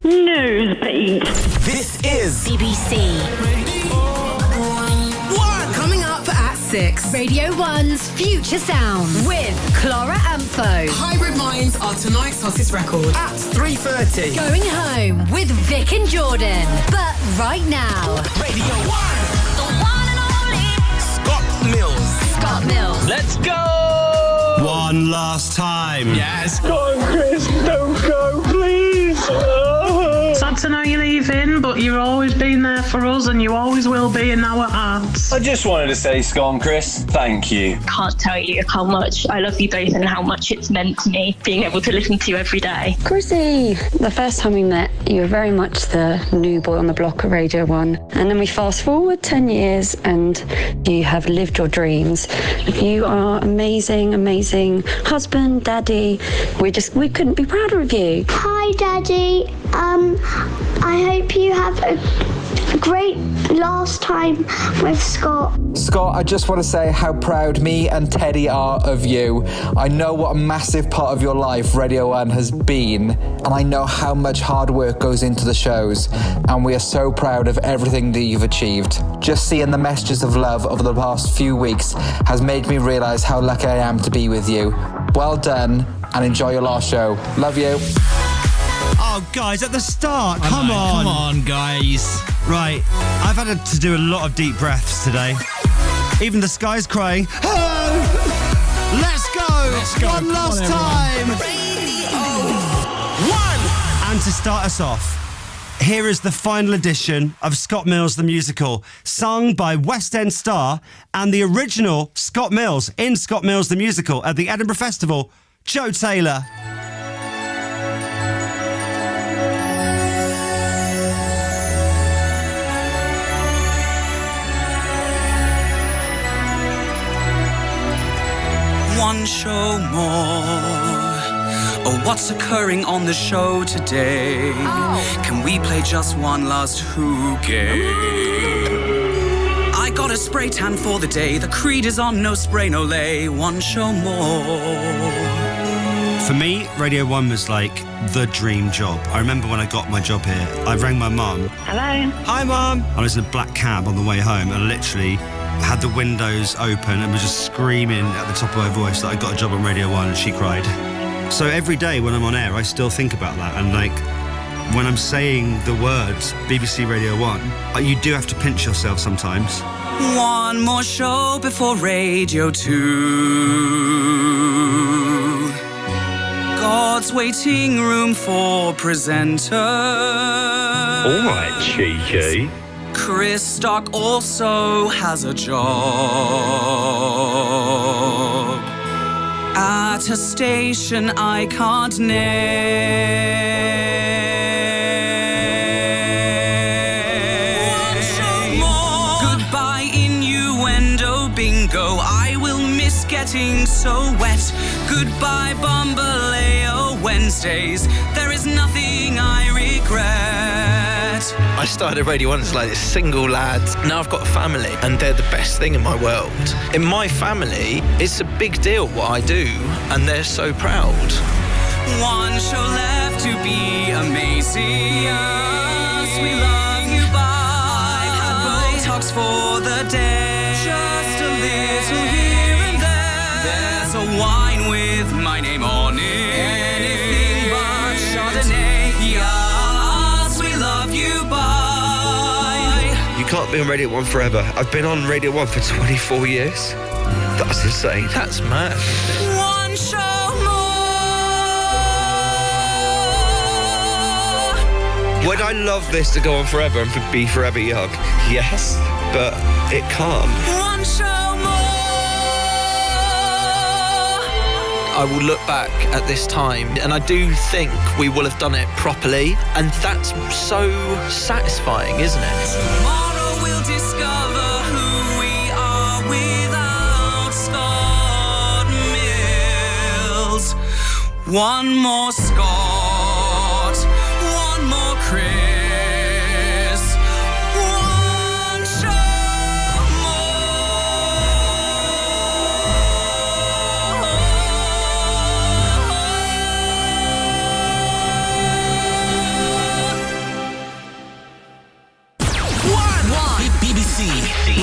Newsbeat. This is BBC. Coming up at 6. Radio 1's Future Sound with Clara Amfo. Hybrid Minds are tonight's hottest record. at 3:30. Going home with Vic and Jordan. But right now, Radio 1. The one and only Scott Mills. Scott Mills. Let's go! One last time. Yes. Go on, Chris, don't go, please. Sad to know you're leaving, but you've always been there for us and you always will be in our hearts. I just wanted to say, Scott and Chris, thank you. Can't tell you how much I love you both and how much it's meant to me being able to listen to you every day. Chrissy, the first time we met, you were very much the new boy on the block at Radio 1. And then we fast forward 10 years and you have lived your dreams. You are amazing, amazing husband, daddy. We couldn't be prouder of you. Hi, Daddy. I hope you have a great last time with Scott. Scott, I just want to say how proud me and Teddy are of you. I know what a massive part of your life Radio 1 has been, and I know how much hard work goes into the shows, and we are so proud of everything that you've achieved. Just seeing the messages of love over the past few weeks has made me realise how lucky I am to be with you. Well done, and enjoy your last show. Love you. Oh, guys, at the start, come on. Come on, guys. Right, I've had to do a lot of deep breaths today. Even the sky's crying. Oh! Let's go! One last time! And to start us off, here is the final edition of Scott Mills the Musical, sung by West End star and the original Scott Mills in Scott Mills the Musical at the Edinburgh Festival, Joe Taylor. One show more. Oh, what's occurring on the show today? Can we play just one last Who game? I got a spray tan for the day. The creed is on, no spray, no lay. One show more. For me, Radio 1 was like the dream job. I remember when I got my job here, I rang my mum. Hello. Hi, Mum. I was in a black cab on the way home and literally had the windows open and was just screaming at the top of my voice that I got a job on Radio 1, and she cried. So every day when I'm on air, I still think about that. And like, when I'm saying the words BBC Radio 1, you do have to pinch yourself sometimes. One more show before Radio 2. God's waiting room for presenters. All right, cheeky. Chris Stock also has a job at a station I can't name. One show more. Goodbye innuendo bingo. I will miss getting so wet. Goodbye Bambaleo Wednesdays. There is nothing I regret. I started Radio 1 as like a single lad. Now I've got a family and they're the best thing in my world. In my family, it's a big deal what I do and they're so proud. One show left to be amazing. Yes, we love you, bye. I've had Botox for the day. Just a little here and there. There's a wine with my name on it. Anything but Chardonnay. Yes, we love you, bye. You can't be on Radio 1 forever. I've been on Radio 1 for 24 years. That's insane. That's mad. One show more. Would I love this to go on forever and be forever young? Yes, but it can't. One show more. I will look back at this time and I do think we will have done it properly, and that's so satisfying, isn't it? Tomorrow we'll discover who we are without Scott Mills. One more Scott, one more Chris, one show more.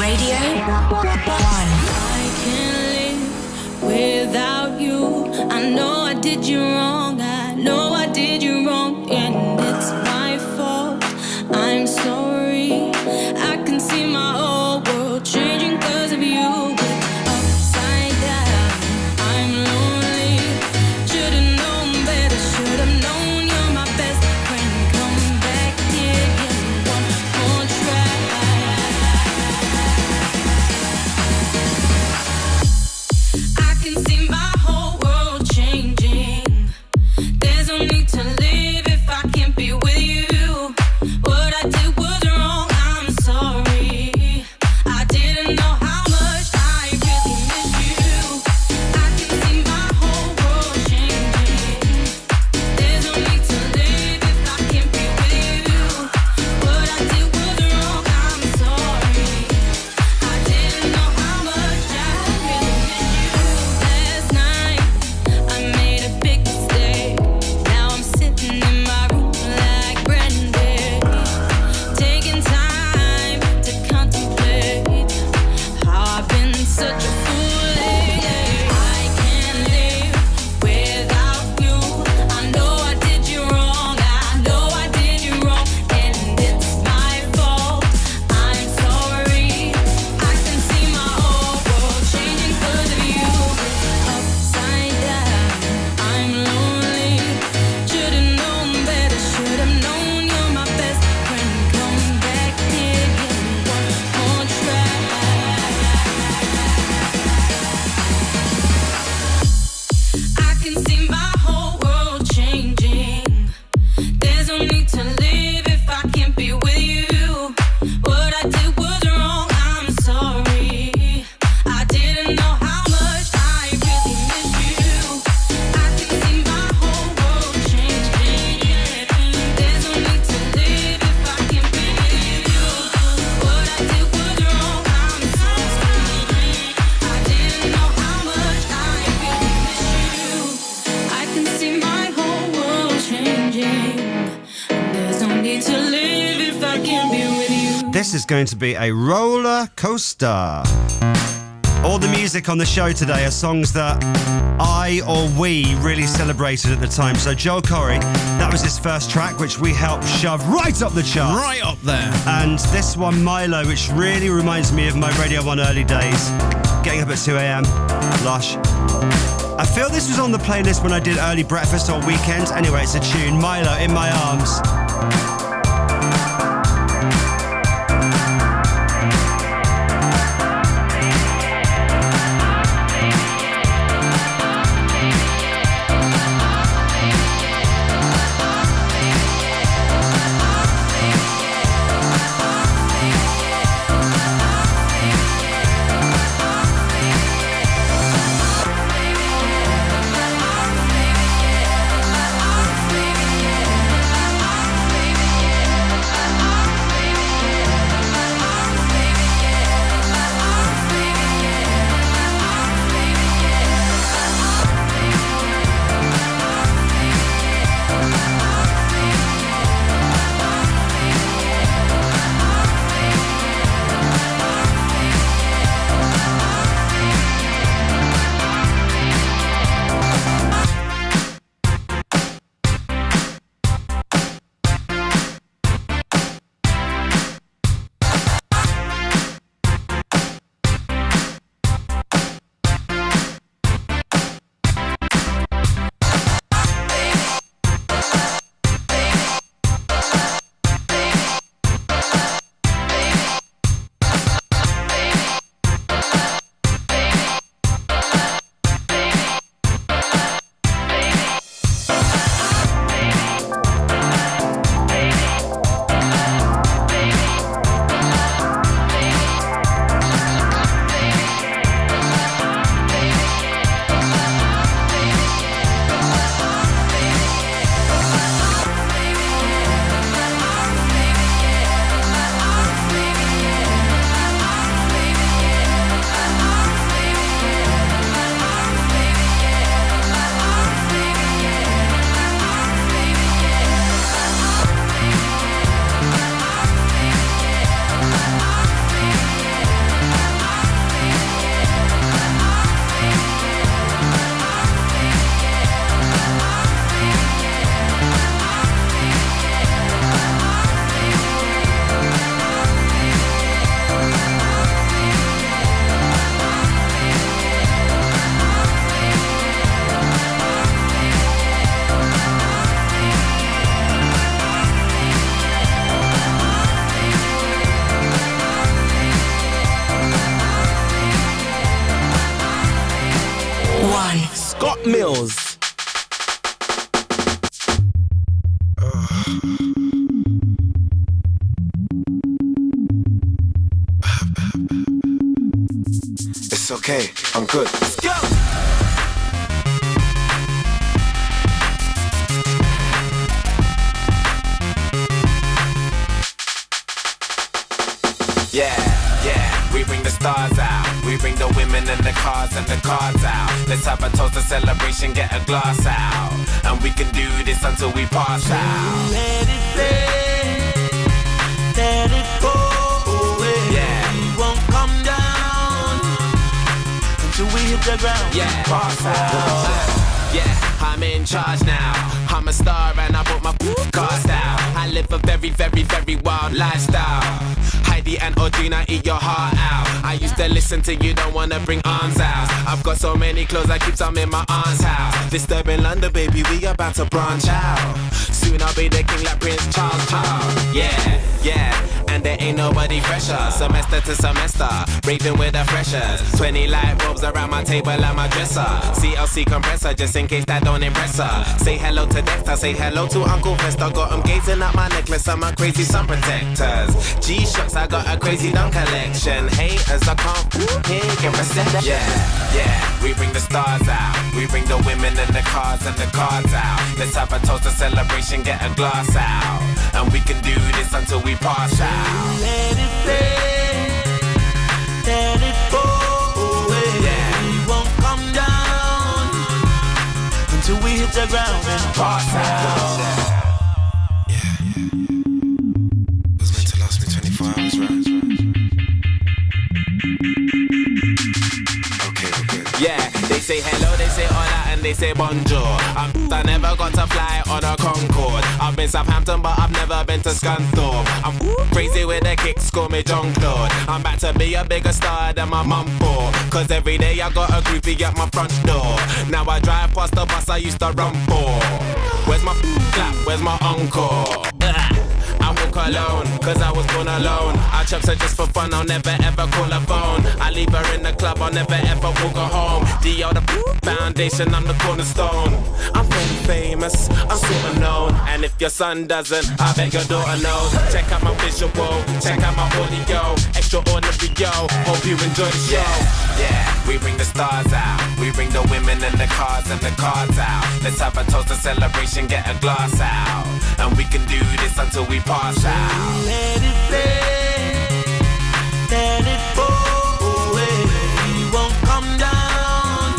Radio 1. I can't live without you. I know I did you wrong. I know I did you wrong, and it's my fault. I'm sorry. I can see my whole world changing 'cause of you. But upside down, I'm lonely. Should've known better. Should've known you're my best friend. Come back here, give me one more try. I can see my whole world changing. There's no need to live if I can't be with you. What I did was wrong, I'm sorry. I didn't know how much I really miss you. I can see my whole world changing. There's no need to live if I can't be with you. What I did was wrong, I'm sorry. I didn't know how much I really miss you. Last night I made a big mistake. Now I'm sitting in my room like Brandy, taking time to contemplate how I've been such a fool lately. I can't live without you. I know I did you wrong. I know I did you wrong, and it's my fault. I'm sorry. I can see my whole world changing 'cause of you. Upside down, I'm lonely. Should've known better. Should've known you're my best friend. Come back here, give me one more try. I can see my whole world changing. There's no need to live if I can't be with you. What I did was wrong, I'm sorry. I didn't know how much I really miss you. I can see my whole world changing. There's no need to live if I can't be with you. What I did was wrong, I'm sorry. I didn't know how much I really miss you. I can see my whole world changing. There's no need to live if I can't be with you. This is going to be a roller coaster. All the music on the show today are songs that I or we really celebrated at the time. So Joel Corry, that was his first track, which we helped shove right up the chart. Right up there. And this one, Milo, which really reminds me of my Radio 1 early days. Getting up at 2 a.m. Lush. I feel this was on the playlist when I did early breakfast or weekends. Anyway, it's a tune. Milo, In My Arms. okay, I'm good. Let's go! Yeah, we bring the stars out. We bring the women and the cars and the cards out. Let's have a toast, a celebration, get a glass out. And we can do this until we pass out. Let it rain, let it pour away. Yeah, we won't come down until we hit the ground. Yeah, pass out. Yeah, I'm in charge now. I'm a star and I put my cast out. I live a very, very, very wild lifestyle. Heidi and Audrina, eat your heart out. I used to listen to You Don't Wanna Bring Arms Out. I've got so many clothes, I keep some in my aunt's house. Disturbing London, baby, we about to branch out. Soon I'll be the king like Prince Charles. Yeah, and there ain't nobody fresher. Semester to semester, raving with the freshers. 20 light bulbs around my table and my dresser. CLC compressor, just in case that don't impress her. Say hello to Dexter, say hello to Uncle Fester. Got him gazing at my necklace and my crazy sun protectors. G-Shocks, I got a crazy dumb collection. Haters, I can't get resent. Yeah, we bring the stars out. We bring the women and the cars and the cards out. Let's have a toast, a celebration, get a glass out. And we can do this until we pass out. Let it rain, let it pour away. Yeah, we won't come down until we hit the ground and pass out. It was meant to last me 24 hours, right? Okay, we're good. Yeah, they say hello, they say hola, and they say bonjour. I never got to fly on a Concorde. I've been Southampton, but I've never been to Scunthorpe. I'm crazy with the kicks, call me John Claude. I'm about to be a bigger star than my mum for. Cause every day I got a groupie at my front door. Now I drive past the bus I used to run for. Where's my clap, where's my encore? I walk alone, cause I was born alone. I chops her just for fun, I'll never ever call her phone. I leave her in the club, I'll never ever walk her home. D.O. the foundation, I'm the cornerstone. I'm very famous, I'm sort of known. And if your son doesn't, I bet your daughter knows. Check out my visual, check out my audio. Extraordinary, yo, hope you enjoy the show. Yeah, we bring the stars out. We bring the women and the cars and the cards out. Let's have a toast, a celebration, get a glass out. And we can do this until we pass out. Let it rain, let it pour away. We won't come down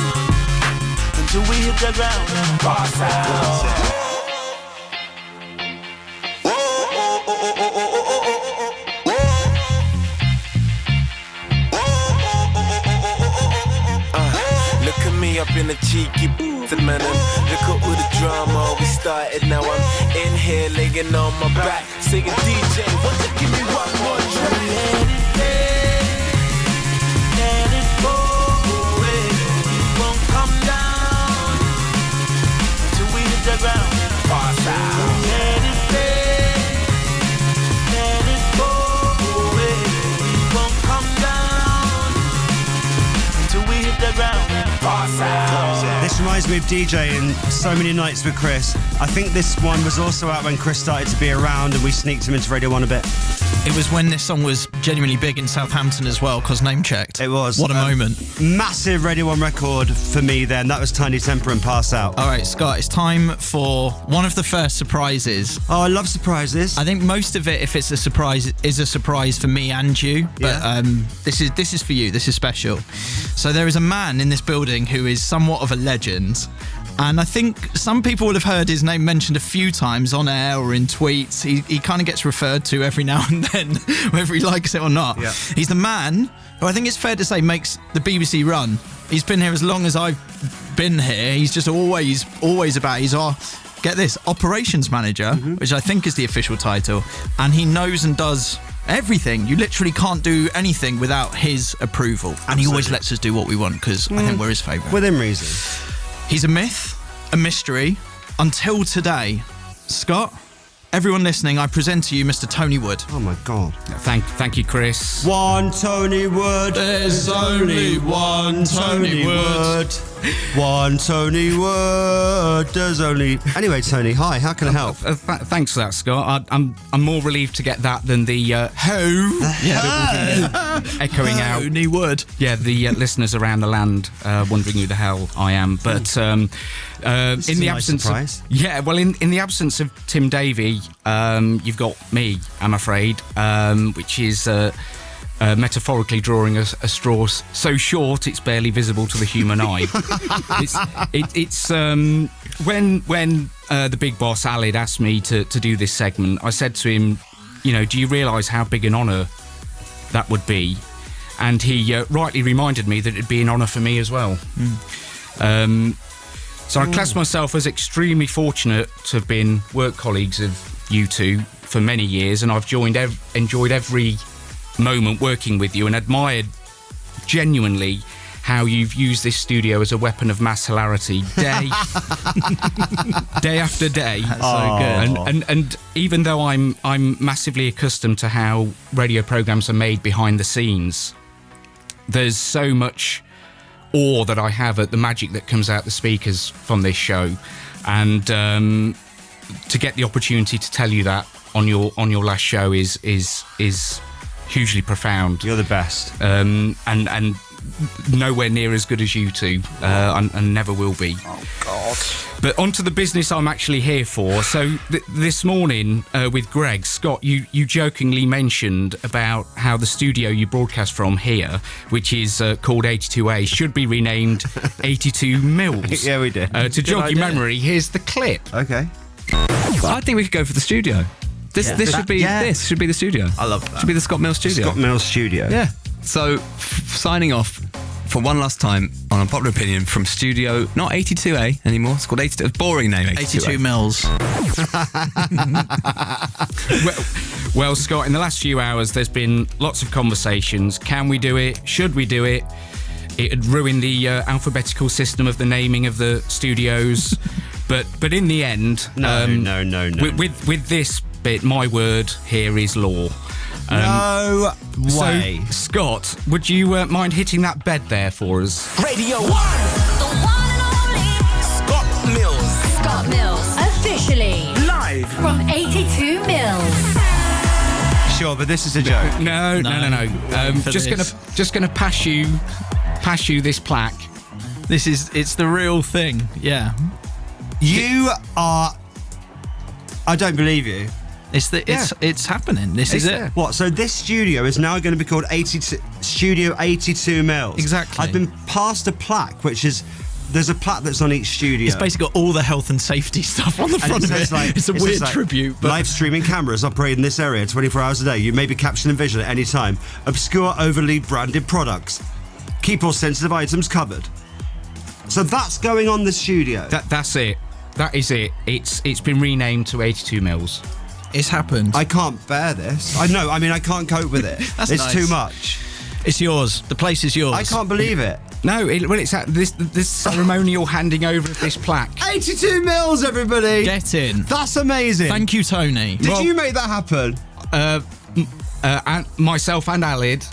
until we hit the ground and pass out. Look at me up in the cheeky man, look at all the drama we started. Now I'm in here laying on my back, singing DJ, won't you give me one more track? Let it rain, let it pour away. We won't come down till we hit the ground and pass out. Let it rain, let it pour away. We won't come down till we hit the ground and pass out. This reminds me of DJing so many nights with Chris. I think this one was also out when Chris started to be around and we sneaked him into Radio 1 a bit. It was when this song was genuinely big in Southampton as well, cause Name Checked. It was. What a moment. Massive Radio 1 record for me then. That was Tiny Temper and Pass Out. All right, Scott, it's time for one of the first surprises. Oh, I love surprises. I think most of it, if it's a surprise, is a surprise for me and you. But this is for you. This is special. So there is a man in this building who is somewhat of a legend. And I think some people will have heard his name mentioned a few times on air or in tweets. He kind of gets referred to every now and then, whether he likes it or not. Yeah. He's the man who I think it's fair to say makes the BBC run. He's been here as long as I've been here. He's just always about. He's our, get this, operations manager, which I think is the official title. And he knows and does everything. You literally can't do anything without his approval. And Absolutely. He always lets us do what we want because I think we're his favourite. Within reason. He's a myth, a mystery, until today. Scott, everyone listening, I present to you Mr. Tony Wood. Oh my God. Thank you, Chris. One Tony Wood. There's only one Tony Wood. One Tony word does only. Anyway, Tony, hi. How can I help? Thanks for that, Scott. I'm more relieved to get that than the ho. Echoing out. Tony Wood. Yeah, the listeners around the land wondering who the hell I am. But in the absence, surprise. In the absence of Tim Davey, you've got me. I'm afraid, which is. Metaphorically drawing a straw so short it's barely visible to the human eye. It's when the big boss Alid asked me to do this segment, I said to him, do you realise how big an honour that would be? And he rightly reminded me that it'd be an honour for me as well. So I class myself as extremely fortunate to have been work colleagues of you two for many years, and I've enjoyed every moment working with you and admired genuinely how you've used this studio as a weapon of mass hilarity day after day. That's so good. And even though I'm massively accustomed to how radio programmes are made behind the scenes, there's so much awe that I have at the magic that comes out the speakers from this show, and to get the opportunity to tell you that on your last show is hugely profound. You're the best. And nowhere near as good as you two, and never will be. Oh, God. But onto the business I'm actually here for. So this morning with Greg, Scott, you jokingly mentioned about how the studio you broadcast from here, which is called 82A, should be renamed 82 Mills. Yeah, we did. To jog your memory, here's the clip. Okay. I think we could go for the studio. This should be the studio. I love that. Should be the Scott Mills studio. Scott Mills studio. Yeah. So signing off for one last time on Unpopular Opinion from studio, not 82A anymore. It's called 82. Boring name. 82 Mills. Well, Scott, in the last few hours, there's been lots of conversations. Can we do it? Should we do it? It had ruined the alphabetical system of the naming of the studios. But in the end, no. With this bit, my word here is law. No way. So, Scott, would you mind hitting that bed there for us? Radio 1. The one and only Scott Mills. Scott Mills, officially live from 82 Mills. Sure, but this is a joke. No. Just gonna pass you this plaque. It's the real thing. Yeah. You are. I don't believe you. It's happening. This is it. What? So this studio is now going to be called Studio 82 Mills. Exactly. I've been passed a plaque, there's a plaque that's on each studio. It's basically got all the health and safety stuff on the front of it. It's a weird tribute. But live streaming cameras operate in this area 24 hours a day. You may be captured in vision at any time. Obscure, overly branded products. Keep all sensitive items covered. So that's going on the studio. That's it. That is it. It's been renamed to 82 Mills. It's happened. I can't bear this. I know. I mean, I can't cope with it. It's nice. too much. It's yours. The place is yours. I can't believe it. No, it's at this ceremonial handing over of this plaque. 82 Mills, everybody. Get in. That's amazing. Thank you, Tony. Did you make that happen? And myself and Alid.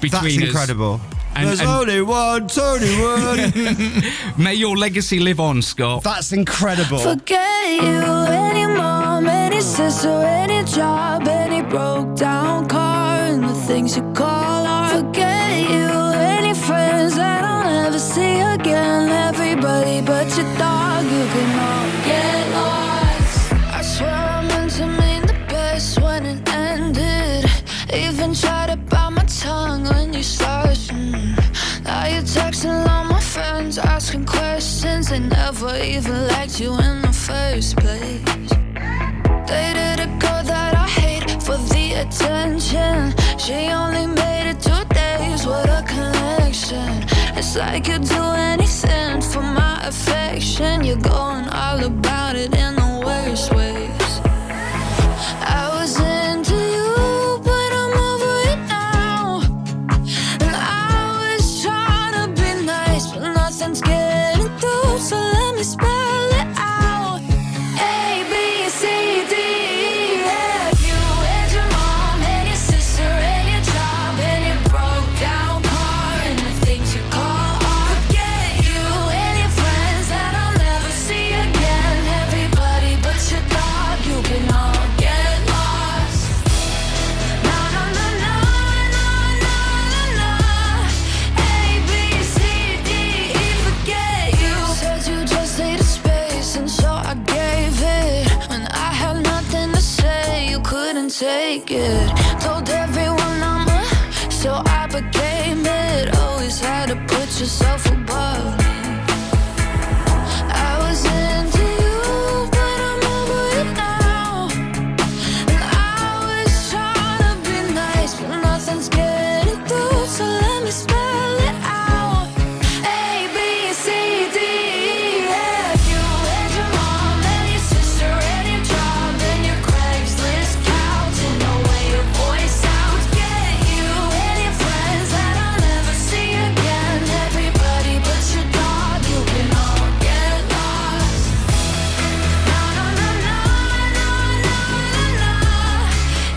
That's incredible. There's only one Tony Wood. May your legacy live on, Scott. That's incredible. Forget you, any mom, any sister, any job, any broke down car, and the things you call art. Forget you, any friends that I'll never see again. Everybody but your dog, you can all get lost. I swear I meant to mean the best when it ended. Even tried to bite my tongue when you started. Now you're texting all my friends, asking questions. They never even liked you in the first place. Dated a girl that I hate for the attention. She only made it 2 days, what a connection. It's like you'd do anything for my affection. You're going all about it in the worst ways. I was into you, but I'm over it now. And I was trying to be nice, but nothing's getting through. So let me spell it out. A, B, C, D, E, F. You and your mom and your sister and your job and your broke down car and the things you call art. Forget you couldn't take it. Told everyone I'm so I became it. Always had to put yourself above me. I was into you, but I'm over it now. And I was trying to be nice, but nothing's getting through. So let me spell it out. A, B, C, D, E, F. You and your mom and your sister and your job and your Craigslist couch and the way your voice sounds. Get you and your friends that I'll never see again. Everybody but your dog, you can all get lost. No, no, no, no, no, no, no, no.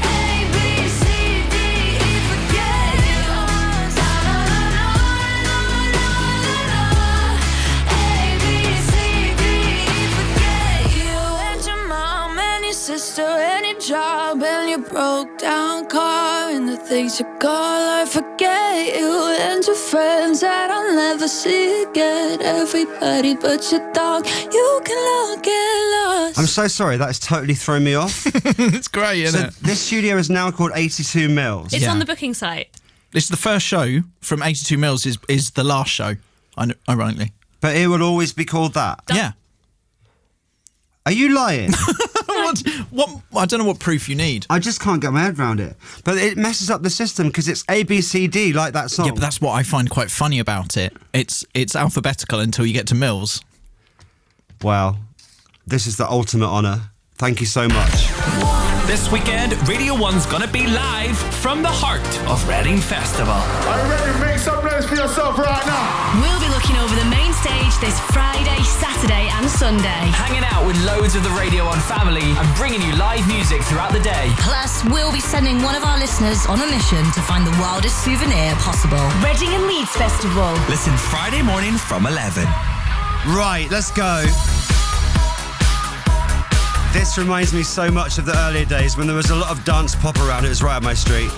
A, B, C, D, E, forget you. No, no, no, no, no, no, no. A, B, C, D, E, forget you and your mom and your sister and your job and your broke down car and the things you call her. Forget you and your friends that I'll never see again. Everybody but your dog, you can all get lost. I'm so sorry, that has totally thrown me off. It's great, isn't it? This studio is now called 82 Mils. It's on the booking site. This is the first show from 82 Mils is the last show, ironically. But it will always be called that? Yeah. Are you lying? What? I don't know what proof you need. I just can't get my head around it. But it messes up the system because it's A, B, C, D, like that song. Yeah, but that's what I find quite funny about it. It's alphabetical until you get to Mills. Wow. This is the ultimate honour. Thank you so much. This weekend, Radio 1's gonna be live from the heart of Reading Festival. Are you ready to make some noise for yourself right now? We'll be looking over the main stage this Friday, Saturday and Sunday. Hanging out with loads of the Radio 1 family and bringing you live music throughout the day. Plus, we'll be sending one of our listeners on a mission to find the wildest souvenir possible. Reading and Leeds Festival. Listen Friday morning from 11. Right, let's go. This reminds me so much of the earlier days when there was a lot of dance pop around. It was right up my street.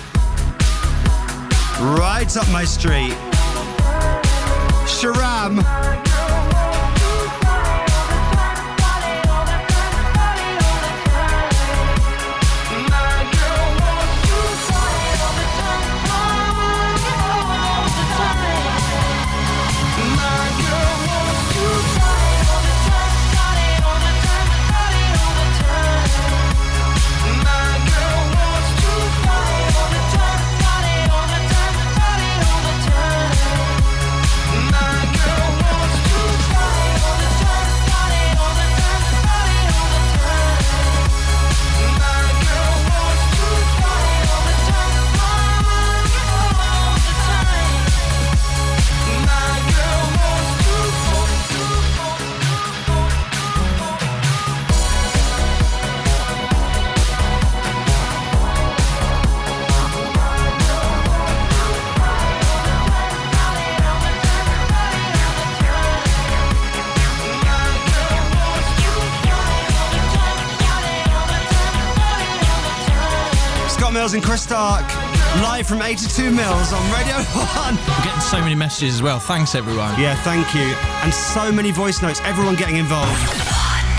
Right up my street. Sharam. Mills and Chris Stark, live from 82 Mils on Radio 1. We're getting so many messages as well. Thanks, everyone. Yeah, thank you. And so many voice notes, everyone getting involved.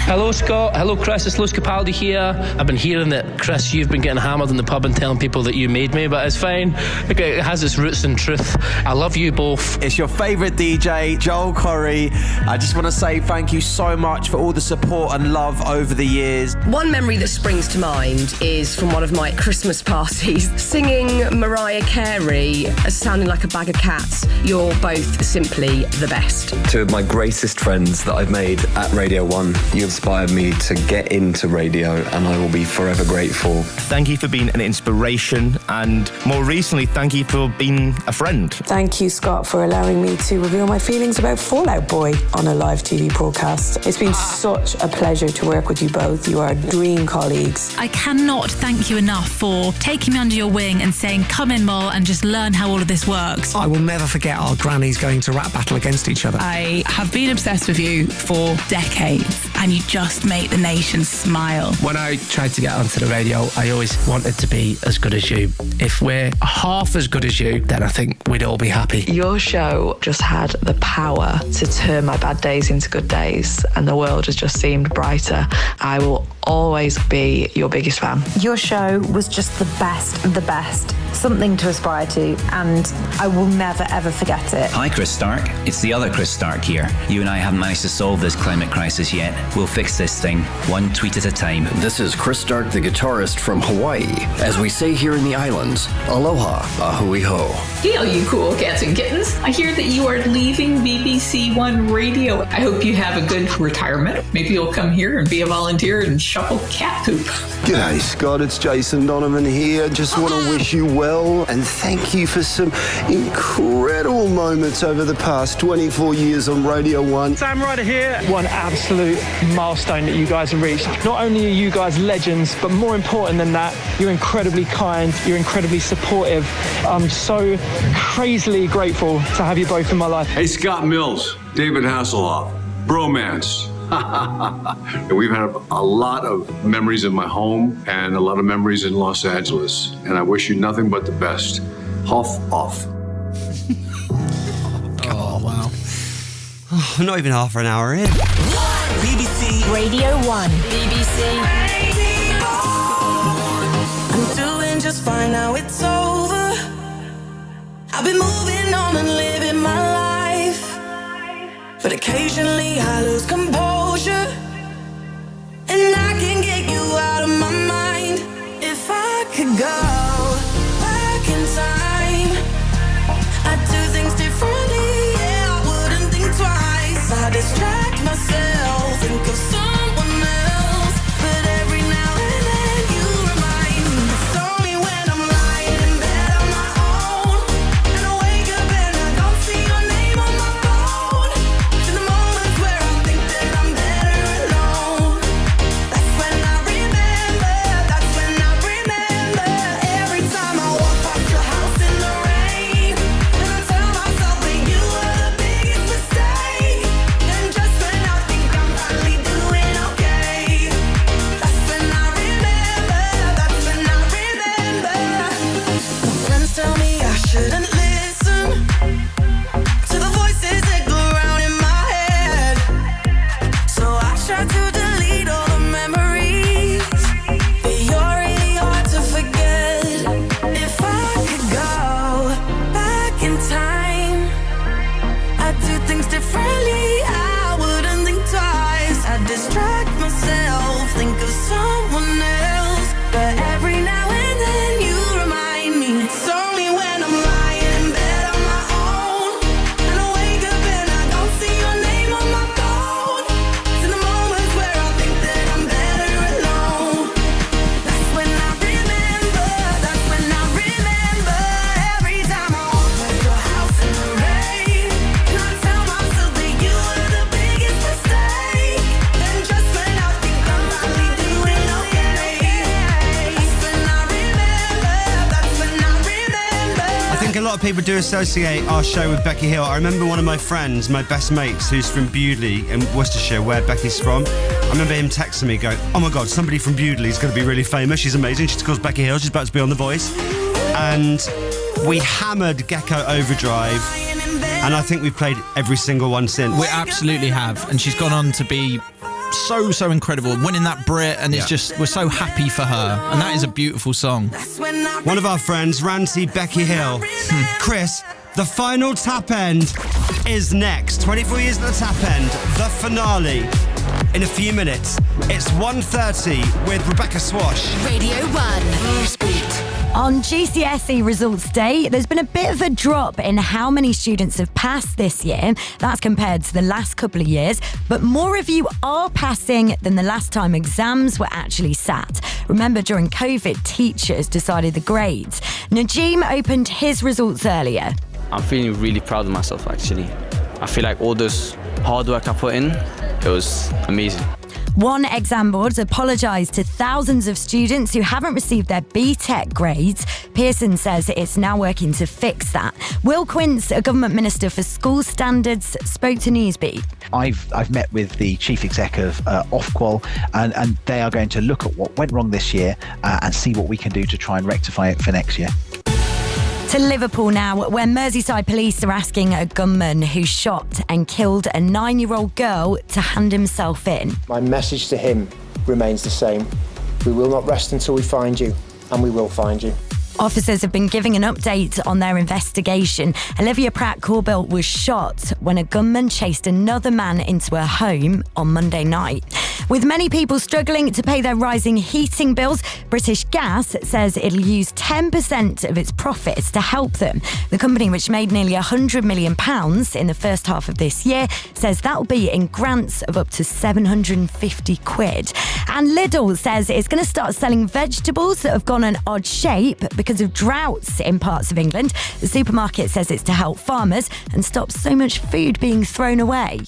Hello, Scott. Hello, Chris. It's Lewis Capaldi here. I've been hearing that, Chris, you've been getting hammered in the pub and telling people that you made me, but it's fine. It has its roots in truth. I love you both. It's your favourite DJ, Joel Corey. I just want to say thank you so much for all the support and love over the years. One memory that springs to mind is from one of my Christmas parties, singing Mariah Carey, sounding like a bag of cats. You're both simply the best. Two of my greatest friends that I've made at Radio 1. You inspired me to get into radio, and I will be forever grateful. Thank you for being an inspiration, and more recently, thank you for being a friend. Thank you, Scott, for allowing me to reveal my feelings about Fall Out Boy on a live TV broadcast. It's been such a pleasure to work with you both. You are dream colleagues. I cannot thank you enough for taking me under your wing and saying, come in, Mol, and just learn how all of this works. I will never forget our grannies going to rap battle against each other. I have been obsessed with you for decades, and you just make the nation smile. When I tried to get onto the radio, I always wanted to be as good as you. If we're half as good as you, then I think we'd all be happy. Your show just had the power to turn my bad days into good days, and the world has just seemed brighter. I will always be your biggest fan. Your show was just the best of the best. Something to aspire to, and I will never ever forget it. Hi, Chris Stark. It's the other Chris Stark here. You and I haven't managed to solve this climate crisis yet. We'll fix this thing, one tweet at a time. This is Chris Stark, the guitarist from Hawaii. As we say here in the islands, aloha, ahui ho. Hey, all you cool cats and kittens. I hear that you are leaving BBC One Radio. I hope you have a good retirement. Maybe you'll come here and be a volunteer and shuffle cat poop. G'day, Scott. It's Jason Donovan here. Just want to wish you well and thank you for some incredible moments over the past 24 years on Radio 1. Sam Ryder here. One absolute milestone that you guys have reached. Not only are you guys legends, but more important than that, you're incredibly kind, you're incredibly supportive. I'm so crazily grateful to have you both in my life. Hey, Scott Mills, David Hasselhoff, bromance. We've had a lot of memories in my home and a lot of memories in Los Angeles. And I wish you nothing but the best. Huff off. Oh, wow. Oh, not even half an hour in. BBC Radio 1. BBC I'm doing just fine now, it's over. I've been moving on and living my life, but occasionally I lose composure, and I can get you out of my mind. If I could go back in time, I'd do things differently, yeah, I wouldn't think twice. I distract myself, think of someone else, but every now and then you remind me. It's only when I'm lying in bed on my own, and I wake up and I don't see your name on my phone. In the moments where I think that I'm better alone, that's when I remember, that's when I remember. Every time I walk past your house in the rain, and I tell myself that you were the biggest mistake, and just when I think I'm finally doing okay, that's when I remember, that's when I remember. My friends tell me I shouldn't listen to the voices that go around in my head, so I try to delete all the memories, but you're really hard to forget. If I could go back in time, I'd do things differently, I wouldn't think twice. I'd distract myself, think of someone else, but every now and then you remind me. It's only when I'm lying in bed on my own, and I wake up and I don't see your name on my phone. It's in the moments where I think that I'm better alone, that's when I remember, that's when I remember. Every time I walk past your house in the rain, and I tell myself that you were the biggest mistake, and just when I think I'm finally doing okay, that's when I remember, that's when I remember. I think a lot of people do associate our show with Becky Hill. I remember one of my friends, my best mates, who's from Bewdley in Worcestershire, where Becky's from. I remember him texting me going, oh my God, somebody from Bewdley is going to be really famous. She's amazing. She's called Becky Hill. She's about to be on The Voice. And we hammered Gecko Overdrive, and I think we've played every single one since. We absolutely have. And she's gone on to be so incredible, winning that Brit, and it's just, we're so happy for her. And that is a beautiful song. One of our friends, Rancy Becky Hill. Chris, the final tap end is next. 24 years at the tap end, the finale. In a few minutes, it's 1:30 with Rebecca Swash. Radio 1. On GCSE results day, there's been a bit of a drop in how many students have passed this year. That's compared to the last couple of years. But more of you are passing than the last time exams were actually sat. Remember, during COVID, teachers decided the grades. Najim opened his results earlier. I'm feeling really proud of myself, actually. I feel like all this hard work I put in, it was amazing. One exam board apologised to thousands of students who haven't received their BTEC grades. Pearson says it's now working to fix that. Will Quince, a government minister for school standards, spoke to Newsbeat. I've met with the chief exec of Ofqual, and they are going to look at what went wrong this year and see what we can do to try and rectify it for next year. To Liverpool now, where Merseyside police are asking a gunman who shot and killed a 9-year-old girl to hand himself in. My message to him remains the same. We will not rest until we find you, and we will find you. Officers have been giving an update on their investigation. Olivia Pratt-Corbill was shot when a gunman chased another man into her home on Monday night. With many people struggling to pay their rising heating bills, British Gas says it'll use 10% of its profits to help them. The company, which made nearly £100 million in the first half of this year, says that'll be in grants of up to £750. And Lidl says it's going to start selling vegetables that have gone an odd shape because of droughts in parts of England. The supermarket says it's to help farmers and stop so much food being thrown away.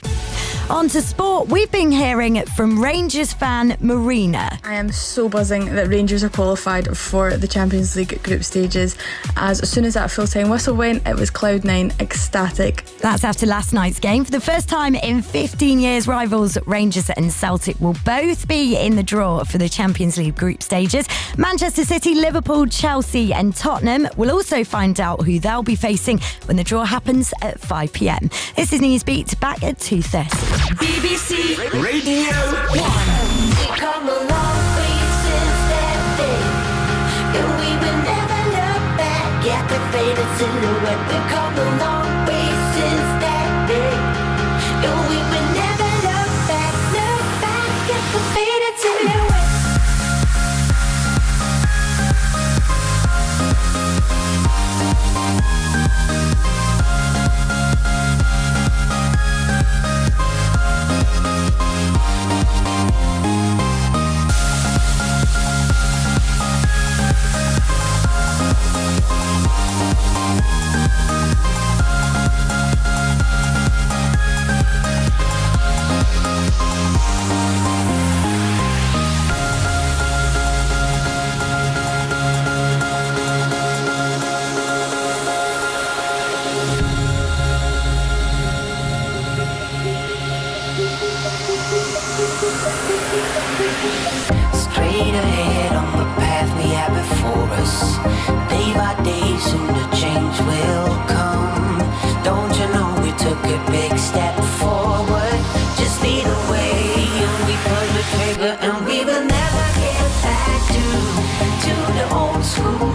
On to sport. We've been hearing from Rangers fan Marina. I am so buzzing that Rangers are qualified for the Champions League group stages, as soon as that full-time whistle went, it was Cloud9 ecstatic. That's after last night's game. For the first time in 15 years, rivals Rangers and Celtic will both be in the draw for the Champions League group stages. Manchester City, Liverpool, Chelsea and Tottenham will also find out who they'll be facing when the draw happens at 5 p.m. This is Newsbeat, back at 2:30. BBC Radio 1. We come a long way since that day, and we will never look back at the faded silhouette. We come a long way since that day, and we will never look back at the faded silhouette. Straight ahead on the path we have before us. Day by day, soon the change will come. Don't you know we took a big step forward? Just lead the way and we pull the trigger, and we will never get back to the old school,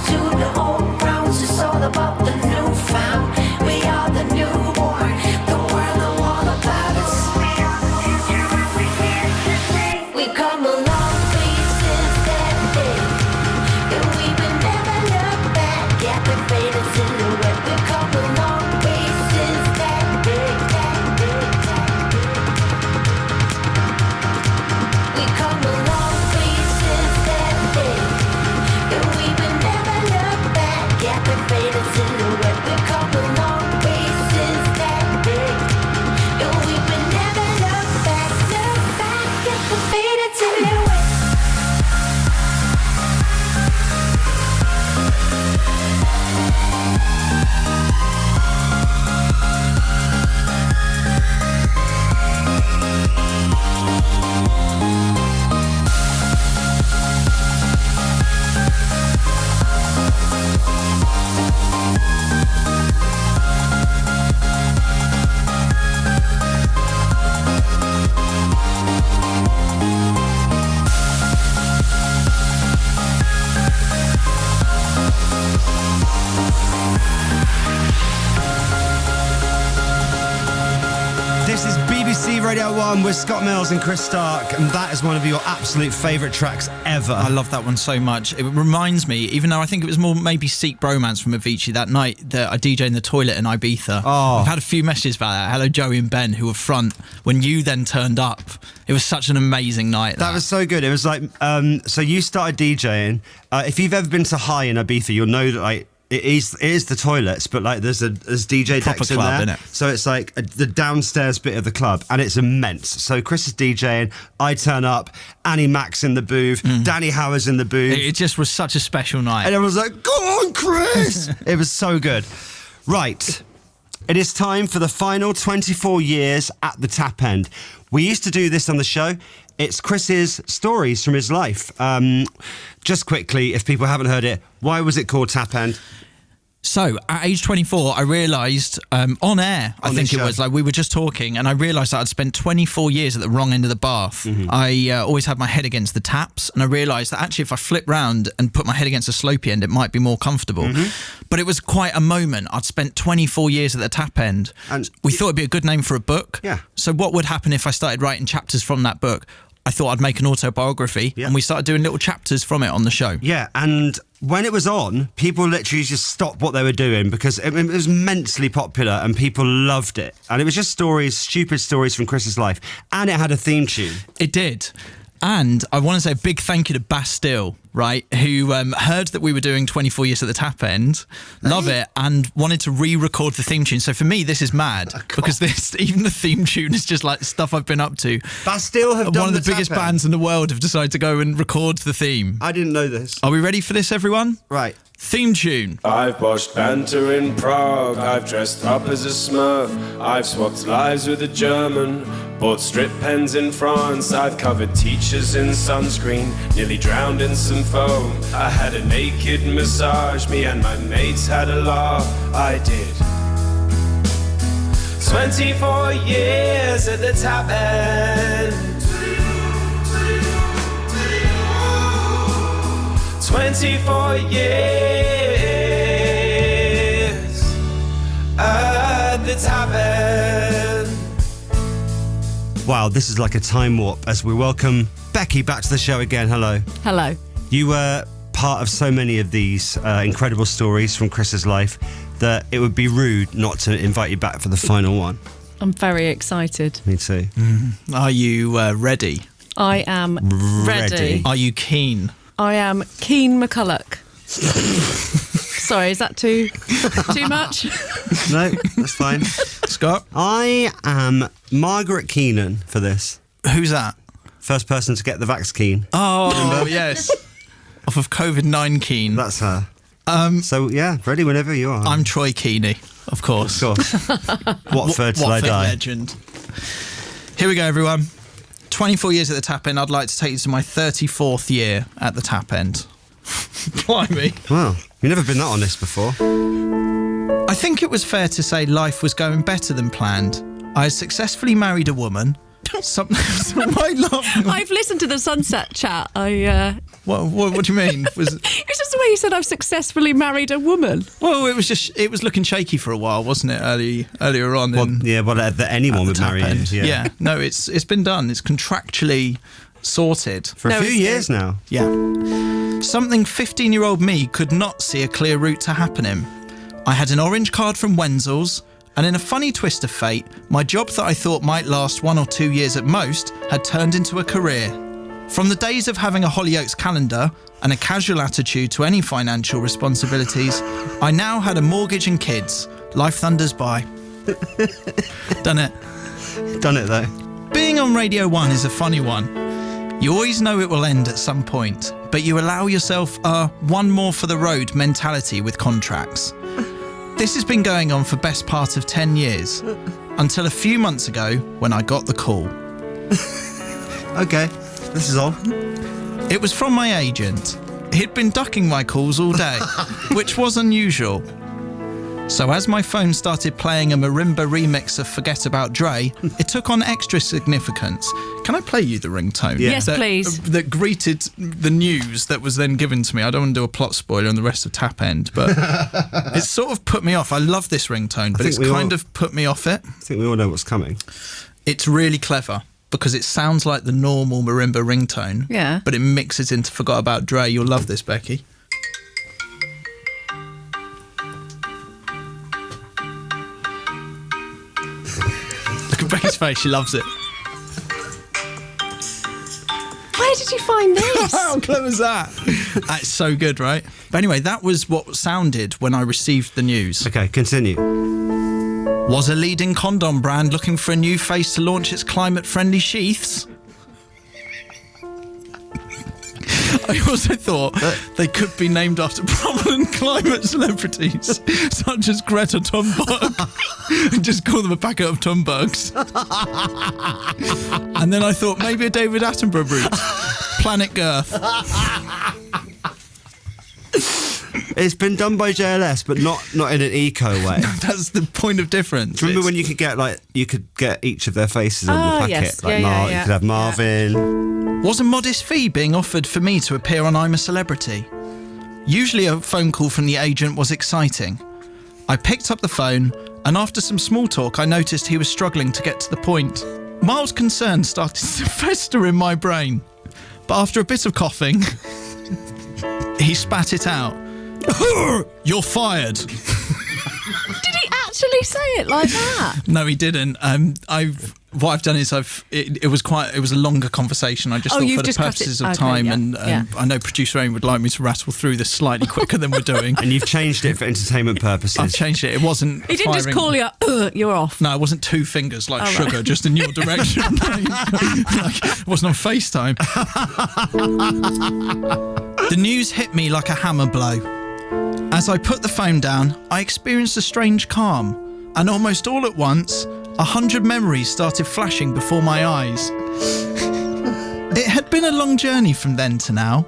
to the old grounds. It's all about the newfound. We are the newborn. The world know all about us. We come along. This is BBC Radio 1 with Scott Mills and Chris Stark, and that is one of your absolute favourite tracks ever. I love that one so much. It reminds me, even though I think it was more maybe Seek Bromance from Avicii that night that I DJ in the toilet in Ibiza. Oh. I've had a few messages about that. Hello, Joey and Ben, who were front when you then turned up. It was such an amazing night. That was so good. It was like, so you started DJing. If you've ever been to High in Ibiza, you'll know that like it is the toilets, but like there's DJ Proper decks in club, there. innit? So it's like the downstairs bit of the club, and it's immense. So Chris is DJing, I turn up, Annie Mac's in the booth, Danny Howard's in the booth. It just was such a special night. And everyone was like, go on, Chris! It was so good. Right. It is time for the final 24 years at the Tap End. We used to do this on the show. It's Chris's stories from his life. Just quickly, if people haven't heard it, why was it called Tap End? So at age 24, I realised on air, I think it was, like we were just talking, and I realised that I'd spent 24 years at the wrong end of the bath. I always had my head against the taps, and I realised that actually if I flip round and put my head against the slopey end, it might be more comfortable. But it was quite a moment. I'd spent 24 years at the tap end. And we thought it'd be a good name for a book. Yeah. So what would happen if I started writing chapters from that book? I thought I'd make an autobiography, and we started doing little chapters from it on the show. Yeah, and when it was on, people literally just stopped what they were doing because it was immensely popular and people loved it. And it was just stories, stupid stories from Chris's life. And it had a theme tune. It did. And I want to say a big thank you to Bastille, right, who heard that we were doing 24 years at the tap end, love it, and wanted to re-record the theme tune. So for me, this is mad, because even the theme tune is just like stuff I've been up to. Bastille have done one of the biggest bands in the world have decided to go and record the theme. I didn't know this. Are we ready for this, everyone? Right. Theme tune. I've boshed banter in Prague, I've dressed up as a Smurf, I've swapped lives with a German, bought strip pens in France, I've covered teachers in sunscreen, nearly drowned in some foam, I had a naked massage, me and my mates had a laugh, I did 24 years at the tap end, 24 years at the tap end. Wow, this is like a time warp as we welcome Becky back to the show again. Hello. Hello. You were part of so many of these incredible stories from Chris's life that it would be rude not to invite you back for the final one. I'm very excited. Me too. Are you ready? I am ready. Are you keen? I am Keen McCulloch. Sorry, is that too much? No, that's fine. Scott? I am Margaret Keenan for this. Who's that? First person to get the vaccine. Oh, Remember? yes. Off of COVID-19. That's her. So, yeah, ready whenever you are. I'm Troy Keeney, of course. Of course. Watford till I die. Legend. Here we go, everyone. 24 years at the tap end. I'd like to take you to my 34th year at the tap end. Blimey. Wow, you've never been that honest before. I think it was fair to say life was going better than planned. I had successfully married a woman. I've listened to the Sunset chat. What do you mean? It's just the way you said I've successfully married a woman. Well, it was looking shaky for a while, wasn't it? Earlier on. That anyone would marry you. Yeah. No, it's been done. It's contractually sorted for a few years now. Yeah. Something 15-year-old me could not see a clear route to happening. I had an orange card from Wenzel's. And in a funny twist of fate, my job that I thought might last 1 or 2 years at most had turned into a career. From the days of having a Hollyoaks calendar and a casual attitude to any financial responsibilities, I now had a mortgage and kids. Life thunders by. Done it. Done it, though. Being on Radio 1 is a funny one. You always know it will end at some point, but you allow yourself a one more for the road mentality with contracts. This has been going on for best part of 10 years, until a few months ago when I got the call. Okay, this is on. It was from my agent. He'd been ducking my calls all day, which was unusual. So as my phone started playing a marimba remix of Forget About Dre, it took on extra significance. Can I play you the ringtone? Yeah. Yes, please. That greeted the news that was then given to me. I don't want to do a plot spoiler on the rest of Tap End, but it sort of put me off. I love this ringtone, but it's kind of put me off it. I think we all know what's coming. It's really clever because it sounds like the normal marimba ringtone, but it mixes into Forgot About Dre. You'll love this, Becky. Becky's face, she loves it. Where did you find this? How clever is that? That's so good, right? But anyway, that was what sounded when I received the news. Okay, continue. Was a leading condom brand looking for a new face to launch its climate-friendly sheaths? I also thought they could be named after prominent climate celebrities, such as Greta Thunberg, and just call them a packet of Thunbergs. And then I thought maybe a David Attenborough route, Planet Girth. It's been done by JLS, but not in an eco way. That's the point of difference. Do you remember when you could get each of their faces on the packet? Yes. Like you could have Marvin. Was a modest fee being offered for me to appear on I'm a Celebrity? Usually a phone call from the agent was exciting. I picked up the phone, and after some small talk, I noticed he was struggling to get to the point. Mild concern started to fester in my brain, but after a bit of coughing, he spat it out. You're fired. Did he actually say it like that? No, he didn't. What I've done is it was a longer conversation. I just thought for the purposes of time, and I know producer Amy would like me to rattle through this slightly quicker than we're doing. And you've changed it for entertainment purposes. I've changed it. It wasn't. He didn't just call you. You're off. No, it wasn't two fingers like sugar, just in your direction. It wasn't on FaceTime. The news hit me like a hammer blow. As I put the phone down, I experienced a strange calm, and almost all at once, 100 memories started flashing before my eyes. It had been a long journey from then to now.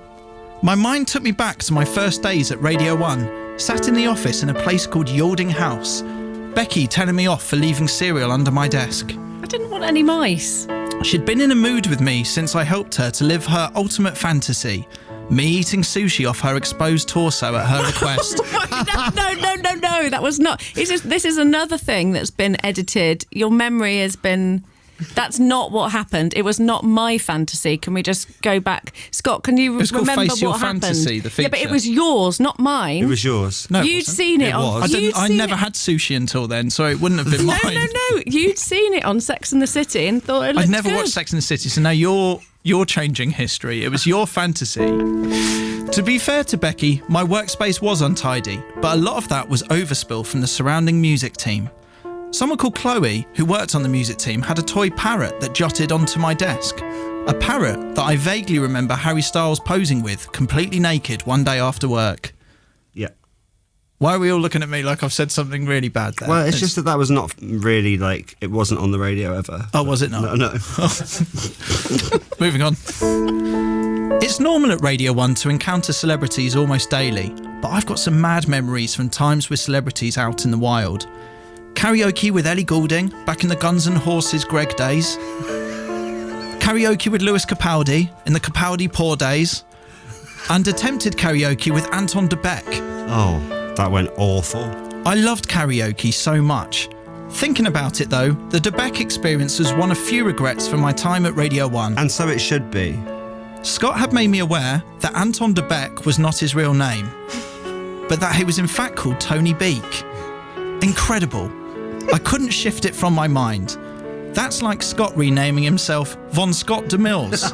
My mind took me back to my first days at Radio 1, sat in the office in a place called Yalding House, Becky telling me off for leaving cereal under my desk. I didn't want any mice. She'd been in a mood with me since I helped her to live her ultimate fantasy, me eating sushi off her exposed torso at her request. No, that was not. This is another thing that's been edited. Your memory has been... That's not what happened. It was not my fantasy. Can we just go back? Scott, can you remember Face Your what happened? Fantasy, the feature. Yeah, but it was yours, not mine. It was yours. No, You'd seen it on... I never had sushi until then, so it wouldn't have been mine. No. You'd seen it on Sex and the City and thought it looked I'd never good. watched Sex and the City, so now you're changing history. It was your fantasy. To be fair to Becky, my workspace was untidy, but a lot of that was overspill from the surrounding music team. Someone called Chloe, who worked on the music team, had a toy parrot that jotted onto my desk. A parrot that I vaguely remember Harry Styles posing with, completely naked, one day after work. Yeah. Why are we all looking at me like I've said something really bad there? Well, it's just that was not really, it wasn't on the radio ever. Oh, was it not? No. Moving on. It's normal at Radio 1 to encounter celebrities almost daily, but I've got some mad memories from times with celebrities out in the wild. Karaoke with Ellie Goulding, back in the Guns N' Horses Greg days. Karaoke with Lewis Capaldi, in the Capaldi Poor days. And attempted karaoke with Anton de Beck. Oh, that went awful. I loved karaoke so much. Thinking about it though, the de Beck experience was one of few regrets from my time at Radio 1. And so it should be. Scott had made me aware that Anton de Beck was not his real name, but that he was in fact called Tony Beak. Incredible. I couldn't shift it from my mind. That's like Scott renaming himself Von Scott de Mills.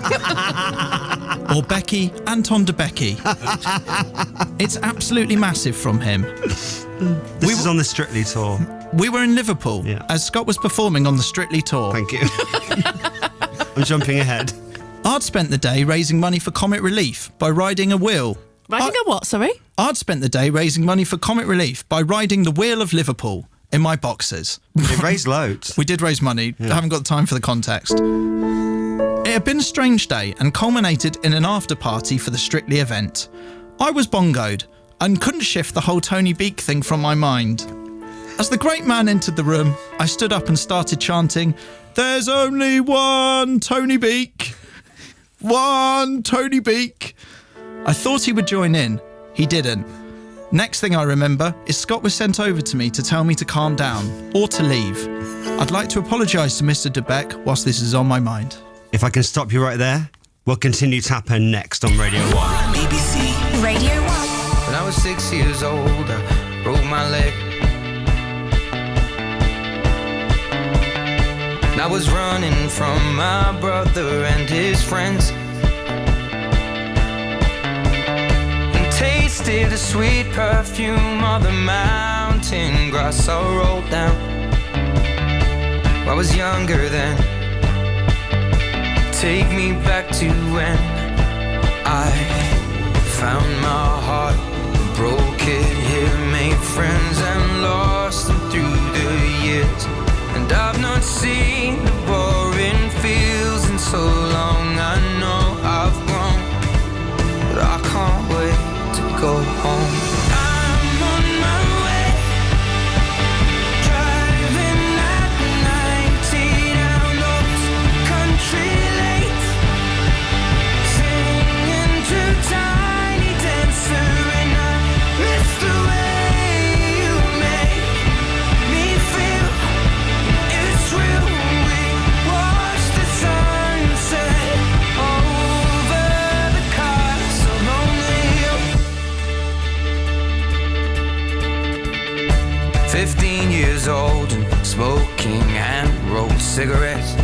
Or Becky, Anton de Becky. It's absolutely massive from him. This is on the Strictly tour. We were in Liverpool as Scott was performing on the Strictly tour. Thank you. I'm jumping ahead. I'd spent the day raising money for Comic Relief by riding a wheel. Riding a what, sorry? I'd spent the day raising money for Comic Relief by riding the wheel of Liverpool in my boxers. It raised loads. We did raise money. I haven't got the time for the context. It had been a strange day and culminated in an after party for the Strictly event. I was bongoed and couldn't shift the whole Tony Beak thing from my mind. As the great man entered the room, I stood up and started chanting, "There's only one Tony Beak. One Tony Beak." I thought he would join in. He didn't. Next thing I remember is Scott was sent over to me to tell me to calm down or to leave. I'd like to apologise to Mr. de Beck whilst this is on my mind. If I can stop you right there, we'll continue to happen next on Radio 1. BBC Radio 1. When I was 6 years old, I broke my leg. And I was running from my brother and his friends. Tasted the sweet perfume of the mountain grass I rolled down. I was younger then. Take me back to when I found my heart, broke it here, made friends and lost them through the years. And I've not seen the boring fields in so long. I know I've grown, but I can't wait to go home. years old and smoking hand-rolled cigarettes.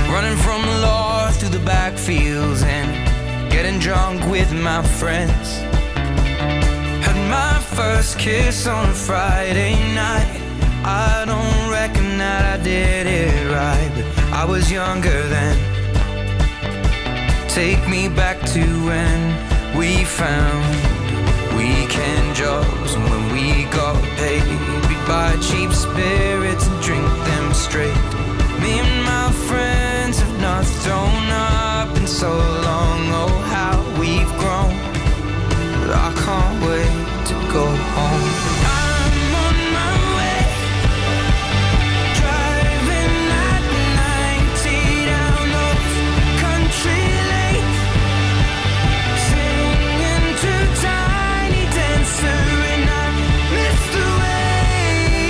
Running from the law through the backfields and getting drunk with my friends. Had my first kiss on a Friday night. I don't reckon that I did it right, but I was younger then. Take me back to when we found weekend jobs, and when we got paid, we'd buy cheap spirits and drink them straight. Me and my friends have not thrown up in so long. Oh, how we've grown, but I can't wait to go home. I'm on my way, driving at 90 down those country lanes, singing to Tiny Dancer, and I miss the way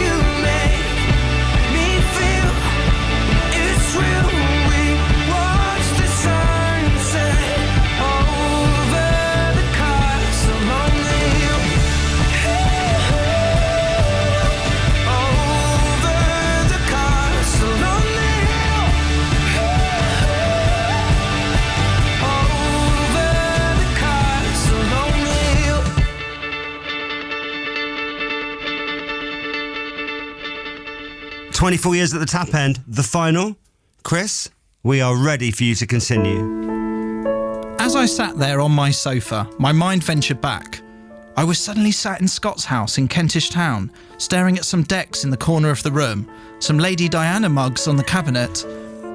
you make me feel. It's real. We watch the sunset over the castle on the hill. Over the castle on the hill. Over the castle on the hill. 24 years at the tap end, the final. Chris, we are ready for you to continue. As I sat there on my sofa, my mind ventured back. I was suddenly sat in Scott's house in Kentish Town, staring at some decks in the corner of the room, some Lady Diana mugs on the cabinet.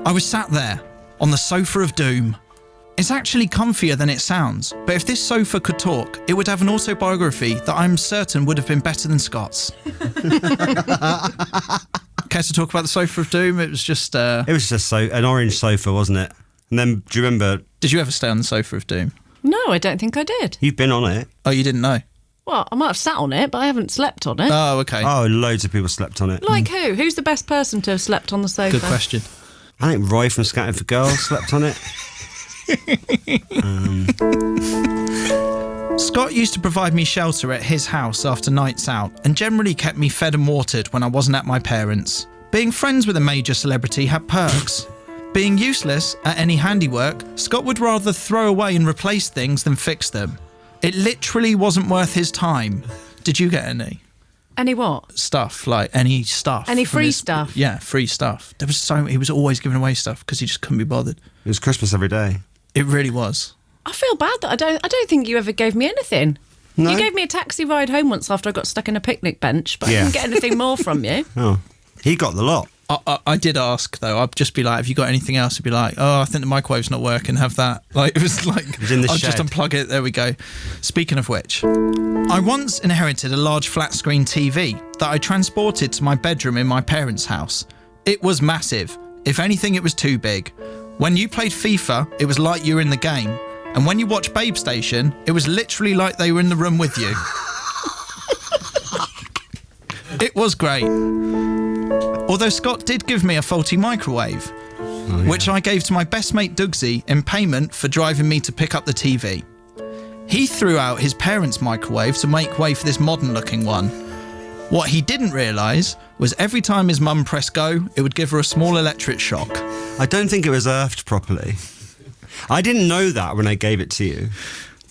I was sat there, on the sofa of doom. It's actually comfier than it sounds, but if this sofa could talk, it would have an autobiography that I'm certain would have been better than Scott's. Care to talk about the sofa of doom? It was just... It was just an orange sofa, wasn't it? And then, do you remember... Did you ever stay on the sofa of doom? No, I don't think I did. You've been on it. Oh, you didn't know? Well, I might have sat on it, but I haven't slept on it. Oh, okay. Oh, loads of people slept on it. Like who? Who's the best person to have slept on the sofa? Good question. I think Roy from Scattered for Girls slept on it. Scott used to provide me shelter at his house after nights out and generally kept me fed and watered when I wasn't at my parents'. Being friends with a major celebrity had perks. Being useless at any handiwork, Scott would rather throw away and replace things than fix them. It literally wasn't worth his time. Did you get any? Any what? Stuff, like any stuff. Any from free his- stuff? Yeah, free stuff. There was he was always giving away stuff because he just couldn't be bothered. It was Christmas every day. It really was. I feel bad that I don't think you ever gave me anything. No? You gave me a taxi ride home once after I got stuck in a picnic bench, but I Yeah. didn't get anything more from you. Oh, he got the lot. I did ask though. I'd just be like, "Have you got anything else?" I'd be like, "Oh, I think the microwave's not working. Have that." Like it was like, It was in the I'll shed. just unplug it. There we go. Speaking of which, I once inherited a large flat screen TV that I transported to my bedroom in my parents' house. It was massive. If anything, it was too big. When you played FIFA, it was like you were in the game, and when you watched Babe Station, it was literally like they were in the room with you. It was great. Although Scott did give me a faulty microwave, which I gave to my best mate Dougsy in payment for driving me to pick up the TV. He threw out his parents' microwave to make way for this modern-looking one. What he didn't realise was every time his mum pressed go, it would give her a small electric shock. I don't think it was earthed properly. I didn't know that when I gave it to you.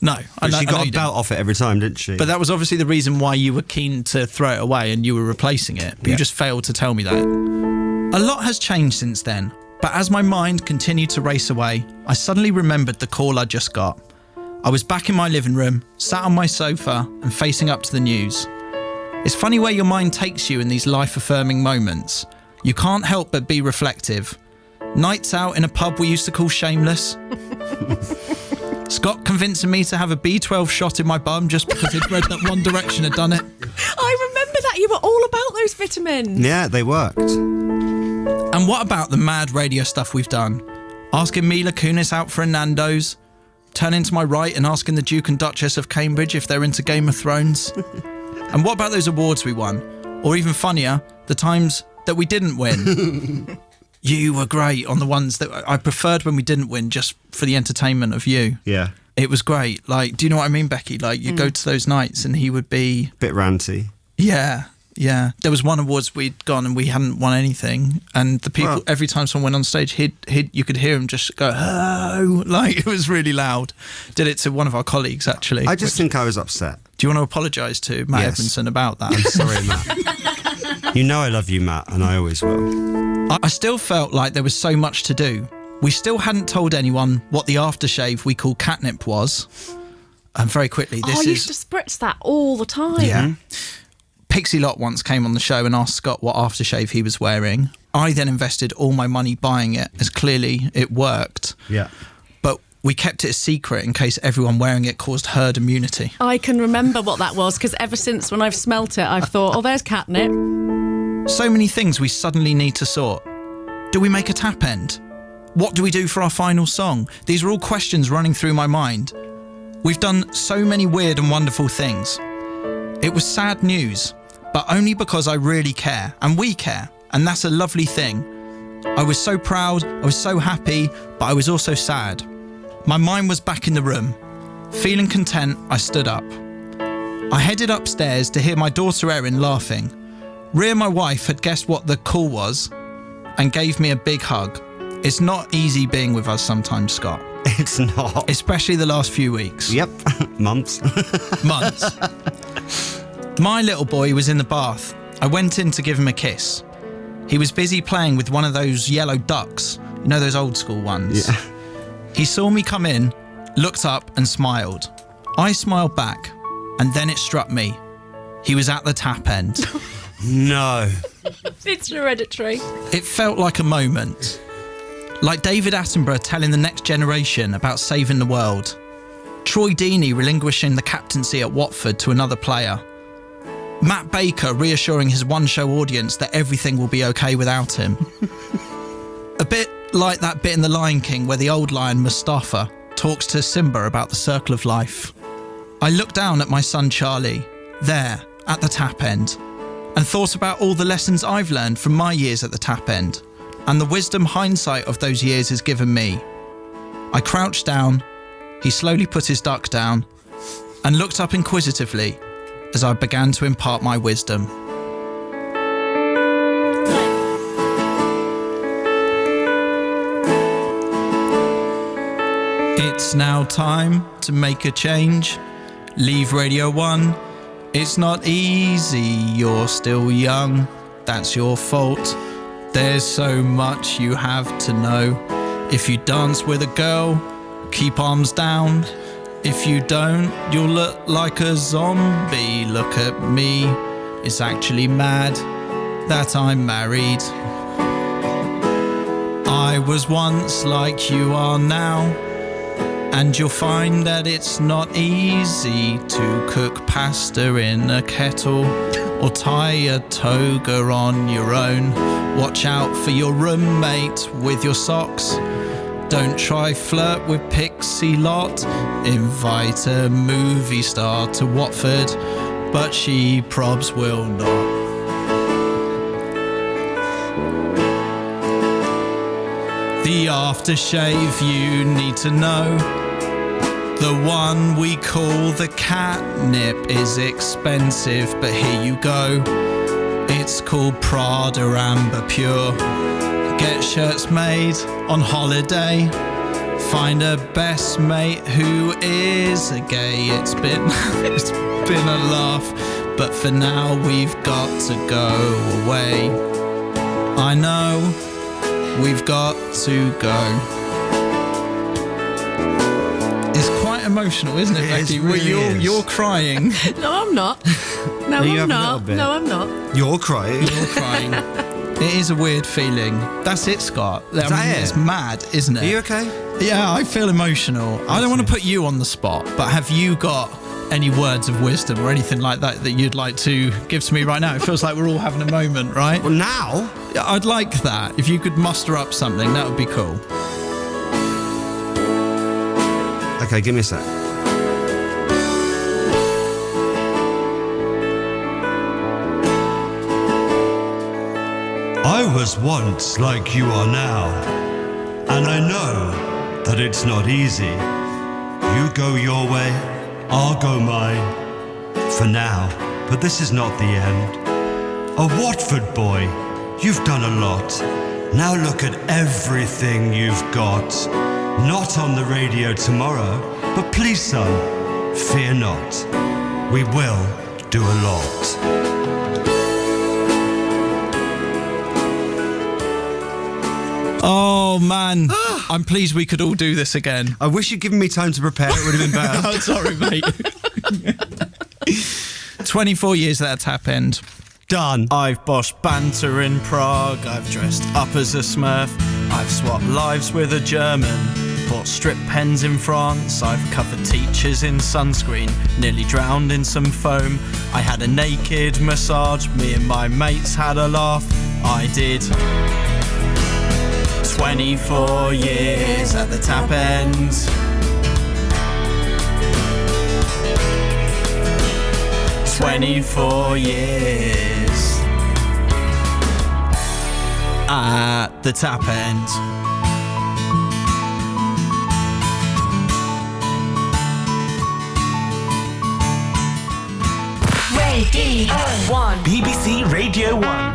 No, But she I know got you a belt off it every time, didn't she? But that was obviously the reason why you were keen to throw it away and you were replacing it. But you just failed to tell me that. A lot has changed since then, but as my mind continued to race away, I suddenly remembered the call I just got. I was back in my living room, sat on my sofa and facing up to the news. It's funny where your mind takes you in these life-affirming moments. You can't help but be reflective. Nights out in a pub we used to call Shameless. Scott convincing me to have a B12 shot in my bum just because he'd read that One Direction had done it. I remember that. You were all about those vitamins. Yeah, they worked. And what about the mad radio stuff we've done? Asking Mila Kunis out for a Nando's, turning to my right and asking the Duke and Duchess of Cambridge if they're into Game of Thrones. And what about those awards we won? Or even funnier, the times that we didn't win. You were great on the ones that I preferred when we didn't win, just for the entertainment of you. Yeah. It was great. Like, do you know what I mean, Becky? Like, you go to those nights and he would be... Bit ranty. Yeah. There was one awards we'd gone and we hadn't won anything, and the people every time someone went on stage, you could hear him just go, "Oh!" Like it was really loud. Did it to one of our colleagues actually. I just think I was upset. Do you want to apologise to Matt Edmondson about that? I'm sorry, Matt. You know I love you, Matt, and I always will. I still felt like there was so much to do. We still hadn't told anyone what the aftershave we call catnip was. And very quickly, I used to spritz that all the time. Yeah. Pixie Lott once came on the show and asked Scott what aftershave he was wearing. I then invested all my money buying it, as clearly it worked. Yeah. But we kept it a secret in case everyone wearing it caused herd immunity. I can remember what that was, because ever since when I've smelt it, I've thought, there's catnip. So many things we suddenly need to sort. Do we make a tap end? What do we do for our final song? These are all questions running through my mind. We've done so many weird and wonderful things. It was sad news, but only because I really care, and we care, and that's a lovely thing. I was so proud, I was so happy, but I was also sad. My mind was back in the room. Feeling content, I stood up. I headed upstairs to hear my daughter Erin laughing. Rhea, my wife, had guessed what the call was and gave me a big hug. It's not easy being with us sometimes, Scott. It's not. Especially the last few weeks. Yep. Months. My little boy was in the bath. I went in to give him a kiss. He was busy playing with one of those yellow ducks. You know, those old school ones? Yeah. He saw me come in, looked up and smiled. I smiled back, and then it struck me. He was at the tap end. No. It's hereditary. It felt like a moment. Like David Attenborough telling the next generation about saving the world. Troy Deeney relinquishing the captaincy at Watford to another player. Matt Baker reassuring his one-show audience that everything will be okay without him. A bit like that bit in The Lion King where the old lion Mustafa talks to Simba about the circle of life. I looked down at my son Charlie, there, at the tap end, and thought about all the lessons I've learned from my years at the tap end, and the wisdom hindsight of those years has given me. I crouched down, he slowly put his duck down, and looked up inquisitively as I began to impart my wisdom. It's now time to make a change. Leave Radio 1. It's not easy, you're still young. That's your fault. There's so much you have to know. If you dance with a girl, keep arms down. If you don't, you'll look like a zombie. Look at me, it's actually mad that I'm married. I was once like you are now, and you'll find that it's not easy to cook pasta in a kettle or tie a toga on your own. Watch out for your roommate with your socks. Don't try flirt with Pixie Lott. Invite a movie star to Watford, but she probs will not. The aftershave you need to know. The one we call the catnip is expensive, but here you go. It's called Prada Amber Pure. Get shirts made on holiday. Find a best mate who is a gay. It's been a laugh, but for now we've got to go away. I know we've got to go. It's quite emotional, isn't it, Becky? You're crying. No, I'm not. No, I'm not. No, I'm not. You're crying. You're crying. It is a weird feeling. That's it, Scott. It's mad, isn't it? Are you okay? Yeah, I feel emotional. I don't want to put you on the spot, but have you got any words of wisdom or anything like that that you'd like to give to me right now? It feels like we're all having a moment, right? Well, now? I'd like that. If you could muster up something, that would be cool. Okay, give me a sec. I was once like you are now, and I know that it's not easy. You go your way, I'll go mine, for now. but this is not the end. A Watford boy, you've done a lot. Now look at everything you've got. Not on the radio tomorrow, but please, son, fear not. We will do a lot. Oh man, I'm pleased we could all do this again. I wish you'd given me time to prepare, it would have been better. Oh, sorry, mate. 24 years at Tap End. Done. I've bossed banter in Prague, I've dressed up as a Smurf, I've swapped lives with a German, bought strip pens in France, I've covered teachers in sunscreen, nearly drowned in some foam, I had a naked massage, me and my mates had a laugh, I did 24 years at the Tap End. "24 years at the Tap End." Radio 1. BBC Radio 1.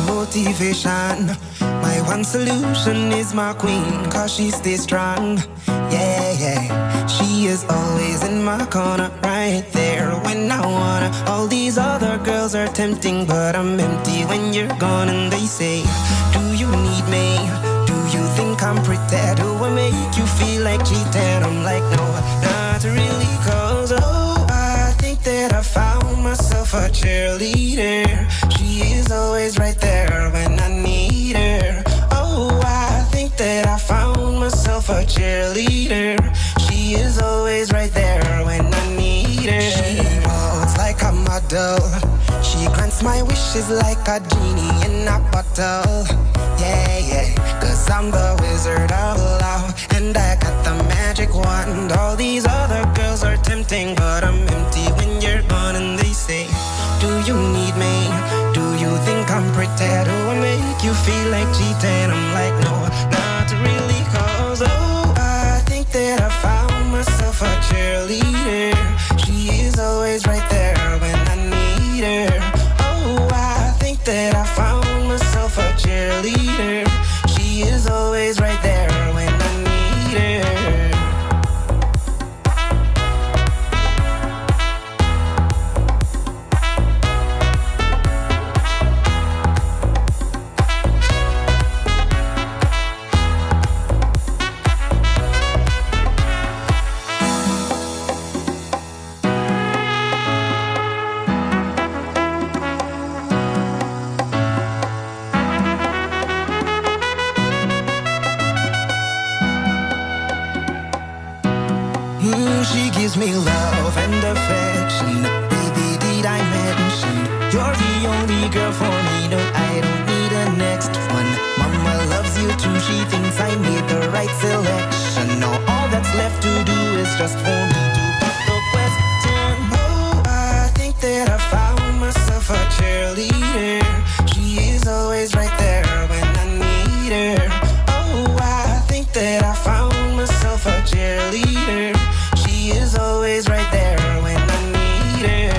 Motivation. My one solution is my queen, cause she stays strong. Yeah, yeah. She is always in my corner, right there when I wanna. All these other girls are tempting, but I'm empty when you're gone. And they say, do you need me? Do you think I'm pretty? Do I make you feel like cheating? I'm like, no, not really, cause oh, I think that I found myself a cheerleader. She is always right there when I need her. Oh, I think that I found myself a cheerleader. She is always right there when I need her. She walks like a model. She grants my wishes like a genie in a bottle. Yeah, yeah, cause I'm the wizard of love, and I got the magic wand. All these other girls are tempting, but I'm empty when you're gone. And they say, do you need me? Do you think I'm pretty? Do I make you feel like cheating? I'm like, no, not really, cause oh, I think that I found myself a cheerleader. She is always right there when I need her. Oh, I think that I found myself a cheerleader. She is always right there when I need her. She gives me love and affection. Baby, did I mention you're the only girl for me? No, I don't need a next one. Mama loves you too. She thinks I made the right selection. Now all that's left to do is just for me to put the question. Oh, I think that I found myself a cheerleader. She is always right there when I need her. Oh, I think that I found myself a cheerleader. She is always right there when I need her.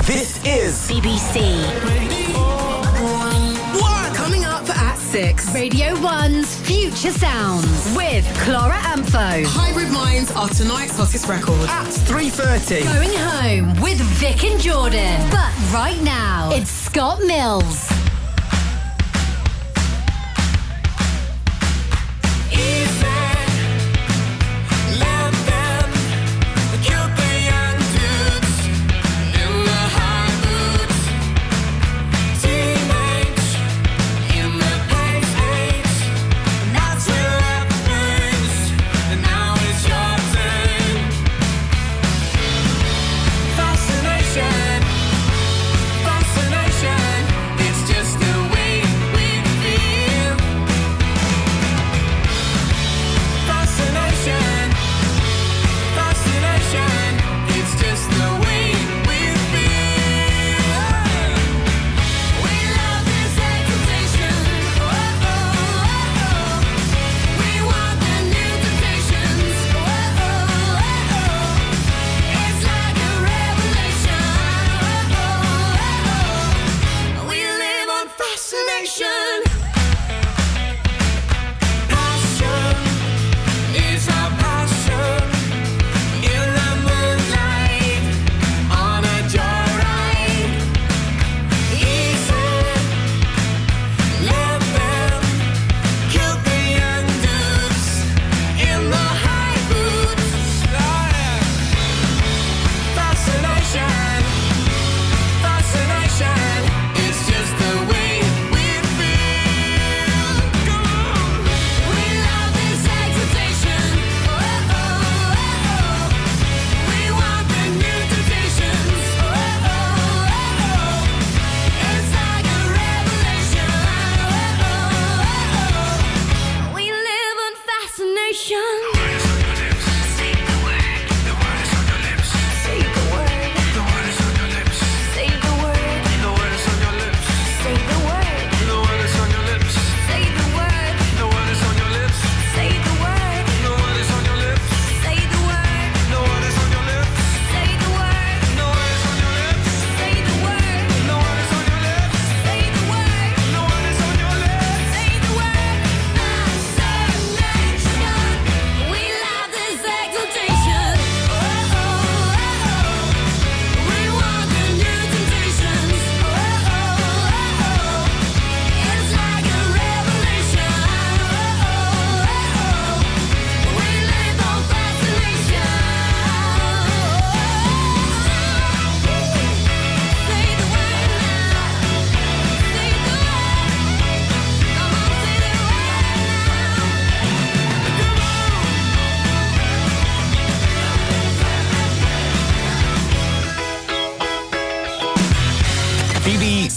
This is BBC. Coming up at 6. Radio 1's Future Sounds with Clara Ampho. Hybrid Minds are tonight's hottest record. at 3:30. Going home with Vic and Jordan. But right now, it's Scott Mills. Fascination.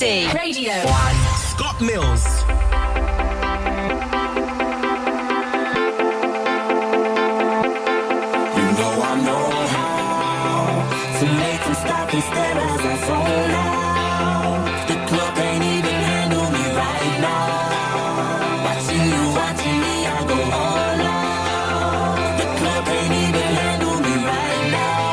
GCSE Radio 1. Scott Mills. I know how to make them stop and stare as I zone out. The club can't even handle me right now. Watching me, I go all out. The club can't even handle me right now.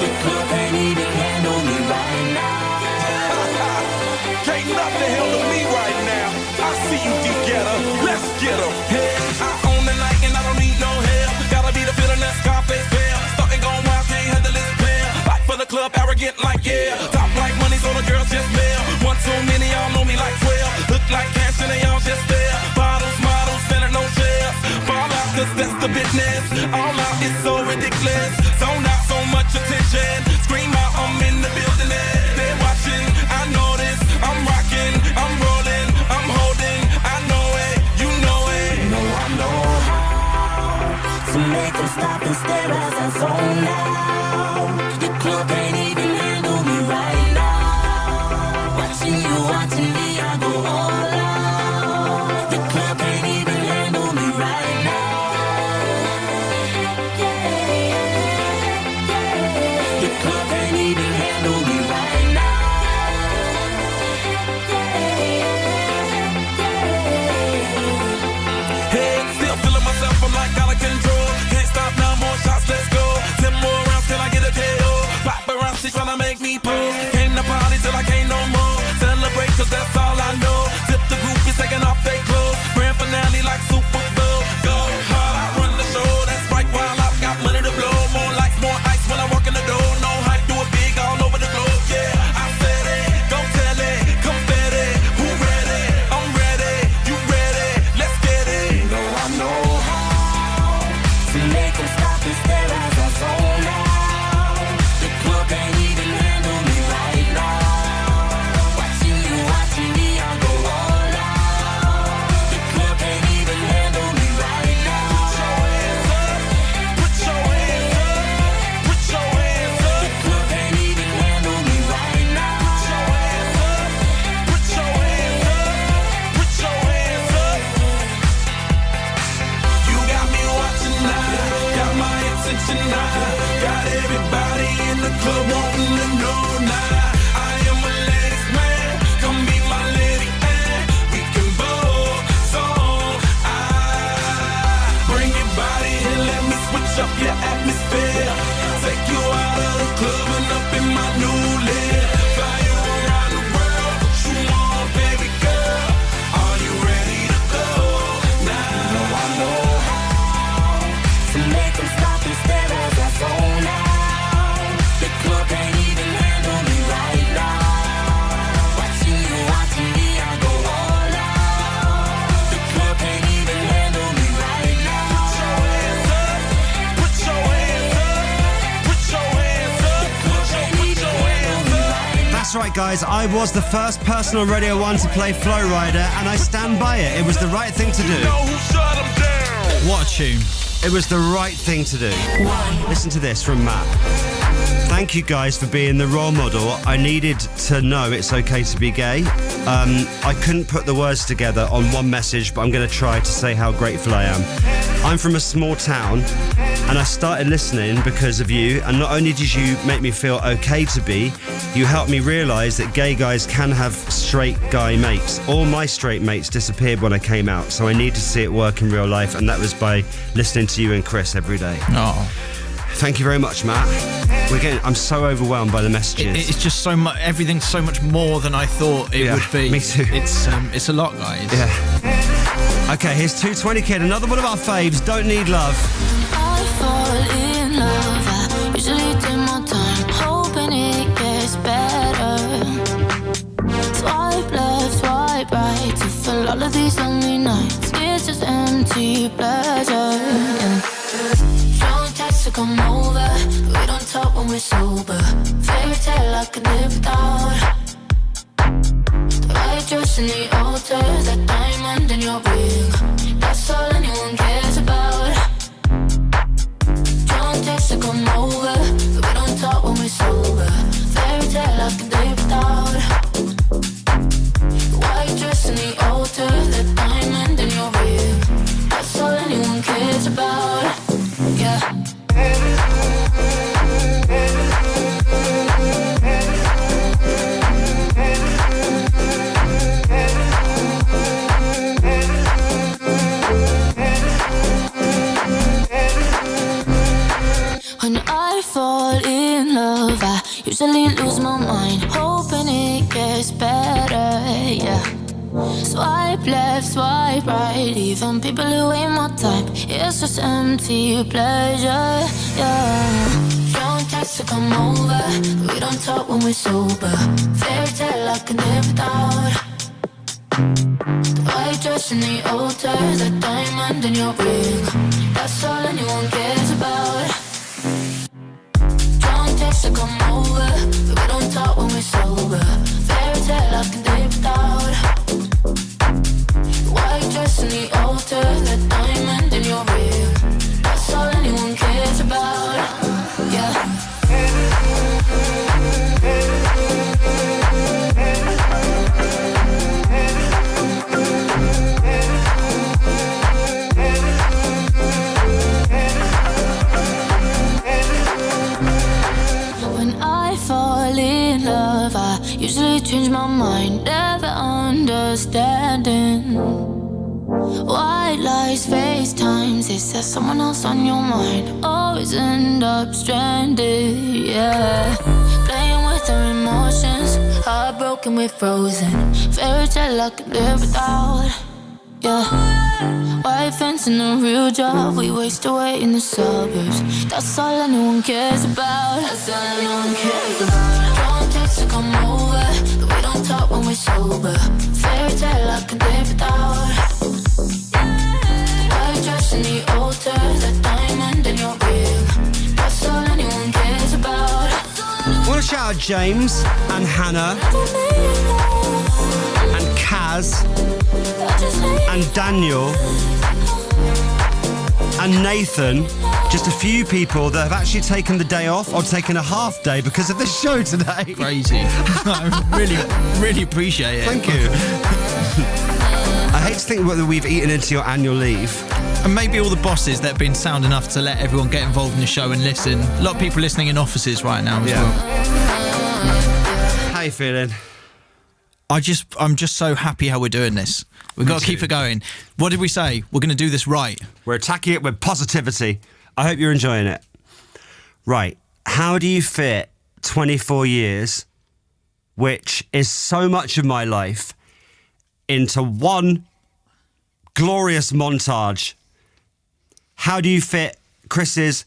The club can't even handle me right now. Can't nothing handle me right now. I see you, D-Getter. Let's get 'em. Hey, I own the night and I don't need no help. Gotta be the feeling that Scarface fell. Starting going wild, can't handle this pair. Back for the club, arrogant like yeah. Top like money, so the girls just mail. One too many, y'all know me like 12. Look like cash and they all just there. Bottles, models, center no shares. Fall out, cause that's the business. All out is so ridiculous. Zone out, so much attention. Scream out, I'm in the building. They're watching, I know this. I'm rocking, I'm rolling, I'm holding. I know it, you know it. I know how to make them stop and stare as I zone out. The club can't even handle me right now. Watching me, I go all out. The club can't even handle me right now. The club can't even handle me right now. Hey, still feeling myself, I'm like out of control. Can't stop now, more shots, let's go. 10 more rounds, can I get a KO? Paparazzi tryna make me pose. Came to party till I can't no more. Celebrate, cause that's all I know. Tip the groupies taking off their clothes. Grand finale like Super Bowl. Go hard, I run the show. That's right, while I've got money to blow. More lights, more ice when I walk in the door. No hype, do it big all over the globe. Yeah, I said it, go tell it, confetti. Who ready? I'm ready, you ready? Let's get it. I know how to make them stop and stare as I zone out. The club can't even handle me right now. Watching me, I go all out. The club can't even handle me right now. Put your hands up, put your hands up. The club can't even handle me right now. Put your hands up, put your hands up. You got me watching now, got my attention now. Got everybody in the club wanting to know now. I am a ladies man, come be my lady and we can both zone out. Bring your body and let me switch up your atmosphere. Take you out of the club and up in my new live. Fly you around the world, what you want, baby girl? Are you ready to go now? I know how to make them stop and stare as I zone out. The club can't even handle me right now. Watching me, I go all out. The club can't even handle me right now. Put your hands up, put your hands up, put your hands up. That's right, guys. I was the first person on Radio 1 to play Flow Rider, and I stand by it. It was the right thing to do. What a tune. It was the right thing to do. Listen to this from Matt. Thank you guys for being the role model. I needed to know it's okay to be gay. I couldn't put the words together on one message, but I'm going to try to say how grateful I am. I'm from a small town, and I started listening because of you, and not only did you make me feel okay to be, you helped me realise that gay guys can have straight guy mates. All my straight mates disappeared when I came out, so I need to see it work in real life, and that was by listening to you and Chris every day. Oh. Thank you very much, Matt. I'm so overwhelmed by the messages. It's just so much. Everything's so much more than I thought it would be. Me too. It's a lot, guys. Yeah. Okay, here's 220 Kid, another one of our faves. Don't Need Love. I fall in love. I usually take my time, hoping it gets better. Swipe left, swipe right to fill all of these lonely nights. It's just empty pleasure. Don't text to come over. We don't talk when we're sober. Fairy tale I could live without. The right dress in the altar, that diamond in your ring. That's all anyone cares about. Don't text to come over. We don't talk when we're about. Yeah. When I fall in love, I usually lose my mind, hoping it gets better, yeah. Swipe left, swipe right, even people who ain't my type, it's just empty pleasure, yeah. Don't text to come over, but we don't talk when we're sober. Fairy tale I can live without. The white dress in the altar, the diamond in your ring, that's all anyone cares about. To come over, but we don't talk when we're sober. Fairy tale I can live without. White dress in the altar, that diamond in your ring, that's all anyone cares about. Yeah. Fall in love, I usually change my mind, never understanding. White lies, FaceTimes, is there someone else on your mind? Always end up stranded, yeah. Playing with our emotions, heartbroken, we're frozen. Fairy tale I could live without, yeah. White fence and a real job, we waste away in the suburbs. That's all anyone cares about. That's all anyone cares about. Don't text to come over, but we don't talk when we're sober. Fairy tale I could live without. White dress in the altar, that diamond in your ring, that's all anyone cares about. I want to shout out James and Hannah and Kaz and Daniel and Nathan, just a few people that have actually taken the day off or taken a half day because of the show today. Crazy. I really appreciate it. Thank you. I hate to think whether we've eaten into your annual leave. And maybe all the bosses that have been sound enough to let everyone get involved in the show and listen. A lot of people listening in offices right now as well. How you feeling? I'm just so happy how we're doing this. We've got to keep it going. What did we say? We're going to do this right. We're attacking it with positivity. I hope you're enjoying it. Right. How do you fit 24 years, which is so much of my life, into one glorious montage? How do you fit Chris's,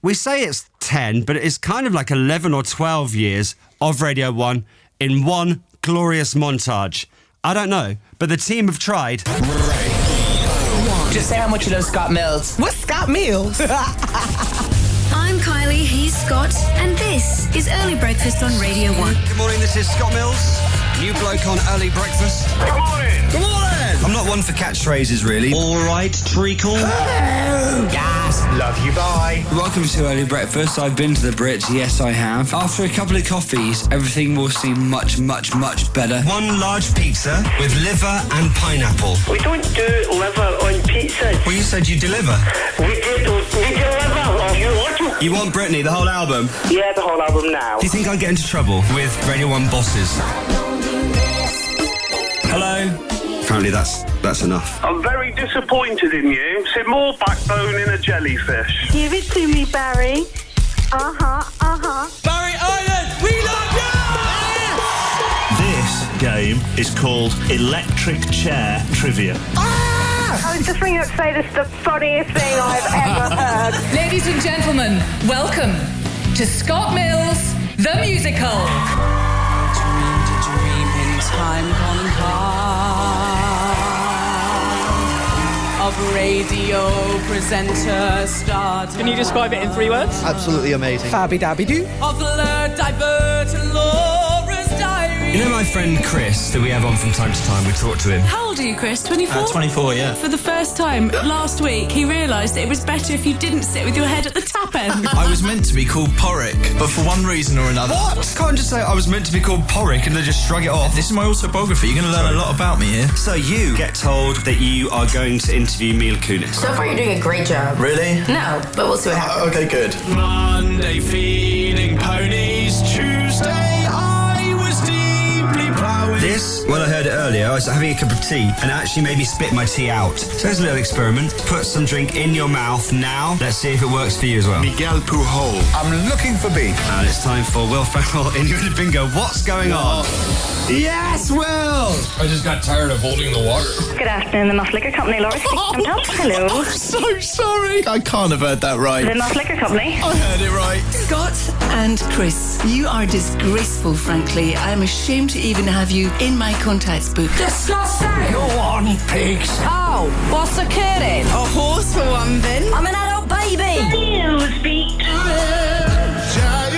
we say it's 10, but it's kind of like 11 or 12 years of Radio 1 in one glorious montage? I don't know, but the team have tried. Just say how much you love Scott Mills. What's Scott Mills? I'm Kylie, he's Scott, and this is Early Breakfast on Radio 1. Good morning, this is Scott Mills, new bloke on Early Breakfast. Good morning! Good morning! I'm not one for catchphrases, really. All right, treacle. Gas. Love you, bye. Welcome to Early Breakfast. I've been to the Brits, yes I have. After a couple of coffees, everything will seem much, much, much better. One large pizza with liver and pineapple. We don't do liver on pizza. Well, you said you deliver. We deliver. You want Britney, the whole album? Yeah, the whole album now. Do you think I'd get into trouble with Radio 1 bosses? Hello? Apparently that's enough. I'm very disappointed in you. See, more backbone in a jellyfish. Give it to me, Barry. Barry Island, we love This game is called Electric Chair Trivia. I was just ringing up to say this is the funniest thing I've ever heard. Ladies and gentlemen, welcome to Scott Mills, the musical. Dream in time gone by of radio presenter stardom. Can you describe it in 3 words? Absolutely amazing. Fabby dabby doo. Of alert, divert, and Laura's diary. You know my friend Chris that we have on from time to time, we talk to him. How old are you, Chris? 24? 24, yeah. For the first time last week, he realised it was better if you didn't sit with your head at the tap end. I was meant to be called Porrick, but for one reason or another. What? Can't just say I was meant to be called Porrick and then just shrug it off. This is my autobiography. You're going to learn a lot about me here. So you get told that you are going to interview Mila Kunis. So far, you're doing a great job. Really? No, but we'll see what happens. Okay, good. Monday feeding ponies, Tuesday I was deeply plowing. This, well, I heard it earlier, I was having a cup of tea and it actually made me spit my tea out. So there's a little experiment. Put some drink in your mouth now. Let's see if it works for you as well. Miguel Pujol. I'm looking for beef. And it's time for Will Ferrell in Your Bingo. What's going on? Yes, Will! I just got tired of holding the water. Good afternoon, the Moss Liquor Company. Laura speaking. Hello. I'm so sorry. I can't have heard that right. The Moss Liquor Company. I heard it right. Scott and Chris, you are disgraceful, frankly. I'm ashamed to even have you in my contacts book. Disgusting. Go on, pigs. Oh, what's occurring? A horse for one thing. I'm an adult baby. You speak.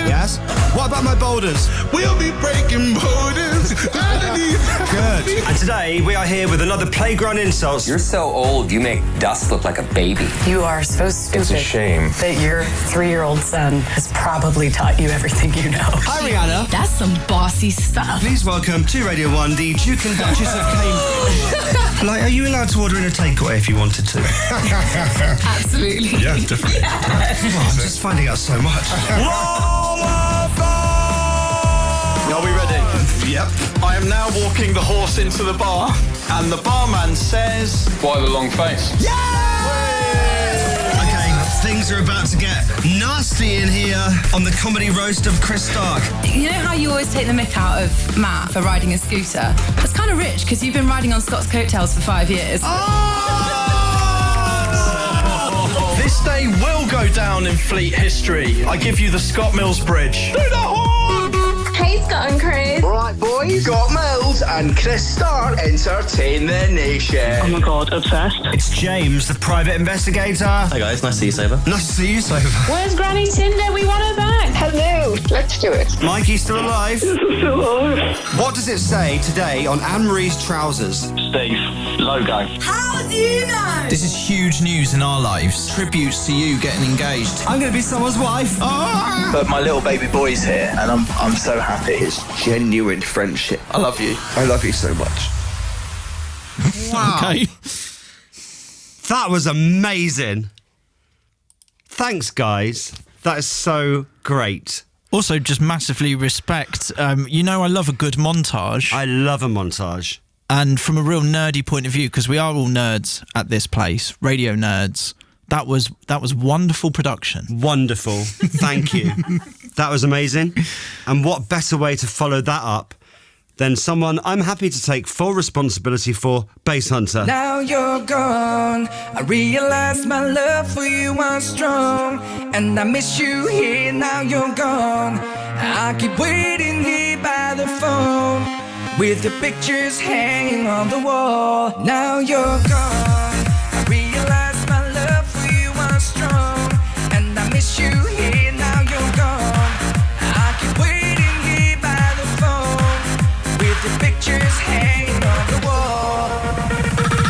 Yes? What about my boulders? We'll be breaking boulders. Good. And today we are here with another Playground Insults. You're so old, you make dust look like a baby. You are so stupid. It's a shame. That your 3-year-old son has probably taught you everything you know. Hi, Rihanna. That's some bossy stuff. Please welcome to Radio 1 the Duke and Duchess of Cambridge. Like, are you allowed to order in a takeaway if you wanted to? Absolutely. Yeah, definitely. Oh, I'm just finding out so much. Are we ready? Yep. I am now walking the horse into the bar, and the barman says, Why the long face? Okay, things are about to get nasty in here on the comedy roast of Chris Stark. You know how you always take the mick out of Matt for riding a scooter? That's kind of rich because you've been riding on Scott's coattails for 5 years. This day will go down in Fleet history. I give you the Scott Mills Bridge. Do the horn! Hey, Scott and Chris. Right, boys, Scott Mills and Chris Stark entertain the nation. Oh my God, obsessed. It's James, the private investigator. Hi guys, nice to see you, Saber. Nice to see you, Saber. Where's Granny Tinder? We want her back. Hello. Let's do it. Mikey's still alive. What does it say today on Anne-Marie's trousers? Steve, logo. How do you know? This is huge news in our lives. Tributes to you getting engaged. I'm going to be someone's wife. But my little baby boy's here, and I'm so happy. It's genuine friendship. I love you. I love you so much. Wow. Okay. That was amazing. Thanks, guys. That is so great. Also, just massively respect. You know, I love a good montage. I love a montage. And from a real nerdy point of view, because we are all nerds at this place, radio nerds, that was wonderful production. Wonderful. Thank you. That was amazing. And what better way to follow that up than someone I'm happy to take full responsibility for, Bass Hunter. Now you're gone. I realize my love for you was strong, and I miss you here. Now you're gone. I keep waiting here by the phone with the pictures hanging on the wall. Now you're gone. I realize my love for you was strong, and I miss you here. Now you're gone. I keep waiting here by the phone with the pictures hanging on the wall.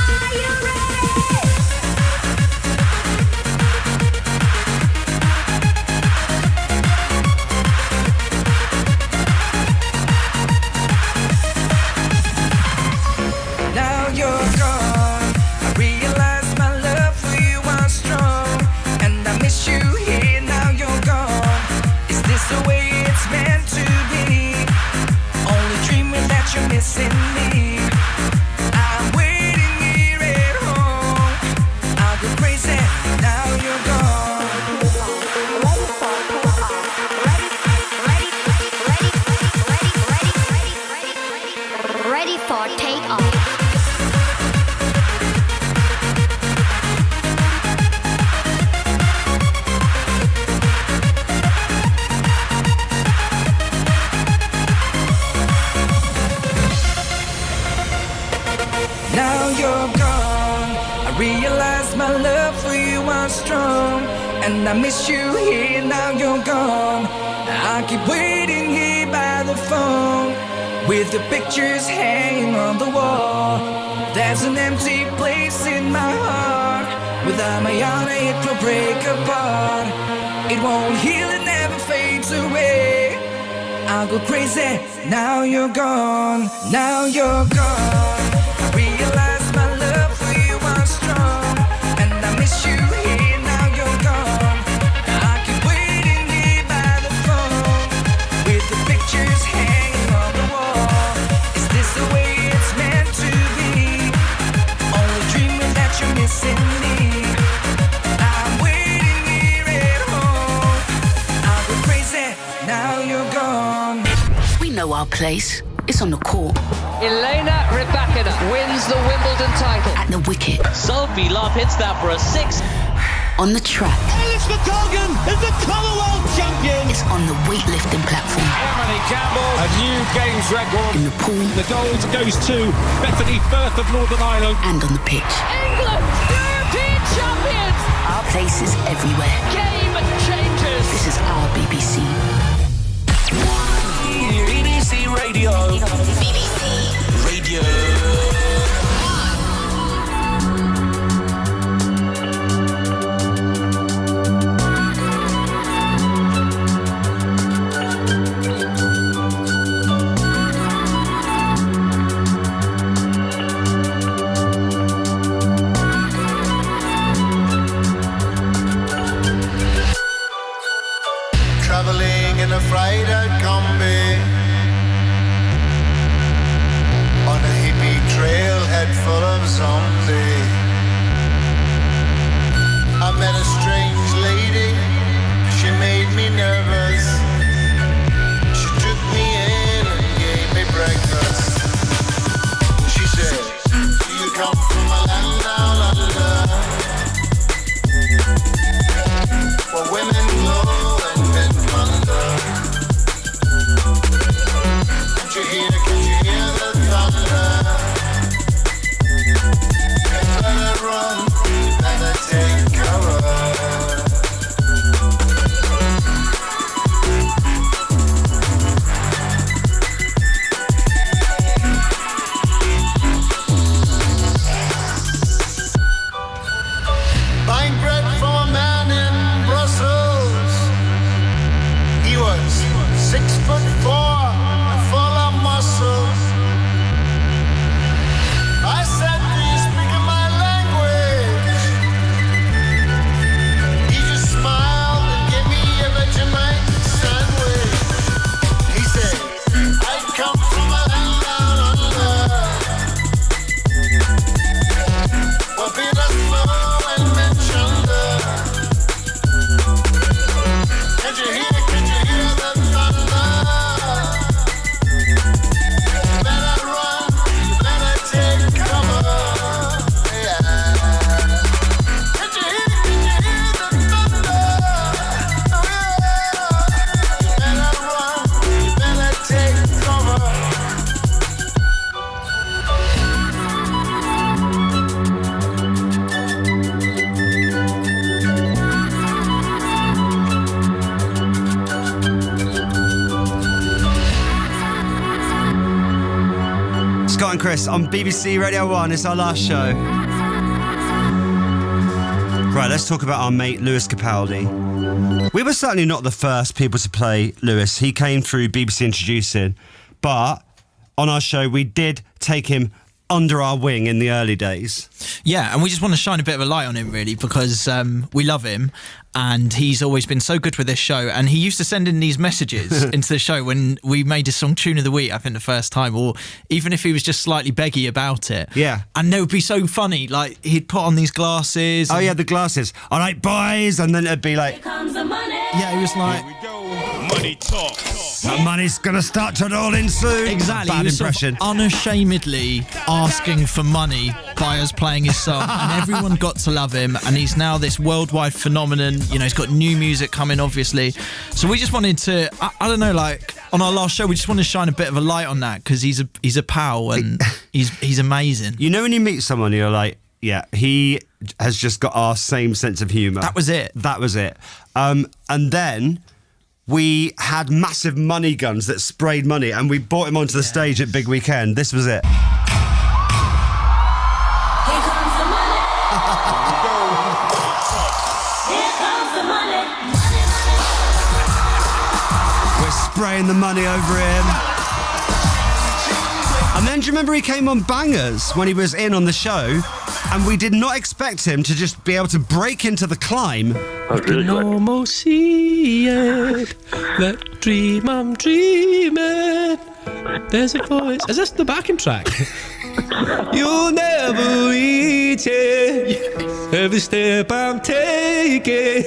Are you ready? Now you're gone. I realize my love for you was strong, and I miss you here. Now you're gone. Is this the way it's meant to be? Only dreaming that you're missing me. I'm waiting here at home. I'll go crazy. Now you're gone. Ready for takeoff. Now you're gone. I realize my love for you was strong, and I miss you here. Now you're gone. I keep waiting here by the phone with the pictures hanging on the wall. There's an empty place in my heart. Without my honor, it will break apart. It won't heal, it never fades away. I'll go crazy, now you're gone, now you're gone. I realize my love for you was strong, and I miss you here, now you're gone. I keep waiting here by the phone, with the pictures hanging on the wall. Is this the way it's meant to be? Only dreaming that you're missing me. I'm waiting here at home. I'll go crazy, now you're gone. We know our place. It's on the court. Elena Rybakina wins the Wimbledon title. At the wicket. Sophie Love hits that for a six. On the track. Alice McColgan is the Commonwealth champion. It's on the weightlifting platform. Emily Campbell, a new games record. In the pool. The gold goes to Bethany Firth of Northern Ireland. And on the pitch. England, European champions. Our place is everywhere. Game changers. This is our BBC. BBC Radio. BBC Radio. Traveling in a freighter combi on a hippie trailhead full of zombies. I met a strange lady, she made me nervous. She took me in and gave me breakfast. She said, do you come from a land down under, where women glow and men wonder? Can't you hear the thunder? You better run, you better take cover. Buying bread from a man in Brussels. He was 6'4" and full of muscle. I said, do you speak my language? He just smiled and gave me a Vegemite sandwich. He said, I come from a land down under, where people flow and men chunder. Can you hear the thunder? You better run, you better take cover. Yeah. Can you hear the thunder? Oh yeah. You better run, you better take cover. Scott and Chris on BBC Radio 1. It's our last show. Right, let's talk about our mate Lewis Capaldi. We were certainly not the first people to play Lewis. He came through BBC Introducing, but on our show we did take him under our wing in the early days. Yeah, and we just want to shine a bit of a light on him, really, because we love him, and he's always been so good with this show. And he used to send in these messages into the show when we made his song Tune of the Week, I think the first time, or even if he was just slightly beggy about it. Yeah. And they would be so funny. Like, he'd put on these glasses. Oh, yeah, the glasses. All right, boys. And then it'd be like... Here comes the money. Yeah, he was like... Money talk. That money's going to start to roll in soon. Exactly. Bad He was impression. sort of unashamedly asking for money by us playing his song, and everyone got to love him, and he's now this worldwide phenomenon. You know, he's got new music coming, obviously. So we just wanted to, I don't know, like on our last show, we just want to shine a bit of a light on that, because he's a pal and he's amazing. You know when you meet someone, you're like, yeah, he has just got our same sense of humour. That was it. That was it. And then we had massive money guns that sprayed money, and we brought him onto the stage at Big Weekend. This was it. Here comes the money. Here comes the money. We're spraying the money over him. And then do you remember he came on Bangers when he was in on the show? And we did not expect him to just be able to break into the climb. I can almost see it. That dream I'm dreaming. There's a voice. Is this the backing track? You'll never reach it. Every step I'm taking,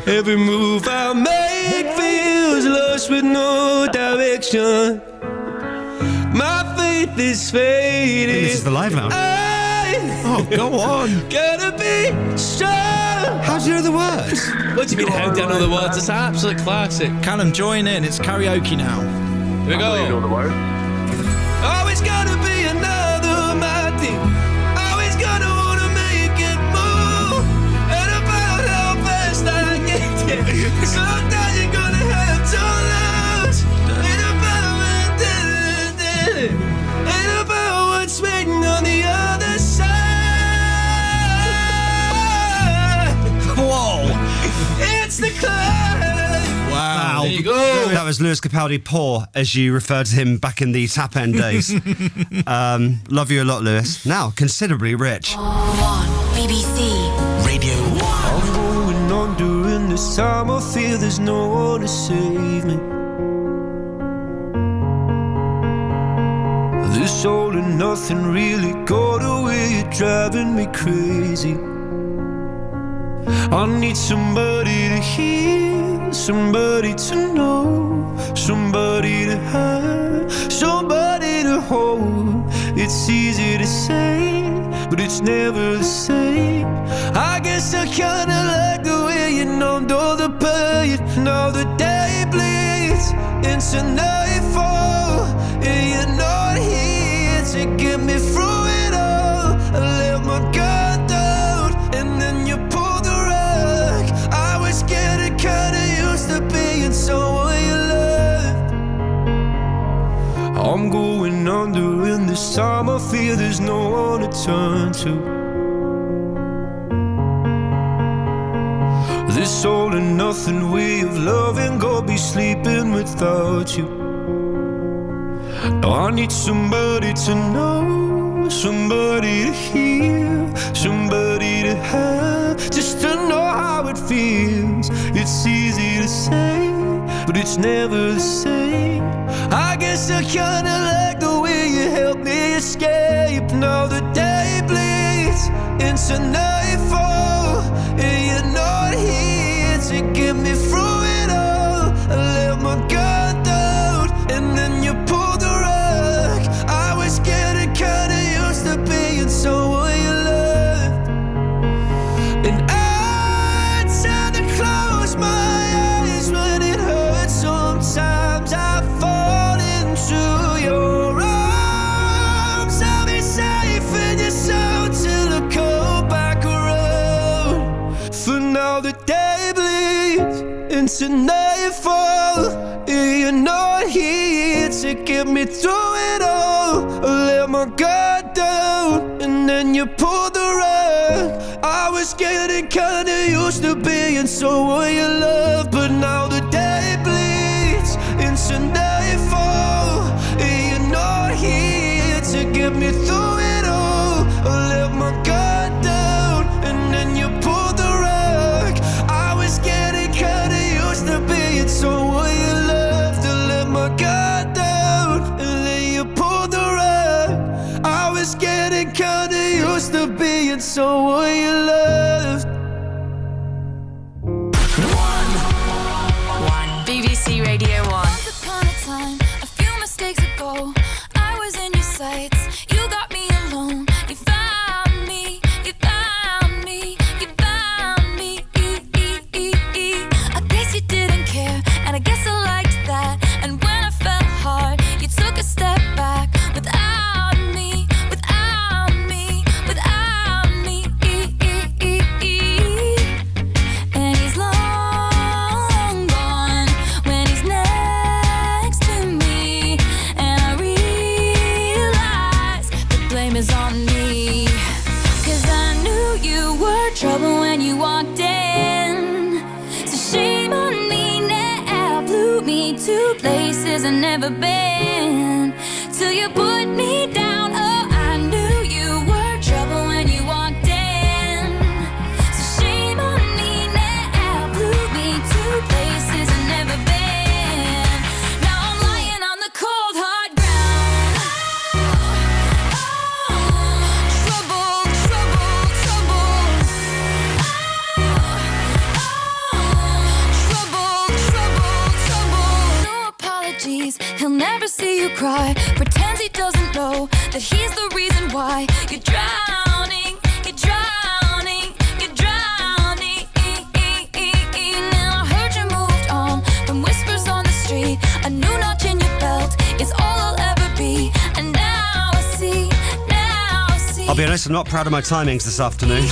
every move I make feels lost with no direction. My faith is fading. This is the live lounge. Oh, go on. Gotta be strong. How do you know the words? What do you mean, how do I know the words? It's an absolute classic. Callum, join in. It's karaoke now. Here we go. You know the words? Always gonna be another my thing. Always gonna wanna make it move. And about how fast I get it. Sometimes you're gonna have to lose. Ain't about it. Ain't about what's waiting on the other side. Whoa. It's the climb. Wow. There you go. That was Lewis Capaldi, Poor, as you referred to him back in the Tap End days. Love you a lot, Lewis. Now, Considerably Rich. One, BBC. Radio 1. I'm going on during this time. I feel there's no one to save me. This all and nothing really got away. You're driving me crazy. I need somebody to hear, somebody to know, somebody to have, somebody to hold. It's easy to say, but it's never the same. I guess I kinda like the way you numbed all the pain. Now the day bleeds into nightfall, and you're not here to get me through it all. I let my guard down, and then you pulled the rug. I was getting kinda used to being someone you loved. I'm going under, and this time I feel there's no one to turn to. This all and nothing way of loving, go be sleeping without you. Now I need somebody to know, somebody to hear, somebody to have, just to know how it feels. It's easy to say, but it's never the same. I guess I kinda like the way you help me escape. Now the day bleeds into nightfall, and you're not here to get me through it all. I let my guard down, and then you pulled the rug. I was getting kinda used to being someone you loved. And I tend to close my eyes when it hurts. Sometimes I fall into your arms. I'll be safe in your soul till I come back around. For now the day bleeds into nightfall, and you're not here to get me through it all. I let my guard down, and then you pulled the rug. I was getting kinda used to being someone you love, but now the day bleeds into nightfall, and you're not here to get me through it all. I let my guard down, and then you pulled the rug. I was getting kinda used to being someone you loved. I let my guard down, and then you pulled the rug. I was getting kinda used to being someone you loved. BBC Radio 1. Once upon a time, a few mistakes ago, I was in your sights. You got me alone. You found me. I've never been. Till you put me down, oh, I knew you were trouble when you walked in. So shame on me now, blew me to places I've never been. Now I'm lying on the cold hard ground. Trouble, trouble, trouble. Trouble, trouble, trouble. No apologies, he'll never see you cry. Pretends he doesn't know that he's the reason why you're drowning, you're drowning, you're drowning. Now I heard you moved on from whispers on the street. A new notch in your belt is all I'll ever be. And now I see, now I see. I'll be honest, I'm not proud of my timings this afternoon. He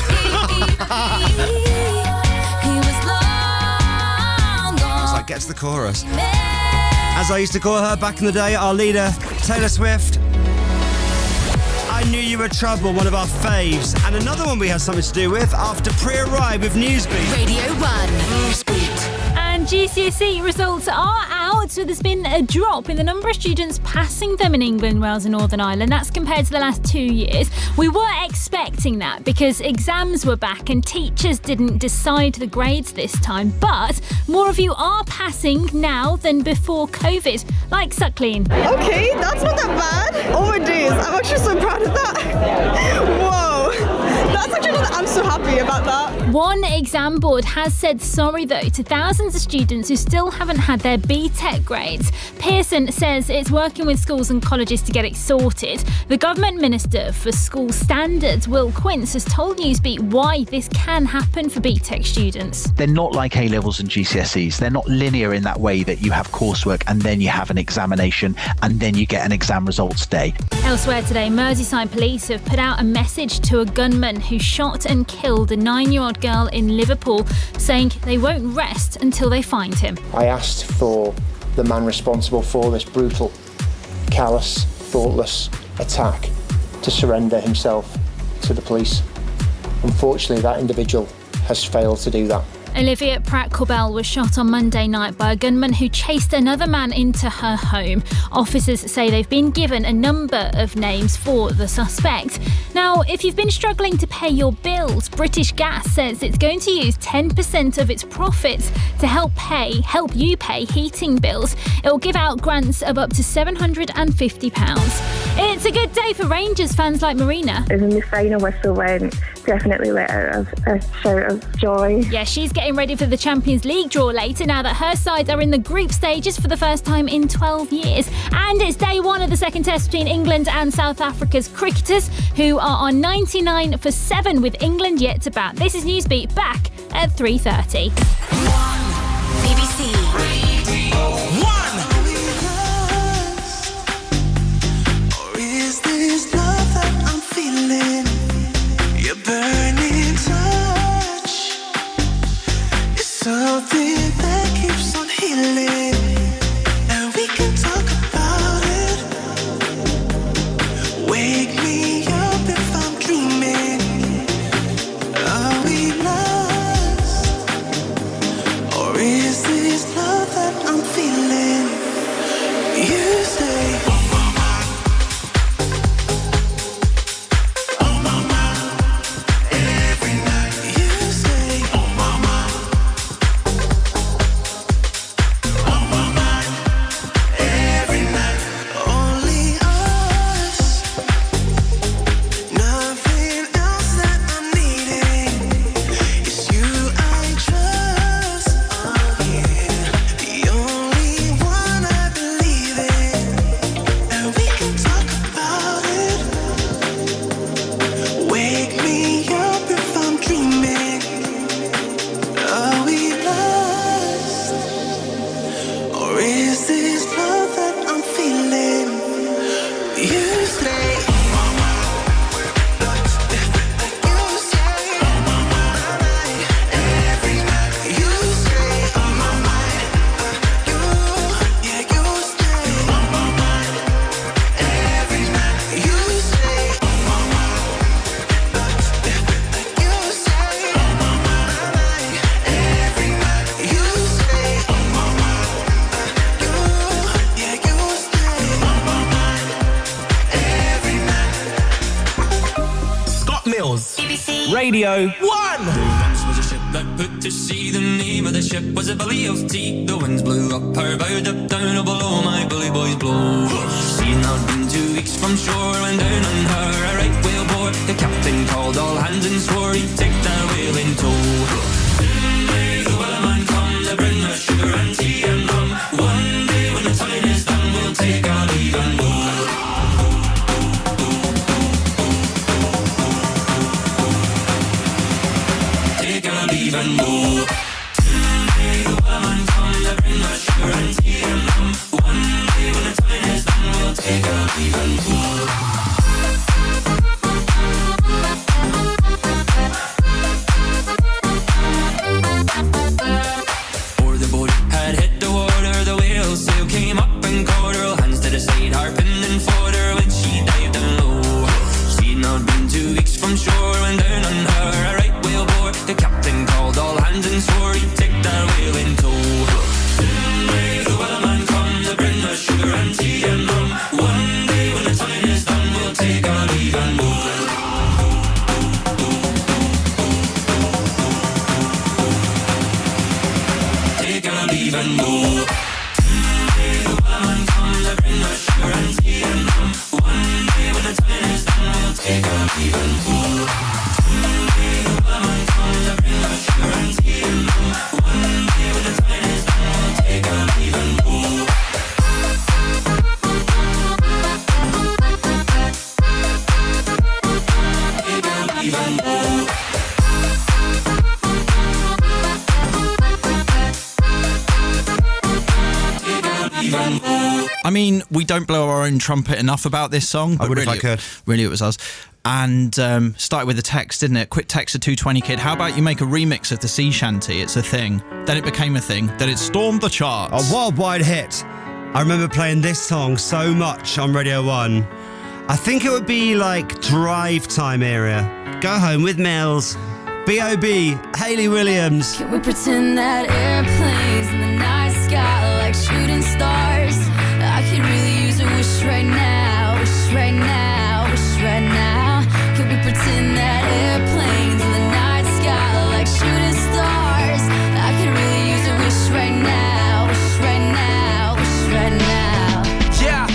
was long gone. So get to the chorus. As I used to call her back in the day, our leader, Taylor Swift. I Knew You Were Trouble, one of our faves. And another one we had something to do with after pre-arrive with Newsbeat. Radio 1 Newsbeat. And GCSE results are out, so there's been a drop in the number of students passing them in England, Wales and Northern Ireland. That's compared to the last 2 years. We were expecting that because exams were back and teachers didn't decide the grades this time. But more of you are passing now than before COVID, like Suckleen. Okay, that's not that bad. Oh my days, I'm actually so proud of that. Whoa, that's actually not that. I'm so happy about that. One exam board has said sorry, though, to thousands of students who still haven't had their BTEC grades. Pearson says it's working with schools and colleges to get it sorted. The Government Minister for School Standards, Will Quince, has told Newsbeat why this can happen for BTEC students. They're not like A-levels and GCSEs. They're not linear in that way that you have coursework and then you have an examination and then you get an exam results day. Elsewhere today, Merseyside police have put out a message to a gunman who shot and killed a 9-year-old girl in Liverpool, saying they won't rest until they find him. I asked for the man responsible for this brutal, callous, thoughtless attack to surrender himself to the police. Unfortunately, that individual has failed to do that. Olivia Pratt-Corbell was shot on Monday night by a gunman who chased another man into her home. Officers say they've been given a number of names for the suspect. Now, if you've been struggling to pay your bills, British Gas says it's going to use 10% of its profits to help you pay heating bills. It will give out grants of up to £750. It's a good day for Rangers fans like Marina. When the final whistle went, definitely let out a shout of joy. Yeah, she's getting ready for the Champions League draw later now that her sides are in the group stages for the first time in 12 years. And it's day one of the second test between England and South Africa's cricketers, who are on 99 for 7 with England yet to bat. This is Newsbeat, back at 3:30. BBC Radio 1. Or is this love that I'm feeling? Your burning touch is something that keeps on healing, and we can talk about it. Wake me up if I'm dreaming. Are we lost? Or is this love that I'm feeling? You say Radio 1. Once was a ship that put to sea. The name of the ship was a Billy of Tea. The winds blew up her bow, up down, or below my bully boys blow. Seeing I'd been 2 weeks from shore, when down on her a right whale bore. The captain called all hands and swore he'd take that whale in tow. Soon may the wellerman come to bring us sugar and tea and rum. One day when the time is done, we'll take our leave and go. Take our leave and go. Someday the wellerman comes to bring us sugar and tea and rum. One day when the time is done, we'll take our leave and go. Or the boat had hit the water, the whale sail came up and caught her. All hands to the side, harping and fought her when she dived down low. She'd not been 2 weeks from shore, when down on her a right whale bore. The captain called all hands and swore he'd take that whale in tow. Soon may the wellerman come to bring us sugar and tea and rum. One day when the time is done, we'll take our leave and go. Take our leave and go. Someday the wellerman comes to bring us sugar and tea and rum. One day when the time is done, we'll take our leave and go. Someday the wellerman comes to bring us sugar and tea and rum. One day when the time is done, we'll take our leave and go. Take our leave and go. I mean, we don't blow our own trumpet enough about this song. I would if I could. Really, it was us. And started with a text, didn't it? Quick text to 220 Kid. How about you make a remix of the sea shanty? It's a thing. Then it became a thing. Then it stormed the charts. A worldwide hit. I remember playing this song so much on Radio 1. I think it would be like drive time area. Go home with Mills. B.O.B. Hayley Williams. Can we pretend that airplanes in the night sky like shooting stars? I could really use a wish right now, wish right now, wish right now. Can we pretend that airplanes in the night sky like shooting stars? I could really use a wish right now, wish right now, wish right now. Yeah,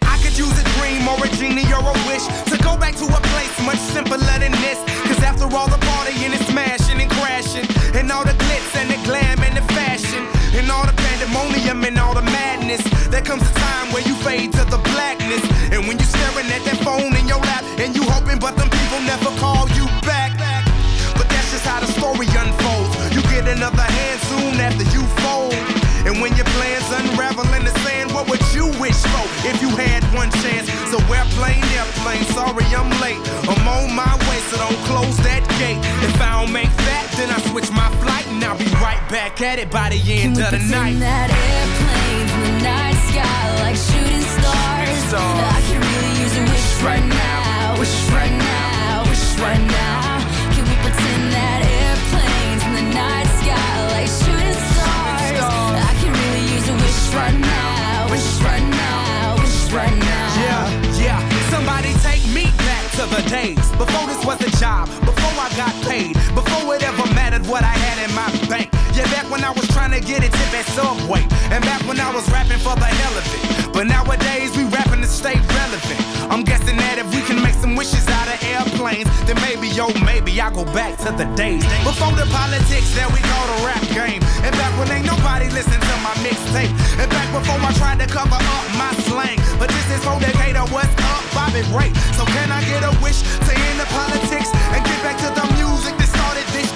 I could use a dream or a genie or a wish to go back to a place much simpler than this. Cause after all the partying and smashing and crashing, and all the glitz and the glam and the fashion, and all the pandemonium and all the madness, there comes a time where you fade to the blackness. And when you're staring at that phone in your lap, and you hoping but them people never call you back. But that's just how the story unfolds. You get another hand soon after you fold. And when your plans unravel in the sand, what would you wish for if you had one chance? So airplane, sorry I'm late. I'm on my way, so don't close that gate. If I don't make that, then I switch my flight, and I'll be right back at it by the end of the night. Can we pretend that airplanes in the night sky like shooting stars? I can really use a wish right now, wish right now, wish right now. Can we pretend that airplanes in the night sky like shooting stars? I can really use a wish right now, wish right now, wish right now. Yeah, somebody take me back to the days before this was a job, before I got paid, before it ever mattered what I had in my bank. Yeah, back when I was trying to get a tip at Subway, and back when I was rapping for the hell of it. But nowadays we rapping to stay relevant. I'm guessing that if we can make some wishes out of airplanes, then maybe, maybe I go back to the days before the politics that we call the rap game. And back when ain't nobody listened to my mixtape. And back before I tried to cover up my slang. But this is for Decatur, what's up, Bobby Ray? So can I get a wish to end the politics and get back to the music that started this?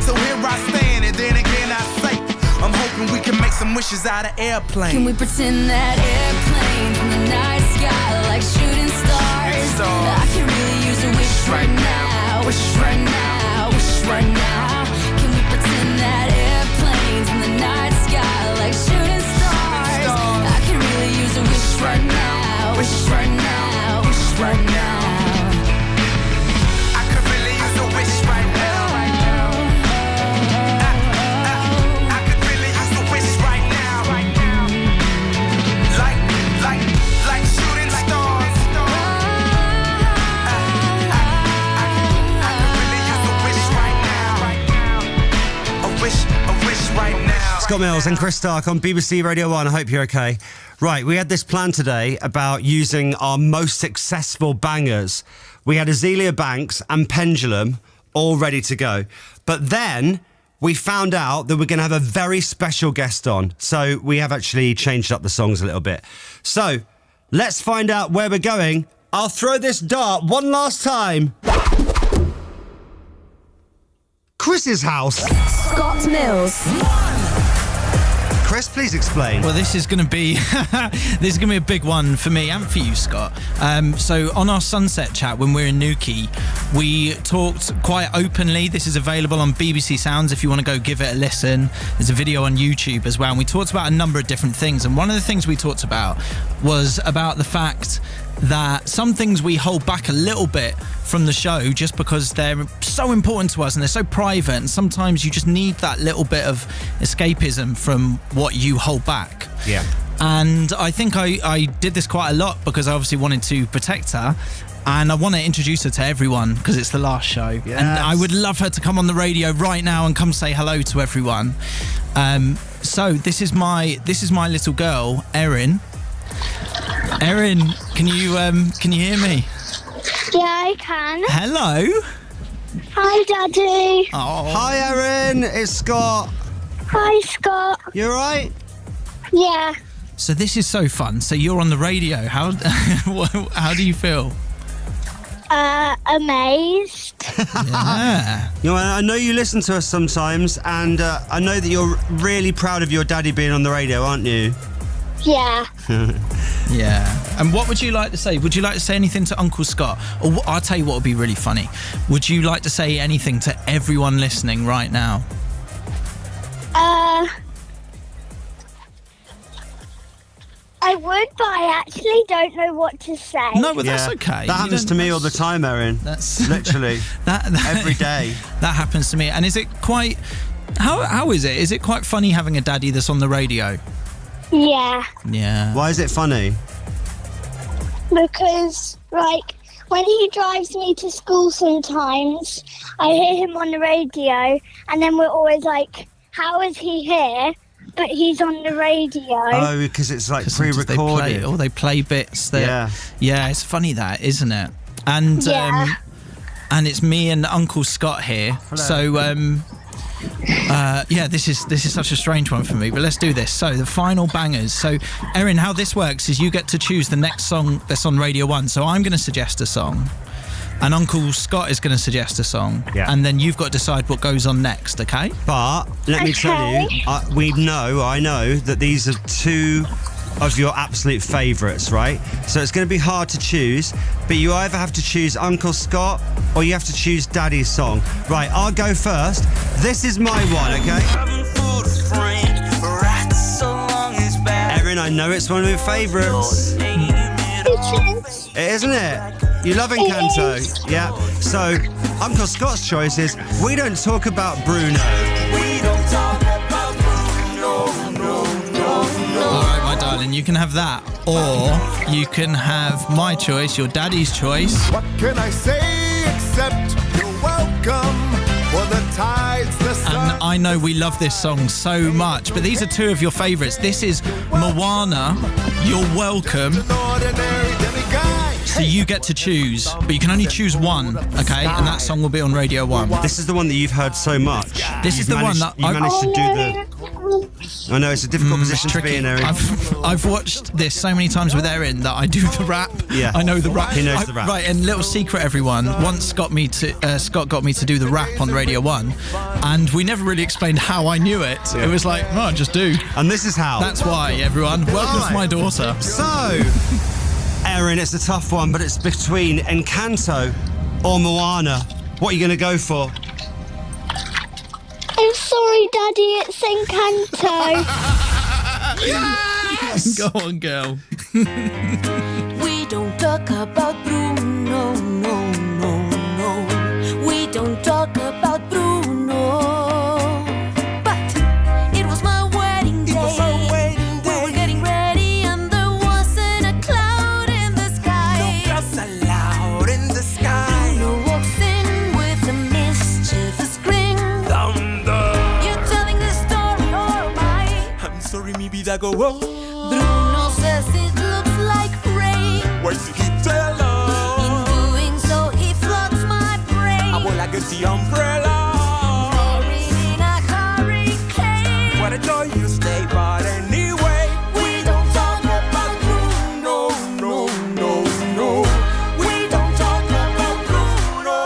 So here I stand, and then again I say, I'm hoping we can make some wishes out of airplanes. Can we pretend that airplanes in the night sky like shooting stars? I can really use a wish right now, wish right now, wish right now. Can we pretend that airplanes in the night sky like shooting stars? I can really use a wish right now, wish right now, wish right now. I could really use a wish right now. Wish Scott Mills and Chris Stark on BBC Radio 1. I hope you're okay. Right, we had this plan today about using our most successful bangers. We had Azealia Banks and Pendulum all ready to go. But then we found out that we're going to have a very special guest on. So we have actually changed up the songs a little bit. So let's find out where we're going. I'll throw this dart one last time. Chris's house. Scott Mills. Chris, please explain. Well, this is going to be a big one for me and for you, Scott. So on our Sunset chat when we're in Newquay, we talked quite openly. This is available on BBC Sounds if you want to go give it a listen. There's a video on YouTube as well. And we talked about a number of different things. And one of the things we talked about was about the fact that some things we hold back a little bit from the show just because they're so important to us and they're so private, and sometimes you just need that little bit of escapism from what you hold back. Yeah. And I think I did this quite a lot because I obviously wanted to protect her, and I want to introduce her to everyone because it's the last show. Yes. And I would love her to come on the radio right now and come say hello to everyone. So this is my little girl, Erin. Erin, can you hear me? Yeah, I can. Hello. Hi, Daddy. Oh. Hi, Erin. It's Scott. Hi, Scott. You all right? Yeah. So this is so fun. So you're on the radio. How do you feel? Amazed. Yeah. You know, I know you listen to us sometimes, and I know that you're really proud of your daddy being on the radio, aren't you? Yeah. Yeah. And what would you like to say? Would you like to say anything to Uncle Scott? Or I'll tell you what would be really funny. Would you like to say anything to everyone listening right now? I would, but I actually don't know what to say. No, but that's okay. That happens to me all the time, Erin. That's literally that every day. That happens to me. And is it quite... How is it? Is it quite funny having a daddy that's on the radio? Yeah. Yeah. Why is it funny? Because, like, when he drives me to school sometimes, I hear him on the radio, and then we're always like, how is he here? But he's on the radio. Oh, because it's like pre-recorded. They play bits. Yeah. Yeah, it's funny that, isn't it? And Yeah. And it's me and Uncle Scott here. Hello. So yeah, this is such a strange one for me, but let's do this. So the final bangers. So Erin, how this works is you get to choose the next song that's on Radio 1. So I'm going to suggest a song, and Uncle Scott is going to suggest a song, and then you've got to decide what goes on next, okay? But let me tell you, I know that these are two of your absolute favourites, right? So it's going to be hard to choose, but you either have to choose Uncle Scott or you have to choose Daddy's song. Right, I'll go first. This is my one, okay? Erin, I know it's one of your favourites. It isn't it? You love Encanto. Yeah. So Uncle Scott's choice is We Don't Talk About Bruno. We don't talk about Bruno. All right, my darling, you can have that, or you can have my choice, your daddy's choice. What can I say except you're welcome for the tides, the sun. And I know we love this song so much, but these are two of your favourites. This is Moana, You're Welcome. So you get to choose, but you can only choose one, okay? And that song will be on Radio 1. This is the one that you've heard so much. This is the one that you managed to do the... I know, it's a difficult position to be in, Erin. I've watched this so many times with Erin that I do the rap. Yeah. I know the rap. He knows the rap. Right, and little secret, everyone. Once Scott got me to do the rap on Radio 1, and we never really explained how I knew it. Yeah. It was like, oh, just do. And this is how. That's why, everyone. Welcome right. to my daughter. So, Erin, it's a tough one, but it's between Encanto or Moana. What are you going to go for? I'm sorry, Daddy, it's Encanto. Yes! Go on, girl. We don't talk about Bruno, no, no, no. We don't talk about Bruno. But it was my wedding day. We were getting ready and there wasn't a cloud in the sky. No clouds allowed in the sky. Bruno walks in with a mischievous grin. Thunder. You're telling the story or am I worry me be that go wrong. Bruno says it looks like rain. Why you keep telling? In doing so, he floods my brain. I will like a the umbrella. Buried in a hurricane. What a joy you stay, but anyway, we don't talk about Bruno, no, no, no. We don't talk about Bruno.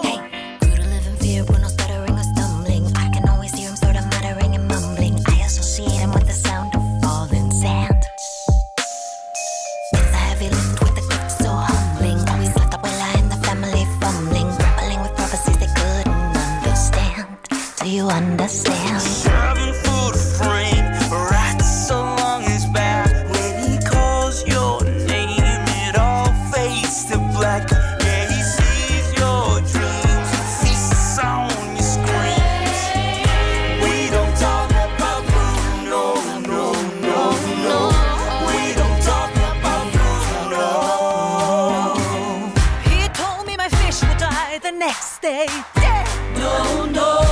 Hey, Bruno live in fear, Bruno stuttering or stumbling. I can always hear him sort of muttering and mumbling. I associate him with the sound of falling sand. It's a heavy lift with the gift so humbling. Always left Abuela in the family fumbling, grappling with prophecies they couldn't understand. Do you understand? 7 foot frame, right so long as back. When he calls your name, it all fades to black. Yeah, he sees your dreams, feasts on your screams. We don't talk about Bruno, no, no, no. We don't talk about Bruno. He told me my fish would die the next day. Dead. No, no.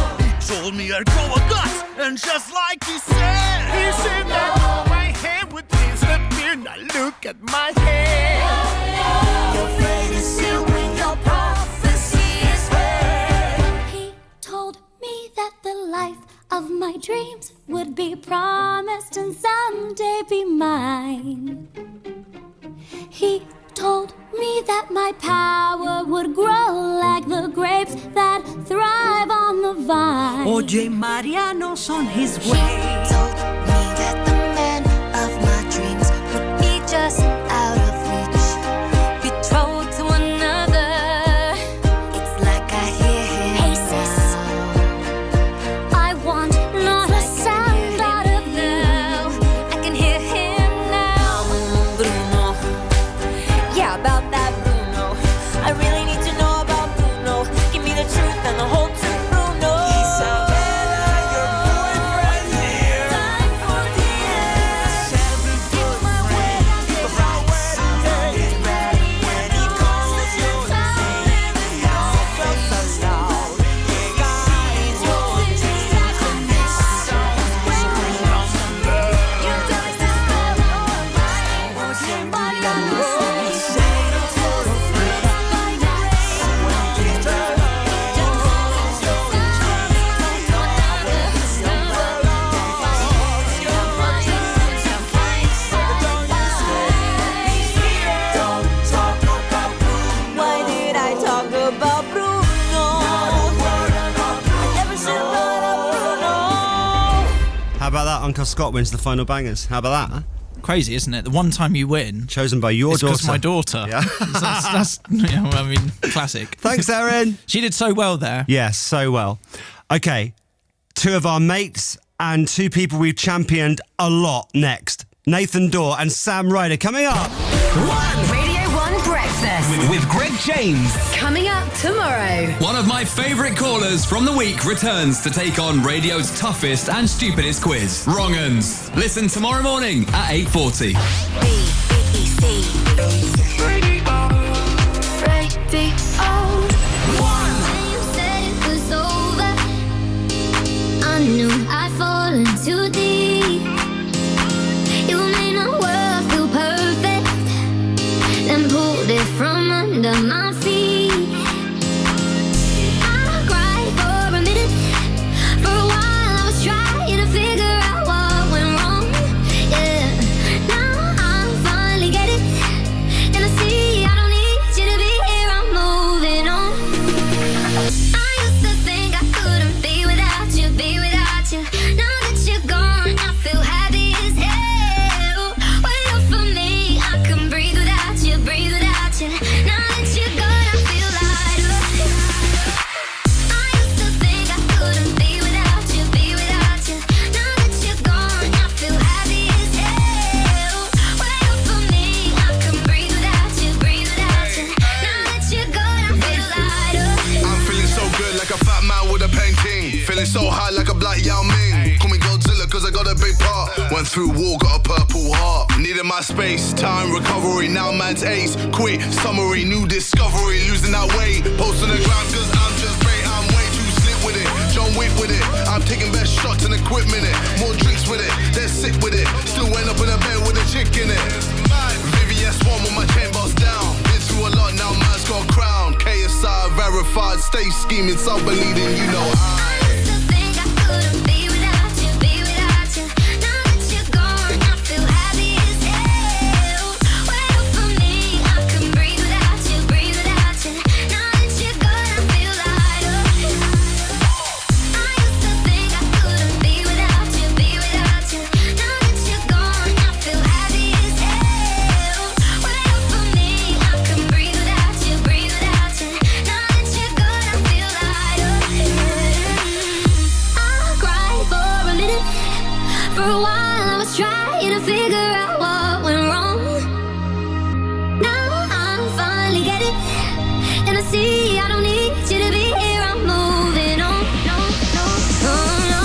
Told me I'd grow a gut, and just like he said, that my hair would disappear. Now look at my hair. Your fate is sealed when your prophecy is read. He told me that the life of my dreams would be promised and someday be mine. He told me that my power would grow like the grapes that thrive on the vine. Oye, Mariano's on his way. He told me that the man of my dreams would be just out of reach, betrothed to another. It's like I hear him. Hey sis, I want not a sound out of you. I can hear him now. Bruno, yeah, about that Bruno. I really need to know about Bruno. Give me the truth and the whole truth, Bruno. Isabella, your boyfriend here. Time for the end. 7 foot frame, right so long as back. When he calls your name, it all felt so loud. Yeah, he sees your dreams, and this song screams on the love. Why did I talk about Bruno? I never should have brought up Bruno. How about that? Uncle Scott wins the final bangers. How about that? Crazy, isn't it? The one time you win, Chosen by your it's daughter. 'cause my daughter. Yeah. that's yeah, well, I mean, classic. Thanks, Erin. She did so well there. Yes, so well. Okay, 2 of our mates and 2 people we've championed a lot next. Nathan Dorr and Sam Ryder coming up. Radio 1 Breakfast With Greg James. coming up tomorrow. One of my favourite callers from the week returns to take on radio's toughest and stupidest quiz. Wrong Uns. Listen tomorrow morning at 8:40. I knew I'd fallen too deep. You made my world feel perfect, then pulled it from under my feet. I cried for a minute, for a while I was trying to figure out what went wrong. Yeah, now I finally get it, and I see I don't need you to be here. I'm moving on. I used to think I couldn't be without you, be without you. Now that you're gone, I feel happy as hell. Wait up for me, I can breathe without you, breathe without you. Now that you're gone, I feel lighter. I used to think I couldn't be without you, be without you. Now that you're gone, I feel happy as hell. Wait up for me, I can breathe without you, breathe without you. Now that you're gone, I feel lighter. I'm feeling so good like a fat man with a painting. Feeling so high like a black Yao Ming. Call me Godzilla cause I got a big part. Went through war, got a purple heart. Needed my space, time, recovery. Now man's ace, quit, summary, new discovery. Losing that weight, post on the ground cause I'm just great. I'm way too slick with it, John Wick with it. I'm taking best shots and equipment it. More drinks mix with it, they're sick with it. Still end up in a bed with a chick in it. VVS one with my chain boss down. Been through a lot, now man's got a crown. KSI verified, stay scheming, so believing, you know I. For a while I was trying to figure out what went wrong. Now I finally get it, and I see I don't need you to be here. I'm moving on. No, no, no, no.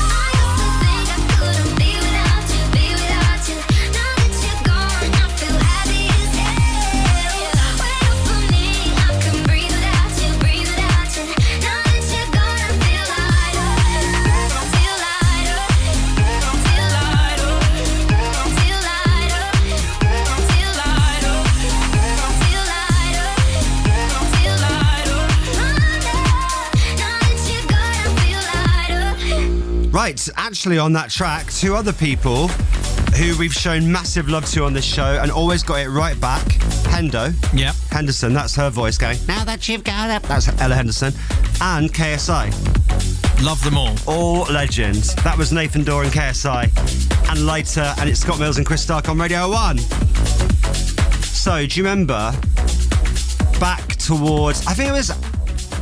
I used to think I couldn't be without you, be without you. Now that you're gone, I feel happy as hell. Wait up for me, I can breathe without you, breathe without you. Now that you're gone, I feel lighter, feel lighter. Right, actually on that track, two other people who we've shown massive love to on this show and always got it right back. Hendo. Yeah. Henderson, that's her voice going, now that you've got it. That's Ella Henderson. And KSI. Love them all. All legends. That was Nathan Dorr and KSI. And later, and it's Scott Mills and Chris Stark on Radio 1. So, do you remember back towards, I think it was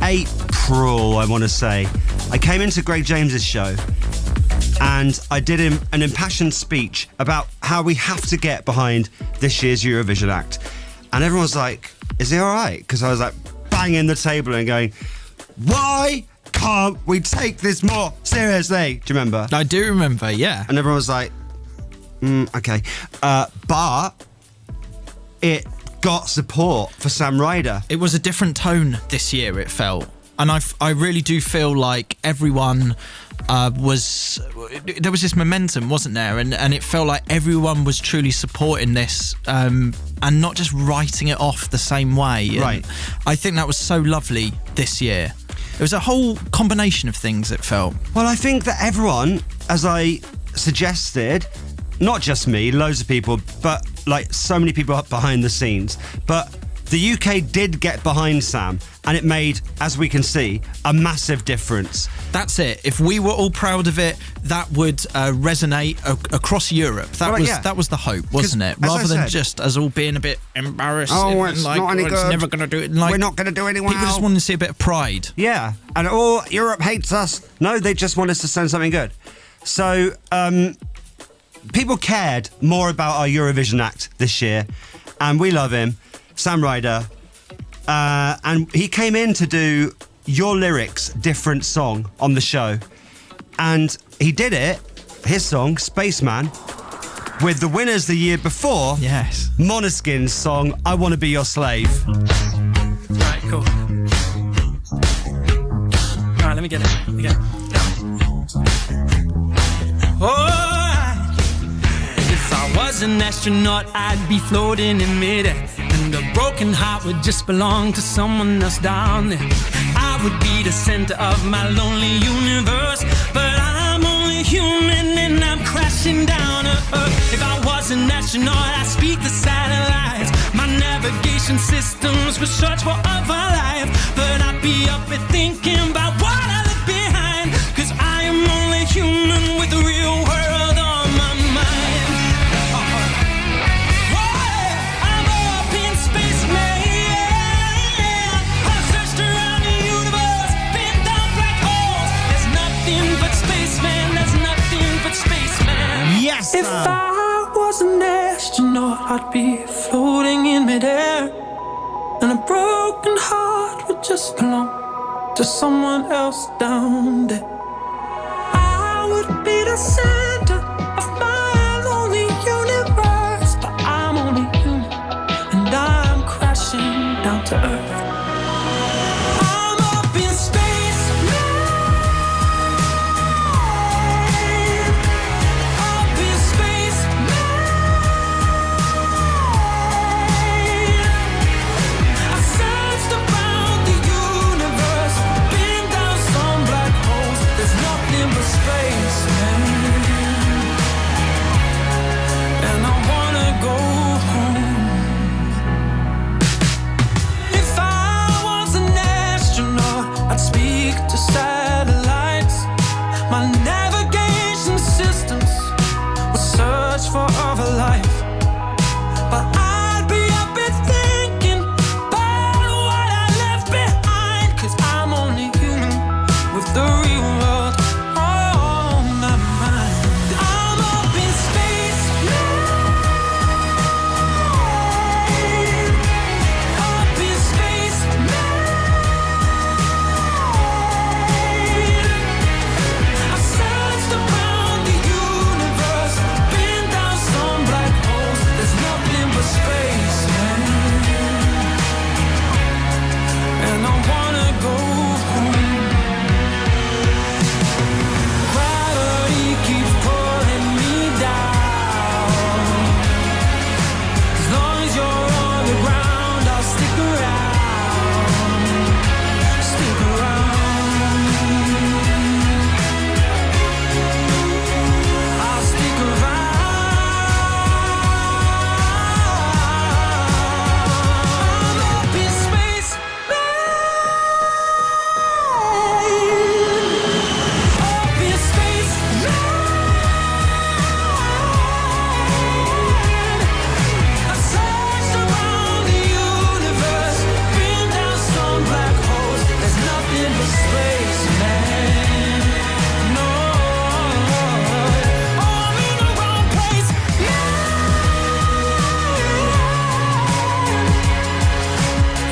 April, I want to say, I came into Greg James's show and I did him an impassioned speech about how we have to get behind this year's Eurovision act. And everyone was like, is he all right? Because I was like banging the table and going, why can't we take this more seriously? Do you remember? I do remember, yeah. And everyone was like, okay. But it got support for Sam Ryder. It was a different tone this year, it felt. And I really do feel like everyone there was this momentum, wasn't there? And it felt like everyone was truly supporting this and not just writing it off the same way. And right. I think that was so lovely this year. It was a whole combination of things, it felt. Well, I think that everyone, as I suggested, not just me, loads of people, but like so many people up behind the scenes, but the UK did get behind Sam, and it made, as we can see, a massive difference. That's it. If we were all proud of it, that would resonate across Europe. That was the hope, wasn't it? Rather than just us all being a bit embarrassed. Oh, it's not any good. It's never going to do it. Like, we're not going to do anyone People just want to see a bit of pride. Yeah, and Europe hates us. No, they just want us to send something good. So, people cared more about our Eurovision act this year, and we love him. Sam Ryder, and he came in to do Your Lyrics Different Song on the show, and he did it, his song Spaceman, with the winners the year before, yes, Måneskin's song I Want to Be Your Slave. Right, cool. Alright, let me get it. Oh, if I was an astronaut, I'd be floating in midair. And a broken heart would just belong to someone else down there. I would be the center of my lonely universe, but I'm only human and I'm crashing down to Earth. If I was an astronaut, I'd speak the satellites. My navigation systems would search for other life, but I'd be up and thinking about what I left behind, 'cause I am only human with the real world on my mind. Yes, if I was an astronaut, I'd be floating in midair, and a broken heart would just belong to someone else down there. I would be the center of my lonely universe, but I'm only human, and I'm crashing down to Earth. I'm up in space now. spaceman, and I wanna go home. If I was an astronaut, I'd speak to satellites. My navigation systems would search for other life, but I'd be up and thinking about what I left behind, 'cause I'm only human with the real world on my mind. I'm up in space, up in space. I've searched around the universe, been down some black holes. There's nothing but space, man. And I wanna go home. Gravity keeps pulling me down. As long as you're on the ground, I'll stick around. Stick around. I'll stick around. I'm up in space, up in space. I've searched around the universe, been down some black holes. There's nothing but space, man. No, I'm in the wrong place.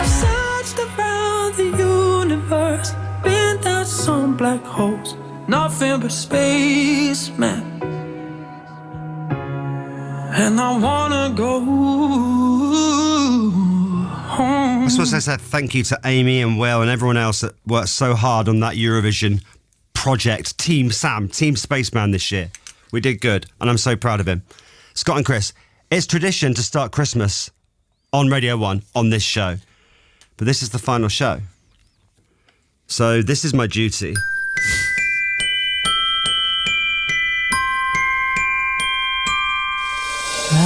I've searched around the universe, been down some black holes. Nothing but space, man. And I wanna go home. I suppose I said thank you to Amy and Will and everyone else that worked so hard on that Eurovision project. Team Sam, Team Spaceman this year. We did good, and I'm so proud of him. Scott and Chris, it's tradition to start Christmas on Radio 1 on this show. But this is the final show. So this is my duty. I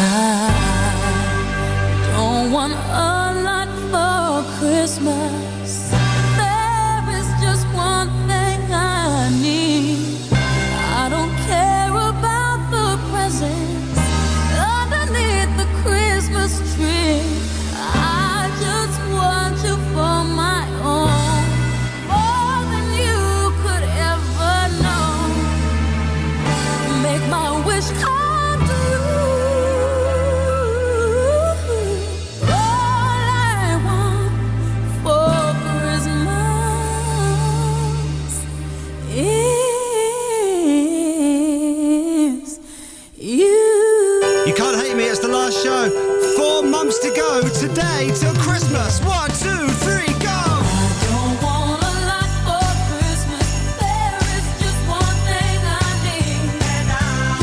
don't want a lot for Christmas. There is just one thing I need. I don't care about the presents underneath the Christmas tree. I just want you for my own, more than you could ever know. Make my wish come true. All I want for Christmas is you. You can't hate me, it's the last show. 4 months to go today till Christmas. 1, 2, 3, go! Don't want a lot for Christmas. There is just one thing I need.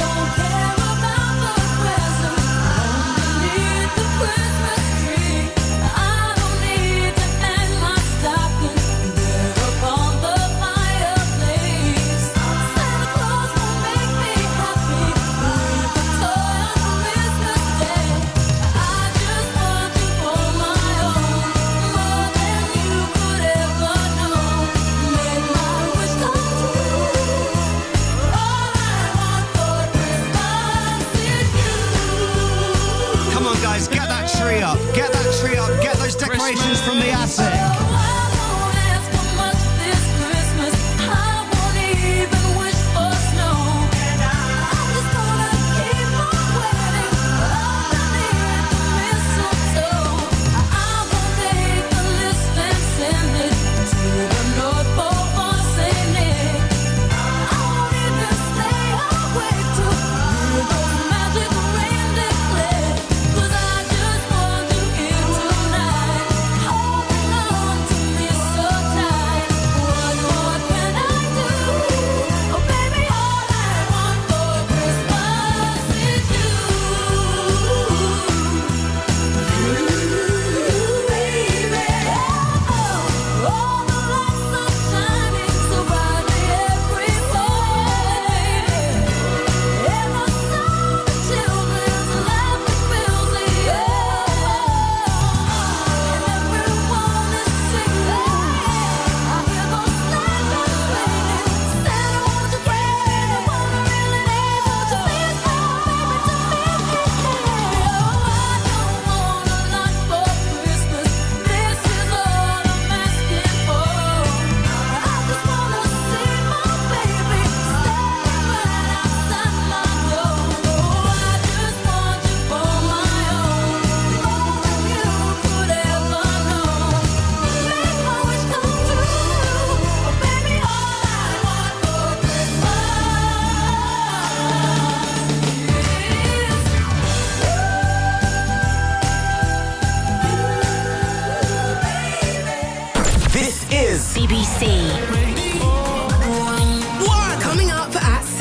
Don't care about the presents underneath the Christmas tree. I don't need to hang my stocking there upon the fireplace. Santa Claus will make me happy with a toy on Christmas Day. I just want you for my own, more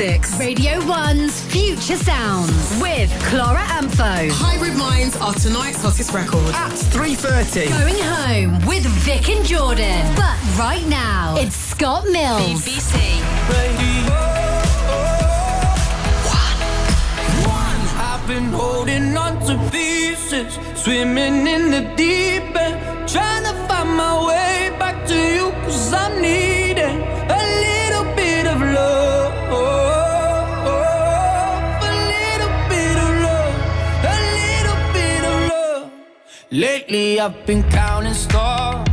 6, Radio 1's Future Sounds with Clara Ampho. Hybrid Minds are tonight's hottest record. At 3:30. Going home with Vic and Jordan. But right now, it's Scott Mills. BBC. I've been holding on to pieces, swimming in the deep end, trying to find my way back to you, 'cause I'm needing a little bit of love, a little bit of love, a little bit of love. Lately I've been counting stars,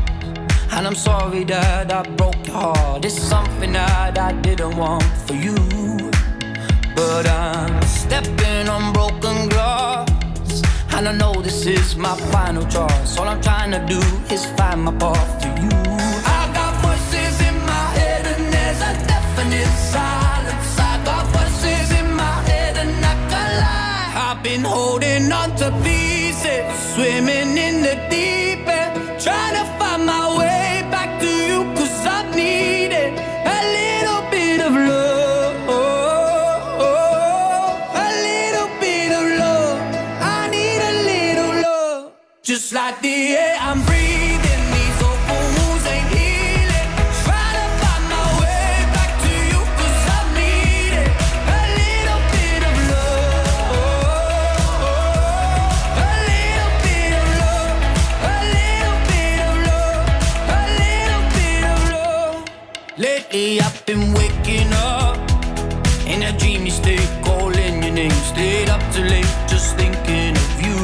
and I'm sorry that I broke your heart. It's something that I didn't want for you, but I'm stepping on broken glass, and I know this is my final choice. All I'm trying to do is find my path to you. I got voices in my head and there's a definite silence. I got voices in my head and I can't lie. I've been holding on to pieces, swimming in the deep end, trying to find my way back to you, 'cause I needed a little bit of love. Just like the air I'm breathing, these open wounds ain't healing. Try to find my way back to you, 'cause I need it. A little bit of love, a little bit of love, a little bit of love, a little bit of love. Lately I've been waking up in a dreamy state, calling your name, stayed up too late, just thinking of you.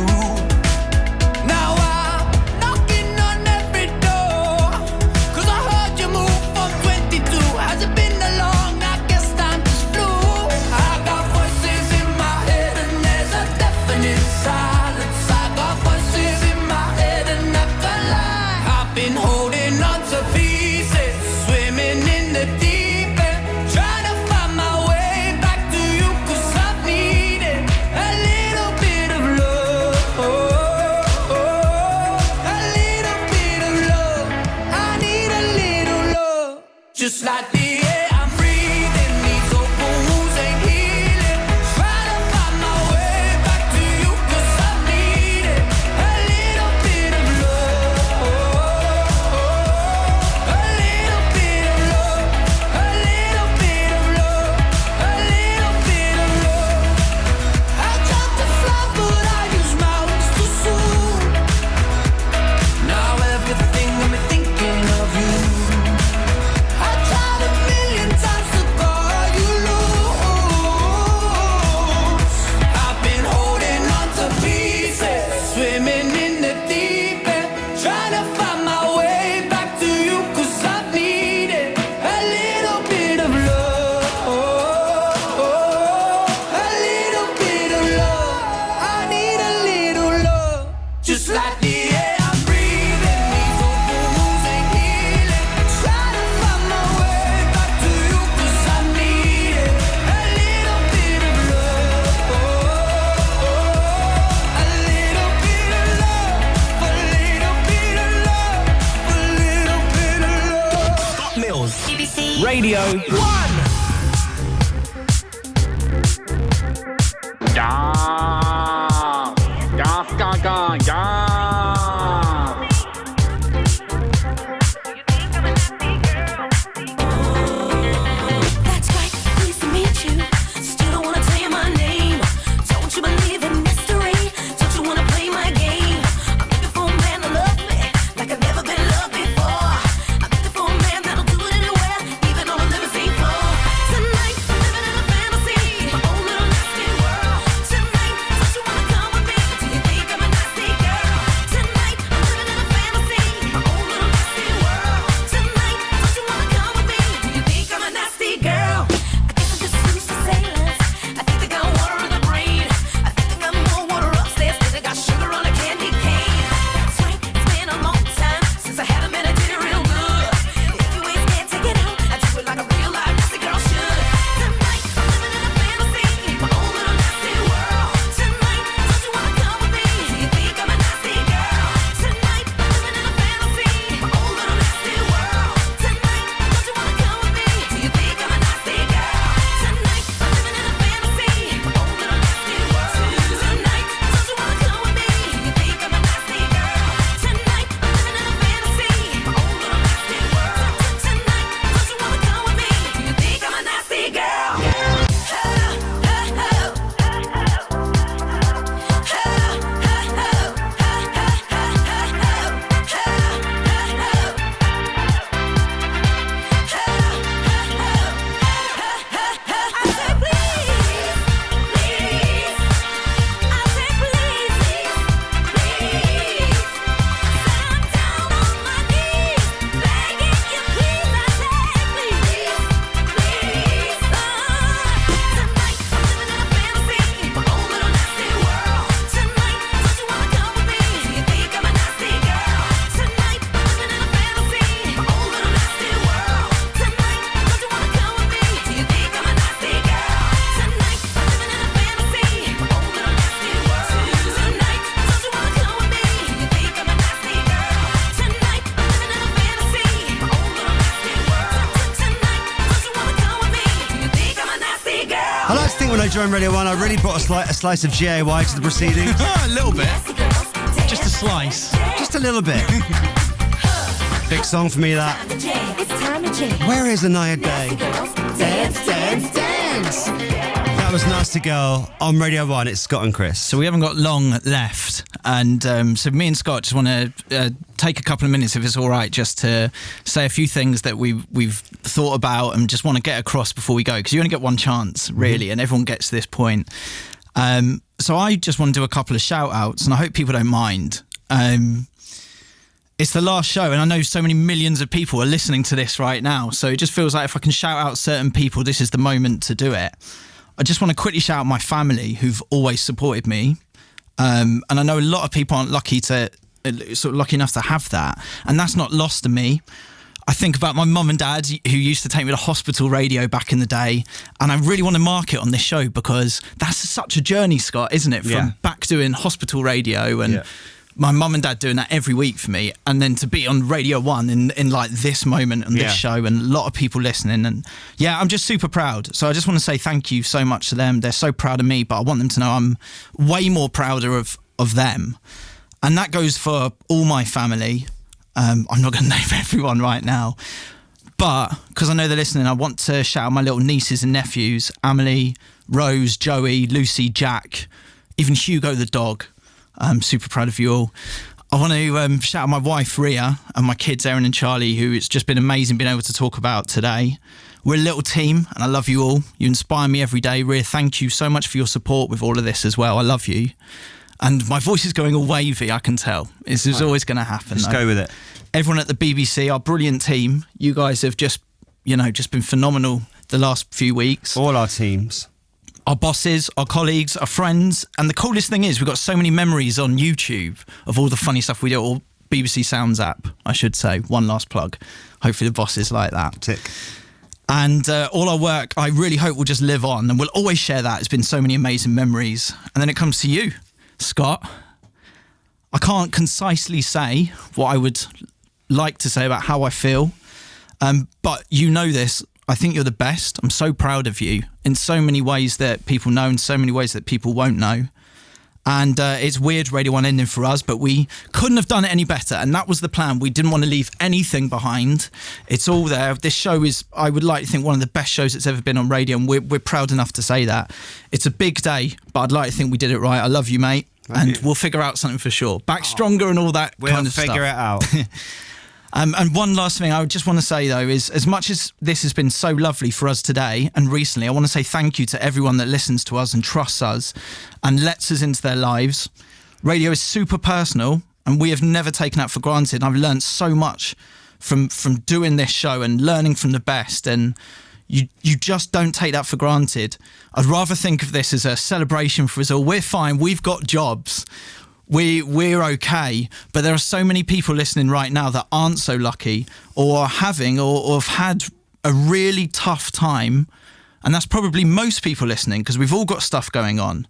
Just like the air I'm breathing, these open wounds ain't healing. Try to find my way back to you, 'cause I need it. A little bit of love, a little bit of love, a little bit of love, a little bit of love. I tried to fly but I use my wings too soon. Now everything got me thinking of you. Radio 1. That's right, pleased to meet you. Still don't wanna tell you my name. Don't you believe in mystery? Don't you wanna play my game? I'm looking for a man to love me like I've never been loved before. I'm looking for a man that'll do it anywhere, even on a limousine. think when I joined Radio 1, I really brought a slice of GAY to the proceedings. A little bit. Just a slice. Just a little bit. Big song for me, that. It's time to change. Where is Anaya Day? Dance, dance, dance. That was Nasty Girl on Radio 1. It's Scott and Chris. So we haven't got long left. And so me and Scott just want to take a couple of minutes, if it's all right, just to say a few things that we've thought about and just want to get across before we go. Because you only get one chance, really, and everyone gets to this point. So I just want to do a couple of shout-outs, and I hope people don't mind. It's the last show, and I know so many millions of people are listening to this right now, so it just feels like if I can shout out certain people, this is the moment to do it. I just want to quickly shout out my family, who've always supported me, and I know a lot of people aren't lucky enough to have that, and that's not lost to me. I think about my mum and dad, who used to take me to hospital radio back in the day, and I really want to mark it on this show because that's such a journey, Scott, isn't it? From back doing hospital radio and my mum and dad doing that every week for me, and then to be on Radio 1 in like this moment on this show, and a lot of people listening, and I'm just super proud. So I just want to say thank you so much to them. They're so proud of me, but I want them to know I'm way more prouder of them. And that goes for all my family. I'm not going to name everyone right now, but because I know they're listening, I want to shout out my little nieces and nephews, Amelie, Rose, Joey, Lucy, Jack, even Hugo the dog. I'm super proud of you all. I want to shout out my wife, Ria, and my kids, Erin and Charlie, who it's just been amazing being able to talk about today. We're a little team, and I love you all. You inspire me every day. Ria, thank you so much for your support with all of this as well. I love you. And my voice is going all wavy, I can tell. This is always going to happen. Just go with it. Everyone at the BBC, our brilliant team, you guys have just been phenomenal the last few weeks. All our teams. Our bosses, our colleagues, our friends. And the coolest thing is we've got so many memories on YouTube of all the funny stuff we do, or BBC Sounds app, I should say. One last plug. Hopefully the bosses like that. Tick. And all our work, I really hope will just live on, and we'll always share that. It's been so many amazing memories. And then it comes to you, Scott. I can't concisely say what I would like to say about how I feel, but you know this. I think you're the best. I'm so proud of you in so many ways that people know, in so many ways that people won't know. And it's weird, Radio 1 ending for us, but we couldn't have done it any better. And that was the plan. We didn't want to leave anything behind. It's all there. This show is, I would like to think, one of the best shows that's ever been on radio. And we're proud enough to say that. It's a big day, but I'd like to think we did it right. I love you, mate. And we'll figure out something for sure. Back stronger and all that kind of stuff. We'll figure it out. And one last thing I would just want to say, though, is as much as this has been so lovely for us today and recently, I want to say thank you to everyone that listens to us and trusts us and lets us into their lives. Radio is super personal, and we have never taken that for granted. I've learned so much from doing this show and learning from the best, and you just don't take that for granted. I'd rather think of this as a celebration for us all. We're fine. We've got jobs. We're okay, but there are so many people listening right now that aren't so lucky, or are having or have had a really tough time, and that's probably most people listening, because we've all got stuff going on.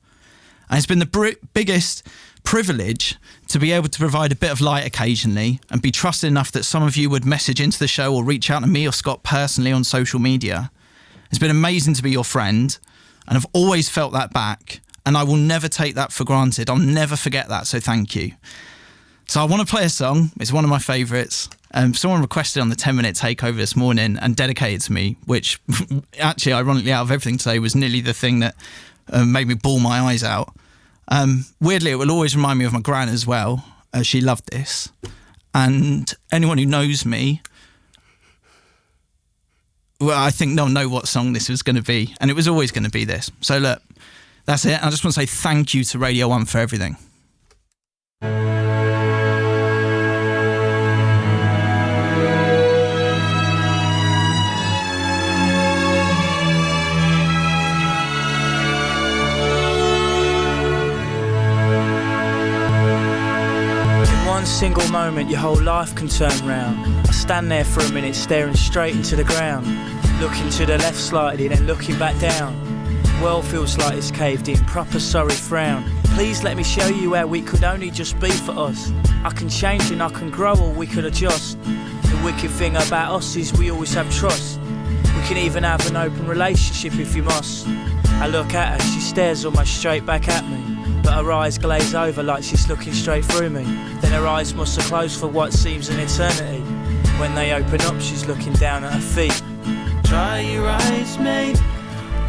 And it's been the biggest privilege to be able to provide a bit of light occasionally and be trusted enough that some of you would message into the show or reach out to me or Scott personally on social media. It's been amazing to be your friend, and I've always felt that back. And I will never take that for granted. I'll never forget that, so thank you. So I want to play a song. It's one of my favourites. Someone requested on the 10-minute takeover this morning and dedicated to me, which actually, ironically, out of everything today, was nearly the thing that made me bawl my eyes out. Weirdly, it will always remind me of my gran as well. She loved this. And anyone who knows me, well, I think they'll know what song this was going to be. And it was always going to be this. So look. That's it. I just want to say thank you to Radio 1 for everything. In one single moment, your whole life can turn round. I stand there for a minute, staring straight into the ground. Looking to the left slightly, then looking back down. World feels like it's caved in, proper sorry frown. Please let me show you how we could only just be for us. I can change and I can grow, or we could adjust. The wicked thing about us is we always have trust. We can even have an open relationship if you must. I look at her, she stares almost straight back at me, but her eyes glaze over like she's looking straight through me. Then her eyes must have closed for what seems an eternity. When they open up, she's looking down at her feet. Dry your eyes, mate.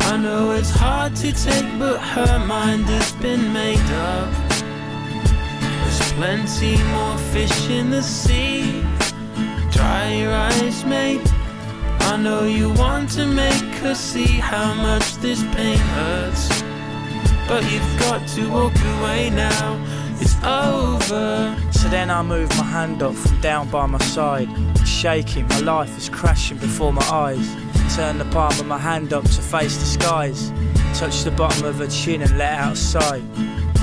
I know it's hard to take, but her mind has been made up. There's plenty more fish in the sea. Dry your eyes, mate. I know you want to make her see how much this pain hurts, but you've got to walk away now. It's over. So then I move my hand up from down by my side, shaking, my life is crashing before my eyes. Turn the palm of my hand up to face the skies, touch the bottom of her chin and let out a sigh.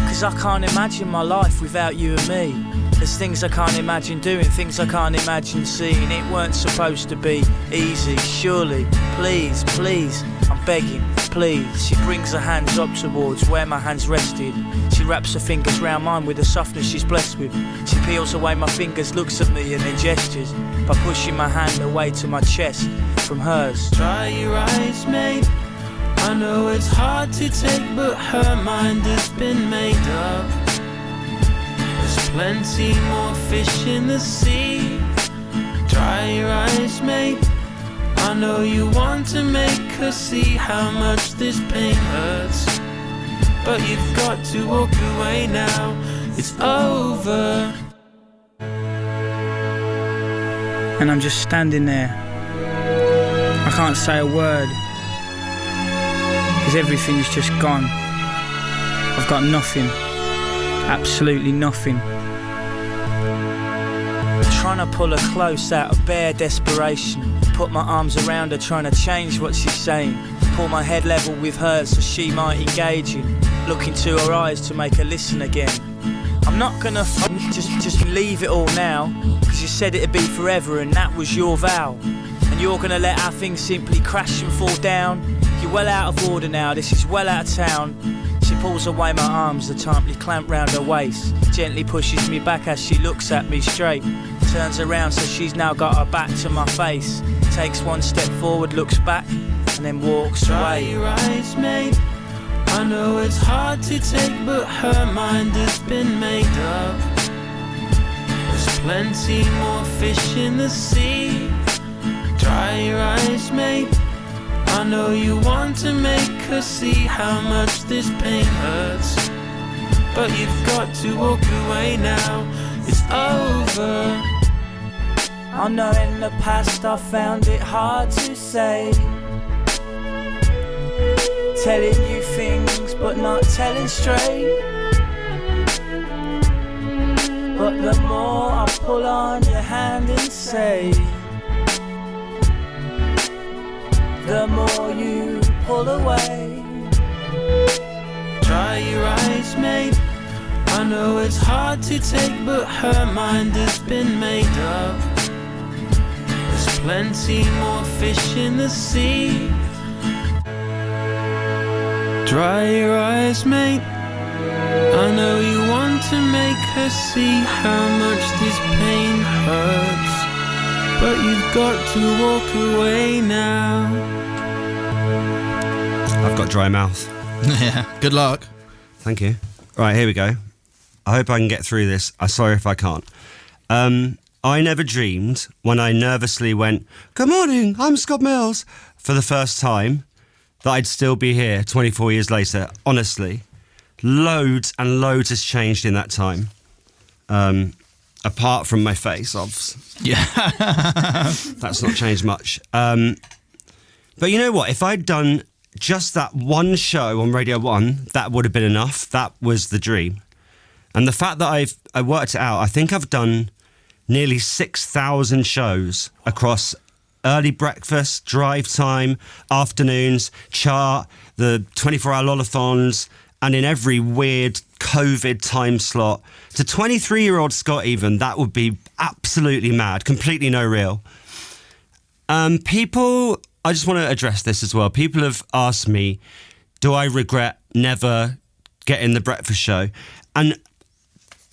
Cause I can't imagine my life without you and me. There's things I can't imagine doing, things I can't imagine seeing. It weren't supposed to be easy, surely. Please, please, I'm begging, please. She brings her hands up towards where my hands rested. She wraps her fingers round mine with the softness she's blessed with. She peels away my fingers, looks at me and then gestures by pushing my hand away to my chest from hers. Dry your eyes, mate. I know it's hard to take, but her mind has been made up. There's plenty more fish in the sea. Dry your eyes, mate. I know you want to make her see how much this pain hurts, but you've got to walk away now. It's over. And I'm just standing there. I can't say a word, because everything's just gone. I've got nothing, absolutely nothing. Trying to pull her close out of bare desperation, put my arms around her trying to change what she's saying, pull my head level with hers so she might engage in, look into her eyes to make her listen again. I'm not gonna just leave it all now, cause you said it'd be forever and that was your vow. And you're gonna let our things simply crash and fall down. You're well out of order now, this is well out of town. She pulls away my arms that tightly clamp round her waist, gently pushes me back as she looks at me straight, turns around so she's now got her back to my face, takes one step forward, looks back and then walks Dry away. your eyes, mate. I know it's hard to take, but her mind has been made up. There's plenty more fish in the sea. Dry your eyes, mate. I know you want to make her see how much this pain hurts, but you've got to walk away now. It's over. I know in the past I found it hard to say, telling you things but not telling straight. But the more I pull on your hand and say, the more you pull away. Dry your eyes, mate. I know it's hard to take, but her mind has been made up. There's plenty more fish in the sea. Dry your eyes, mate. I know you want to make her see how much this pain hurts, but you've got to walk away now. I've got dry mouth. Yeah, good luck. Thank you. Right, here we go. I hope I can get through this. I'm sorry if I can't. I never dreamed when I nervously went, "Good morning, I'm Scott Mills," for the first time, that I'd still be here 24 years later. Honestly, loads and loads has changed in that time. Apart from my face, yeah, that's not changed much. But you know what? If I'd done just that one show on Radio 1, that would have been enough. That was the dream. And the fact that I worked it out, I think I've done nearly 6,000 shows across early breakfast, drive time, afternoons, chart, the 24-hour Lolathons, and in every weird COVID time slot. To 23-year-old Scott even, that would be absolutely mad, completely no real. People, I just want to address this as well. People have asked me, do I regret never getting the breakfast show? And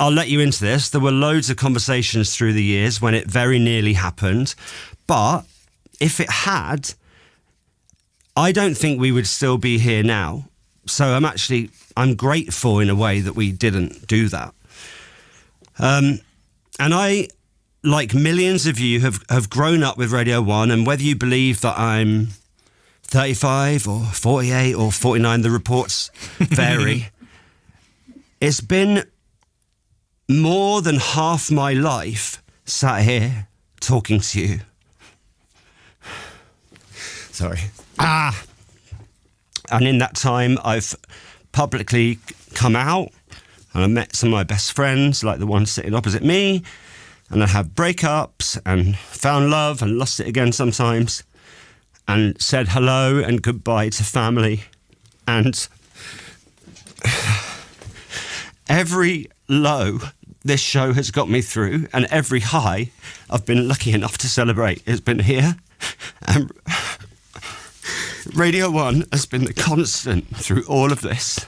I'll let you into this. There were loads of conversations through the years when it very nearly happened. But if it had, I don't think we would still be here now. So I'm grateful in a way that we didn't do that. And I, like millions of you, have grown up with Radio 1, and whether you believe that I'm 35 or 48 or 49, the reports vary. It's been more than half my life sat here talking to you. Sorry. And in that time, I've publicly come out, and I met some of my best friends, like the one sitting opposite me, and I have breakups and found love and lost it again sometimes, and said hello and goodbye to family. And every low this show has got me through, and every high I've been lucky enough to celebrate has been here. And Radio 1 has been the constant through all of this.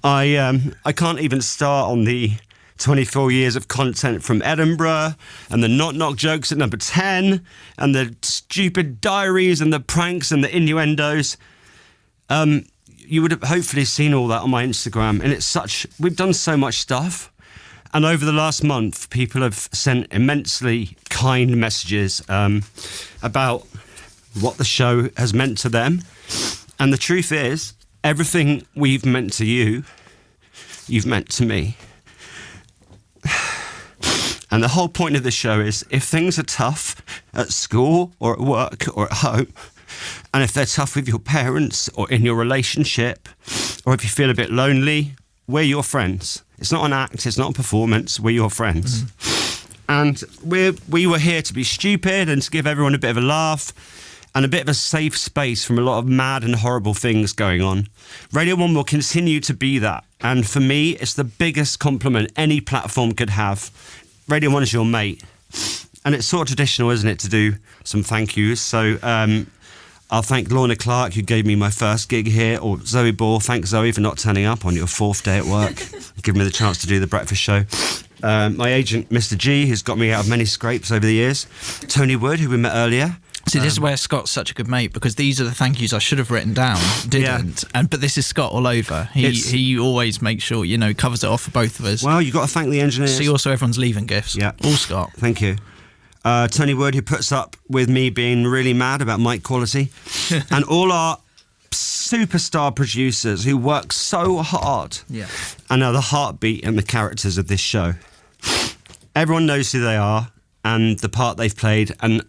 I can't even start on the 24 years of content from Edinburgh, and the knock-knock jokes at number 10, and the stupid diaries and the pranks and the innuendos. You would have hopefully seen all that on my Instagram, and we've done so much stuff. And over the last month, people have sent immensely kind messages about what the show has meant to them. And the truth is, everything we've meant to you, you've meant to me. And the whole point of the show is, if things are tough at school or at work or at home, and if they're tough with your parents or in your relationship, or if you feel a bit lonely, we're your friends. It's not an act, it's not a performance, we're your friends. And we were here to be stupid and to give everyone a bit of a laugh and a bit of a safe space from a lot of mad and horrible things going on. Radio 1 will continue to be that. And for me, it's the biggest compliment any platform could have. Radio 1 is your mate. And it's sort of traditional, isn't it, to do some thank yous. So I'll thank Lorna Clark, who gave me my first gig here, or Zoe Ball. Thanks, Zoe, for not turning up on your 4th day at work, giving me the chance to do the breakfast show. My agent, Mr. G, who's got me out of many scrapes over the years. Tony Wood, who we met earlier. See, this is where Scott's such a good mate, because these are the thank yous I should have written down, didn't. Yeah. But this is Scott all over. He always makes sure, covers it off for both of us. Well, you've got to thank the engineers. See, also everyone's leaving gifts. Yeah. All Scott. Thank you. Tony Wood, who puts up with me being really mad about mic quality. And all our superstar producers who work so hard and are the heartbeat and the characters of this show. Everyone knows who they are and the part they've played, and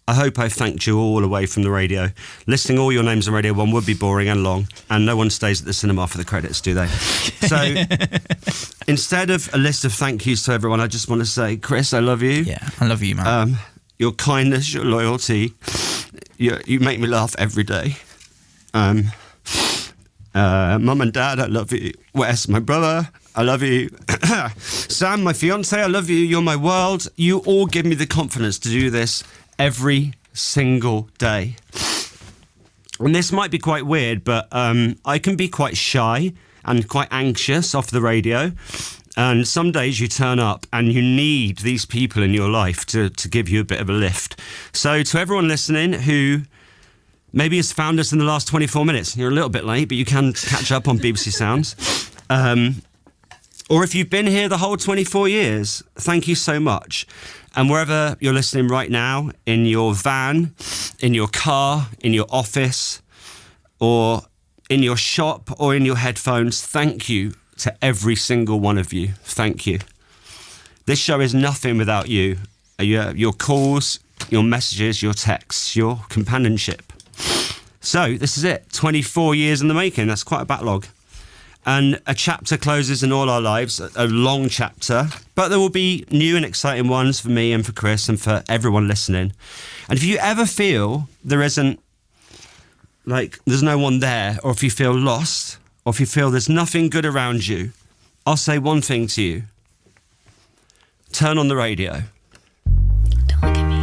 I hope I've thanked you all away from the radio. Listing all your names on Radio 1 would be boring and long, and no one stays at the cinema for the credits, do they? So instead of a list of thank yous to everyone, I just want to say, Chris, I love you. Yeah, I love you, man. Your kindness, your loyalty, you make me laugh every day. Mum and Dad, I love you. Wes, my brother, I love you. Sam, my fiance, I love you. You're my world. You all give me the confidence to do this every single day. And this might be quite weird, but I can be quite shy and quite anxious off the radio. And some days you turn up and you need these people in your life to give you a bit of a lift. So to everyone listening who maybe has found us in the last 24 minutes, you're a little bit late, but you can catch up on BBC Sounds. Or if you've been here the whole 24 years, thank you so much. And wherever you're listening right now, in your van, in your car, in your office, or in your shop, or in your headphones, thank you to every single one of you. Thank you. This show is nothing without you. Your calls, your messages, your texts, your companionship. So this is it. 24 years in the making. That's quite a backlog. And a chapter closes in all our lives, a long chapter, but there will be new and exciting ones for me and for Chris and for everyone listening. And if you ever feel there's no one there, or if you feel lost, or if you feel there's nothing good around you, I'll say one thing to you. Turn on the radio. Don't look at me.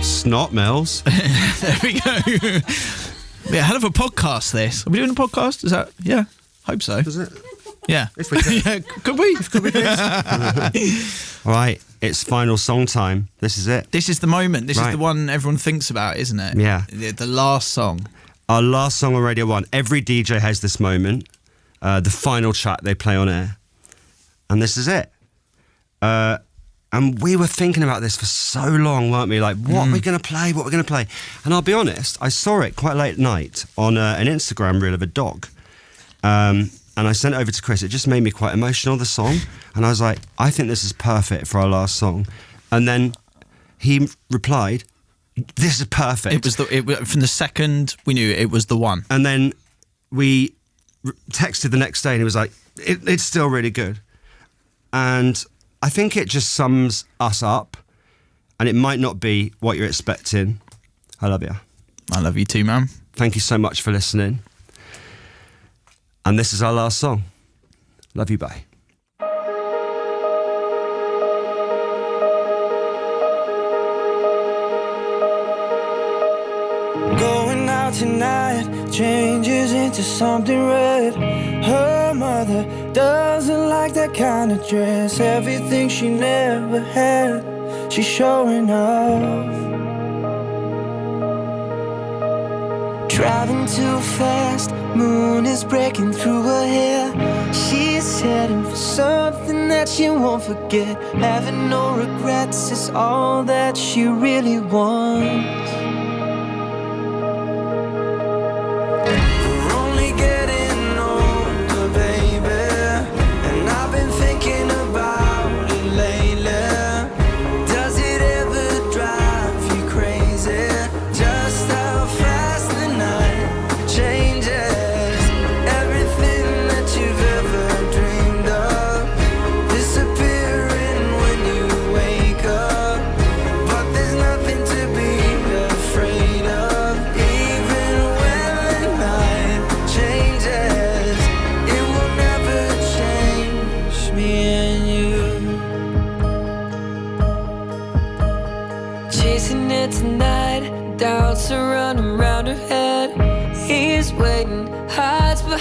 Snot Mills. There we go. Yeah, hell of a podcast, this. Are we doing a podcast? Is that... Yeah, hope so. Is it? Yeah. If we can. Yeah, could we? Could we do this? All right, it's final song time. This is it. This is the moment. This is Right. the one everyone thinks about, isn't it? Yeah. The last song. Our last song on Radio 1. Every DJ has this moment. The final track they play on air. And this is it. And we were thinking about this for so long, weren't we? Like, what are we going to play? What are we going to play? And I'll be honest, I saw it quite late at night on an Instagram reel of a dog. And I sent it over to Chris. It just made me quite emotional, the song. And I was like, I think this is perfect for our last song. And then he replied, this is perfect. It was from the second we knew it was the one. And then we texted the next day and he was like, it's still really good. And I think it just sums us up, and it might not be what you're expecting. I love you. I love you too, man. Thank you so much for listening. And this is our last song. Love you, bye. Going out tonight changes into something red. Her mother doesn't like that kind of dress. Everything she never had, she's showing off. Driving too fast, moon is breaking through her hair. She's heading for something that she won't forget. Having no regrets is all that she really wants.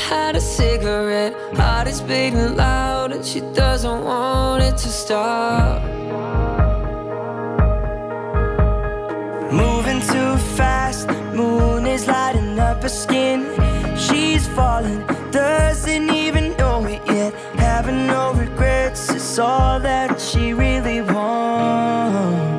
Had a cigarette, heart is beating loud and she doesn't want it to stop. Moving too fast, moon is lighting up her skin. She's falling, doesn't even know it yet. Having no regrets is all that she really wants.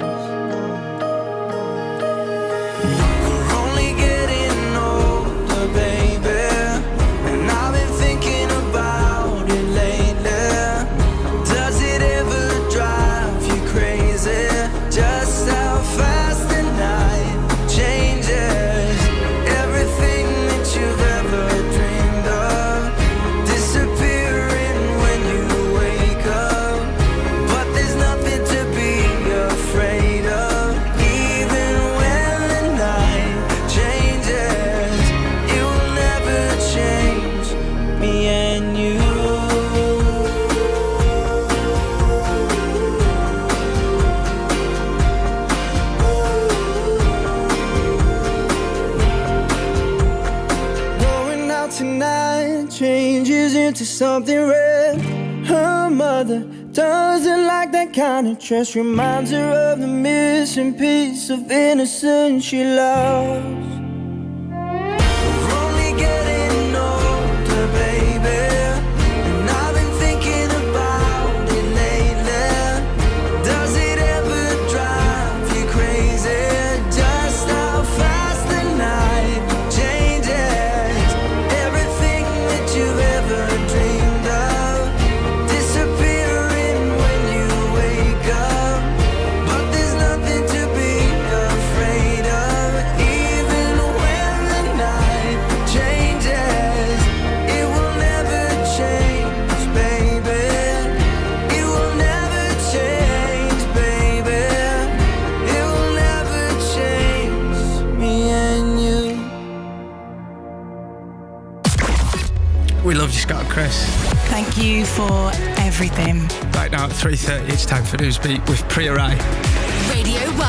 Into something red. Her mother doesn't like that kind of dress. Reminds her of the missing piece of innocence she lost. We love you, Scott and Chris. Thank you for everything. Right now at 3:30, it's time for Newsbeat with Priya Rai. Radio 1.